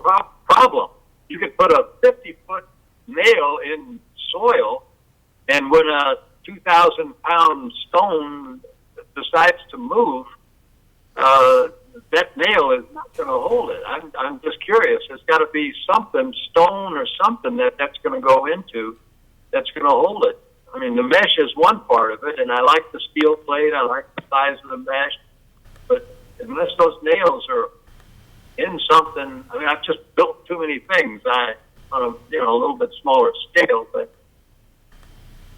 problem. You could put a 50-foot nail in soil, and when a 2,000-pound stone decides to move, that nail is not going to hold it. I'm just curious. There's got to be something, stone or something that's going to go into that's going to hold it. The mesh is one part of it, and I like the steel plate. I like the size of the mesh. But unless those nails are in something, I've just built too many things on a little bit smaller scale. But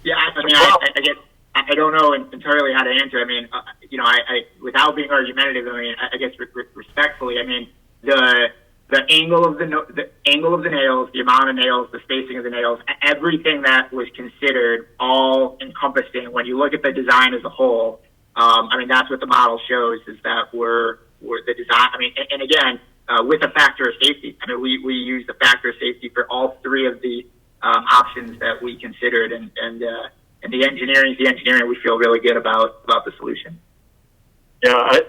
yeah, I guess I don't know entirely how to answer. I without being argumentative, I guess respectfully, the angle of the angle of the nails, the amount of nails, the spacing of the nails, everything that was considered all encompassing. When you look at the design as a whole, that's what the model shows, is that we're the design. And again, with a factor of safety. We use the factor of safety for all three of the options that we considered, and the engineering. We feel really good about the solution. Yeah.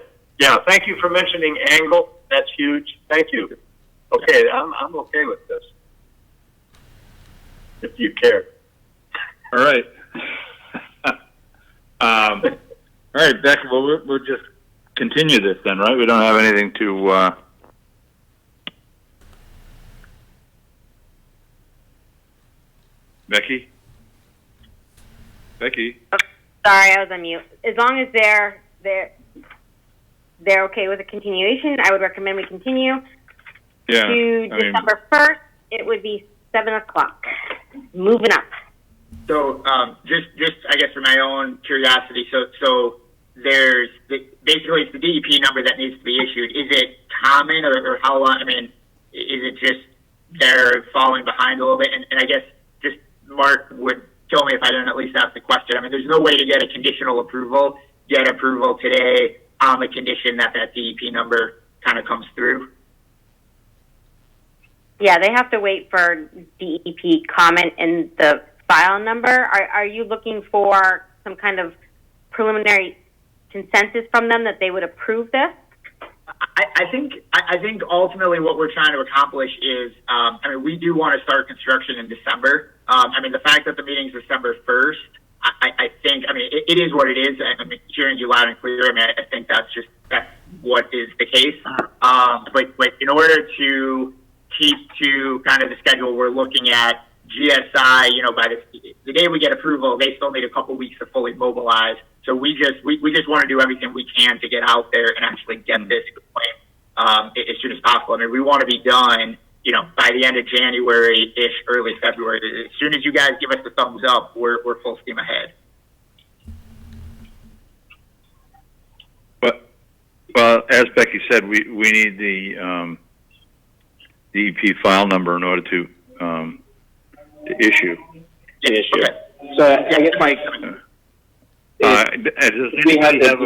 Thank you for mentioning angle. That's huge. Thank you. Okay, I'm okay with this. If you care. All right. All right, Becky. Well, we'll just continue this then, right? We don't have anything to. Becky. Sorry, I was on mute. As long as they're okay with a continuation, I would recommend we continue. Yeah, to December 1st, it would be 7 o'clock. Moving up. So, just I guess for my own curiosity, so there's basically it's the DEP number that needs to be issued. Is it common, or how long? I mean, is it just they're falling behind a little bit? And I guess just Mark would kill me if I didn't at least ask the question. I mean, there's no way to get a conditional approval, get approval today on the condition that DEP number kind of comes through. Yeah, they have to wait for DEP comment and the file number. Are you looking for some kind of preliminary consensus from them that they would approve this? I think ultimately what we're trying to accomplish is, I mean, we do want to start construction in December. I mean, the fact that the meeting's December 1st, I think, I mean, it is what it is. I mean, hearing you loud and clear, I mean, I think that's what is the case. But in order to keep to kind of the schedule we're looking at, GSI, you know, by the day we get approval, they still need a couple weeks to fully mobilize. So we just want to do everything we can to get out there and actually get this going as soon as possible. I mean, we want to be done, you know, by the end of January-ish, early February. As soon as you guys give us the thumbs up, we're full steam ahead. But, well, as Becky said, we need the DEP file number in order to issue. Okay. So I guess my does anybody have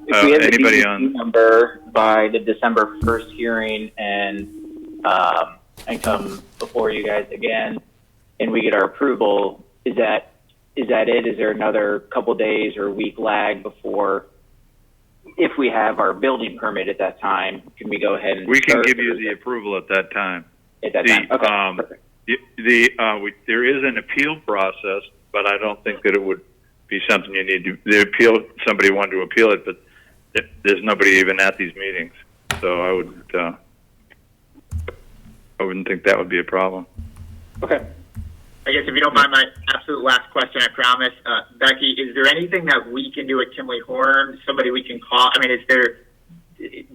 if we have anybody the on number by the December 1st hearing and come before you guys again and we get our approval, is that it? Is there another couple days or week lag before, if we have our building permit at that time, can we go ahead and we can give you the approval at that time? At that time. Okay. There is an appeal process, but I don't think that it would be something you need to. The appeal, somebody wanted to appeal it, but there's nobody even at these meetings, so I wouldn't think that would be a problem. Okay. I guess if you don't mind my absolute last question, I promise. Becky, is there anything that we can do at Kimley Horn? Somebody we can call? I mean,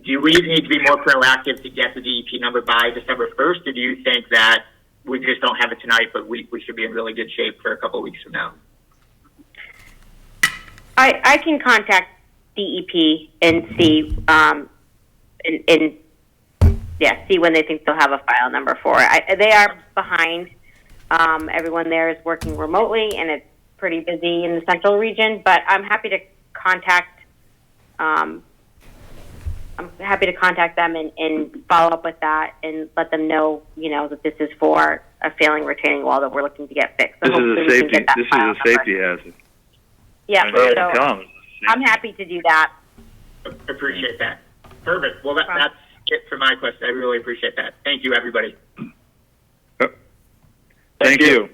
do we need to be more proactive to get the DEP number by December 1st, or do you think that we just don't have it tonight, but we should be in really good shape for a couple of weeks from now? I can contact DEP and see, see when they think they'll have a file number for it. They are behind. Everyone there is working remotely, and it's pretty busy in the central region. But I'm happy to contact. I'm happy to contact them and follow up with that and let them know, you know, that this is for a failing retaining wall that we're looking to get fixed. So this is a safety hazard. Yeah, so I'm happy to do that. Appreciate that. Perfect. Well, that's it for my question. I really appreciate that. Thank you, everybody. Thank you.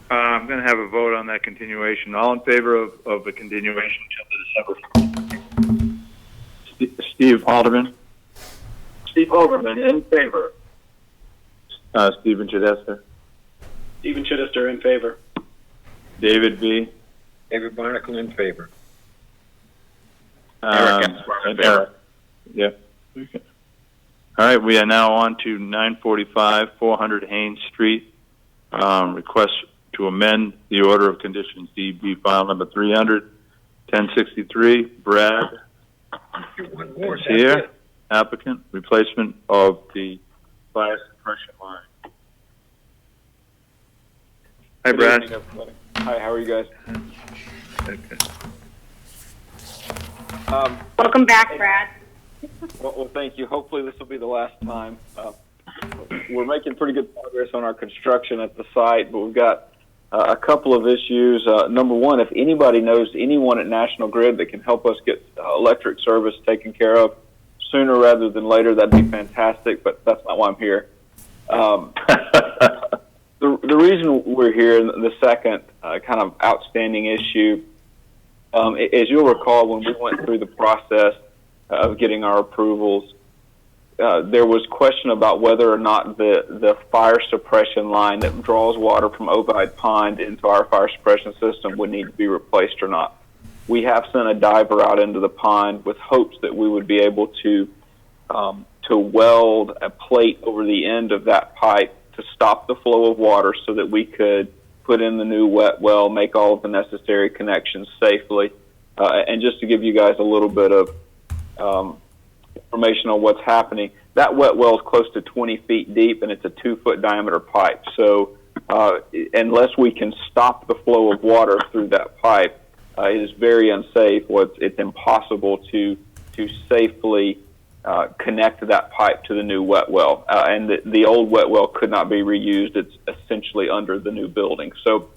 I'm going to have a vote on that continuation. All in favor of the continuation until December? Steve Alderman. Steve Alderman, in favor. Stephen Chidester. Stephen Chidester, in favor. David B. David Barnacle, in favor. Eric in favor. Yeah. Okay. All right, we are now on to 945 400 Haynes Street. Request to amend the order of conditions, DB file number 300, 1063. Brad is here. Applicant, replacement of the fire suppression line. Hi, Brad. Hi, how are you guys? Okay. Welcome back, Brad. Well, thank you. Hopefully this will be the last time. We're making pretty good progress on our construction at the site, but we've got a couple of issues. Number one, if anybody knows anyone at National Grid that can help us get electric service taken care of sooner rather than later, that'd be fantastic, but that's not why I'm here. The reason we're here, the second kind of outstanding issue, as you'll recall, when we went through the process of getting our approvals, there was question about whether or not the fire suppression line that draws water from Ovide Pond into our fire suppression system would need to be replaced or not. we have sent a diver out into the pond with hopes that we would be able to weld a plate over the end of that pipe to stop the flow of water so that we could put in the new wet well, make all of the necessary connections safely. And just to give you guys a little bit of information on what's happening, that wet well is close to 20 feet deep, and it's a 2-foot diameter pipe. So unless we can stop the flow of water through that pipe, it is very unsafe. It's impossible to safely connect that pipe to the new wet well. And the old wet well could not be reused. It's essentially under the new building. So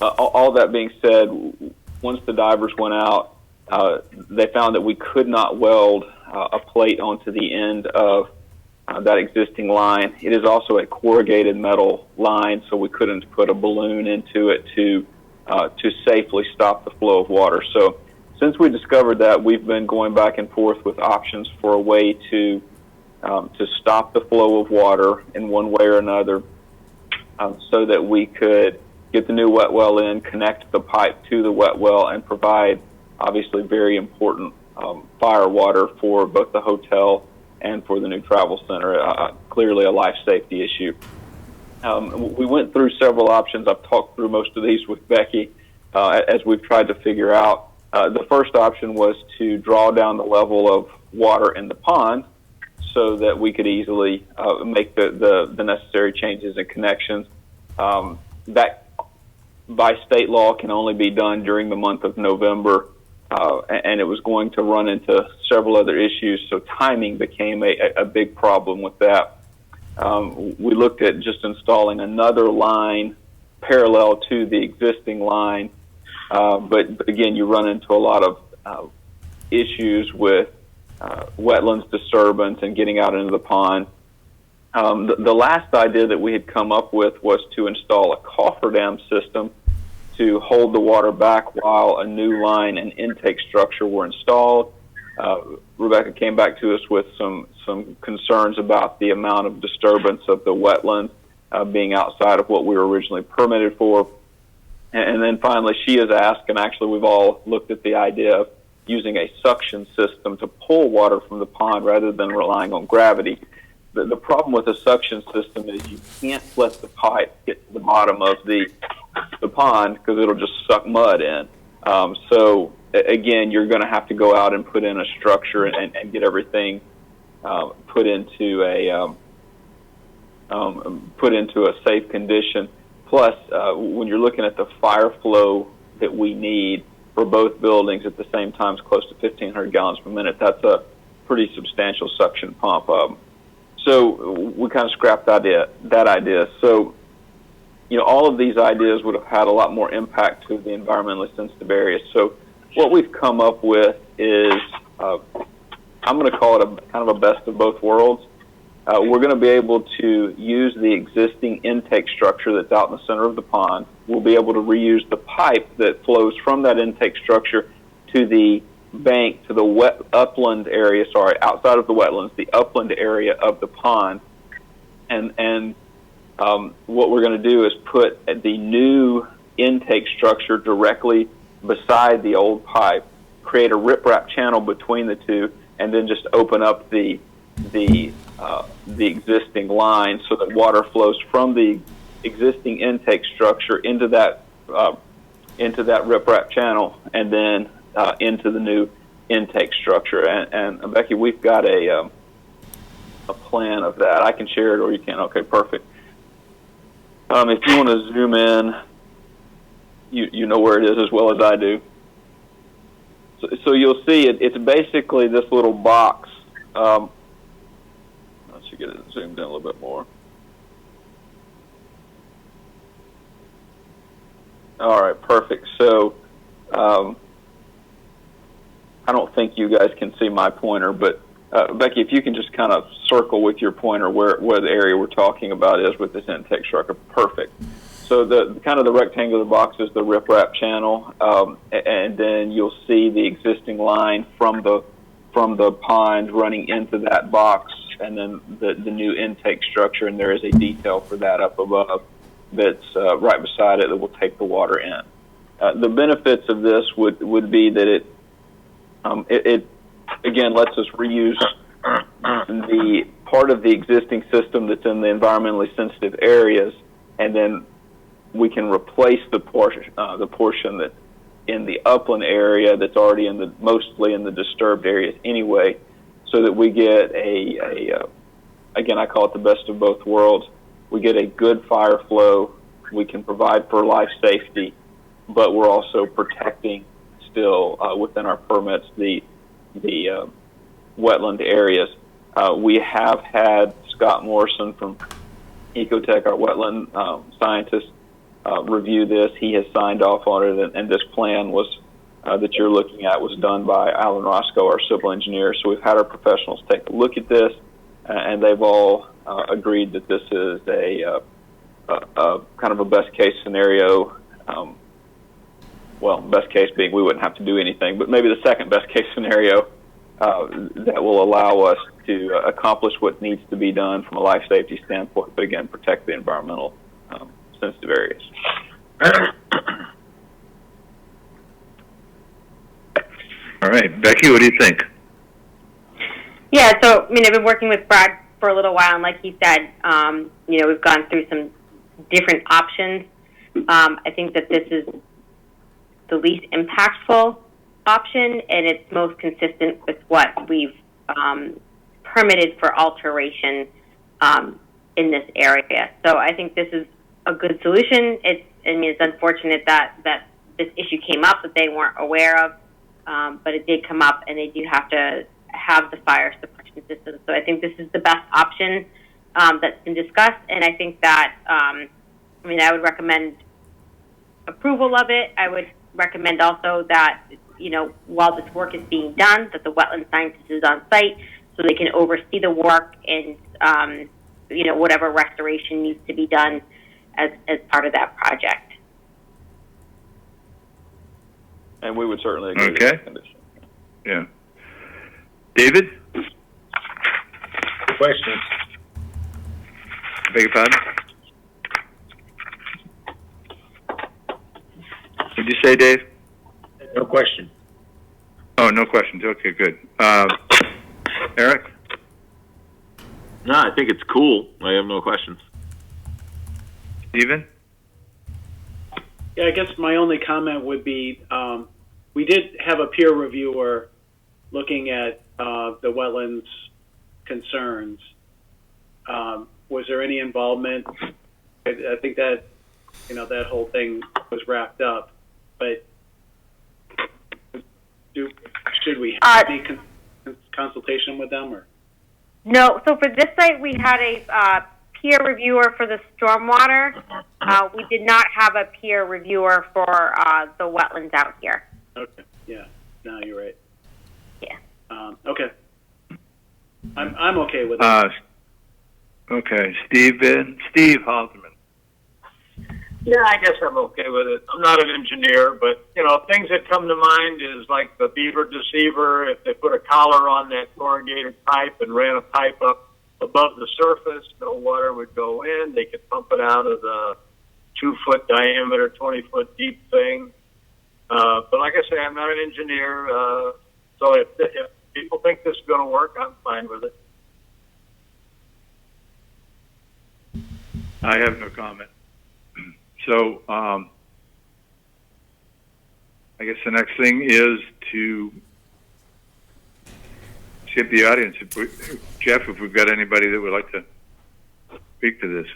all that being said, once the divers went out, they found that we could not weld a plate onto the end of that existing line. It is also a corrugated metal line, so we couldn't put a balloon into it to safely stop the flow of water. So since we discovered that, we've been going back and forth with options for a way to stop the flow of water in one way or another, so that we could get the new wet well in, connect the pipe to the wet well, and provide obviously very important fire water for both the hotel and for the new travel center. Clearly a life safety issue. We went through several options. I've talked through most of these with Becky as we've tried to figure out. The first option was to draw down the level of water in the pond so that we could easily make the necessary changes and connections. That, by state law, can only be done during the month of November, and it was going to run into several other issues, so timing became a big problem with that. We looked at just installing another line parallel to the existing line, but again, you run into a lot of issues with wetlands disturbance and getting out into the pond. The last idea that we had come up with was to install a cofferdam system to hold the water back while a new line and intake structure were installed. Rebecca came back to us with some concerns about the amount of disturbance of the wetland being outside of what we were originally permitted for. And then finally, she has asked, and actually we've all looked at the idea of using a suction system to pull water from the pond rather than relying on gravity. The problem with a suction system is you can't let the pipe get to the bottom of the pond because it'll just suck mud in. So again, you're going to have to go out and put in a structure and get everything put into a safe condition. Plus, when you're looking at the fire flow that we need for both buildings at the same time, is close to 1,500 gallons per minute. That's a pretty substantial suction pump. So we kind of scrapped that idea. So, all of these ideas would have had a lot more impact to the environmentally sensitive areas. So what we've come up with is, I'm going to call it kind of a best of both worlds. We're going to be able to use the existing intake structure that's out in the center of the pond. We'll be able to reuse the pipe that flows from that intake structure to the bank, to the upland area, outside of the wetlands, the upland area of the pond. And what we're going to do is put the new intake structure directly beside the old pipe, create a riprap channel between the two, and then just open up the existing line so that water flows from the existing intake structure into that riprap channel, and then into the new intake structure. And Becky, we've got a plan of that. I can share it, or you can. Okay, perfect. If you want to zoom in, you know where it is as well as I do. So you'll see it's basically this little box. Let's get it zoomed in a little bit more. All right, perfect. So I don't think you guys can see my pointer, but Becky, if you can just kind of circle with your pointer where the area we're talking about is with this intake structure. Perfect. So the kind of the rectangular box is the riprap channel, and then you'll see the existing line from the pond running into that box, and then the new intake structure, and there is a detail for that up above that's right beside it that will take the water in. the benefits of this would be that it again lets us reuse the part of the existing system that's in the environmentally sensitive areas, and then we can replace the portion that's in the upland area that's already mostly in the disturbed areas anyway, so that we get again, I call it the best of both worlds. We get a good fire flow. We can provide for life safety, but we're also protecting still within our permits the wetland areas. We have had Scott Morrison from Ecotech, our wetland scientist, review this. He has signed off on it, and this plan that you're looking at was done by Alan Roscoe, our civil engineer. So we've had our professionals take a look at this, and they've all agreed that this is a kind of a best case scenario. Well, best case being we wouldn't have to do anything, but maybe the second best case scenario that will allow us to accomplish what needs to be done from a life safety standpoint, but again, protect the environmental sensitive areas. All right, Becky, what do you think? Yeah, so, I mean, I've been working with Brad for a little while, and like he said, we've gone through some different options. I think that this is the least impactful option, and it's most consistent with what we've permitted for alteration in this area. So I think this is a good solution. It's unfortunate that this issue came up that they weren't aware of, but it did come up, and they do have to have the fire suppression system. So I think this is the best option that's been discussed, and I think that, I would recommend approval of it. I would recommend also that, while this work is being done, that the wetland scientist is on site so they can oversee the work and, whatever restoration needs to be done as part of that project. And we would certainly agree with Okay. that condition. Yeah. David? Questions? Beg your pardon? What'd you say, Dave? No question. Oh, no questions. Okay, good. Eric? No, I think it's cool. I have no questions. Steven? Yeah, I guess my only comment would be we did have a peer reviewer looking at the wetlands concerns. Was there any involvement? I think that that whole thing was wrapped up, but should we have any consultation with them or? No. So for this site, we had a peer reviewer for the stormwater. We did not have a peer reviewer for the wetlands out here. Okay. Yeah. No, you're right. Yeah. Okay. I'm okay with it. Okay, Steve Halterman. Yeah, I guess I'm okay with it. I'm not an engineer, but, things that come to mind is like the beaver deceiver. If they put a collar on that corrugated pipe and ran a pipe up above the surface, no water would go in. They could pump it out of the 2-foot diameter, 20-foot deep thing. But like I say, I'm not an engineer. So if people think this is going to work, I'm fine with it. I have no comment. So, I guess the next thing is to see if the audience, Jeff, if we've got anybody that would like to speak to this.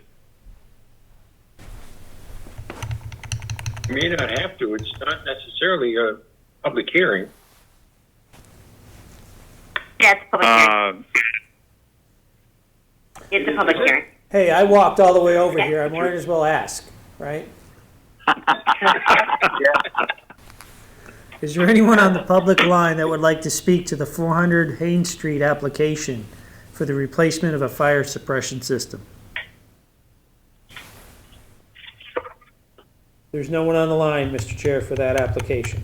You may not have to. It's not necessarily a public hearing. Yeah, it's a public hearing. It's a public hearing. Hey, I walked all the way over here. I might as well ask, right? Is there anyone on the public line that would like to speak to the 400 Haines Street application for the replacement of a fire suppression system? There's no one on the line, Mr. Chair, for that application.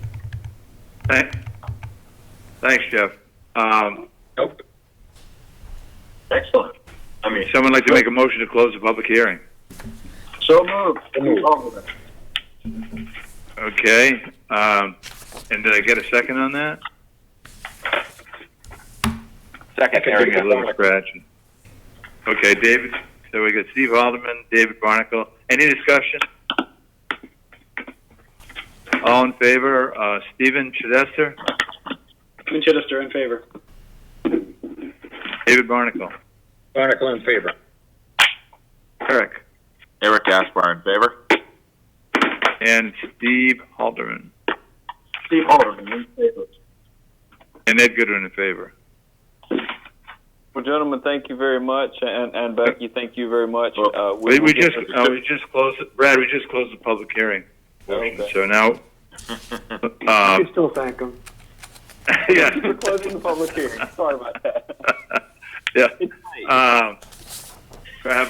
Thanks, Jeff. Nope. Excellent. Someone like to make a motion to close the public hearing? So moved. Okay. And did I get a second on that? Second, Aaron got a little scratchy. Okay, David. So we got Steve Alderman, David Barnacle. Any discussion? All in favor? Stephen Chidester? Stephen Chidester in favor. David Barnacle? Barnacle in favor. Eric? Eric Gaspar in favor. And Steve Halderman? Steve Halderman in favor. And Ed Goodwin in favor. Well, gentlemen, thank you very much, and Becky, thank you very much. We just closed it. Brad, we just closed the public hearing. Okay. So now, You can still thank them. yeah. We're closing the public hearing. Sorry about that. Yeah. Can I have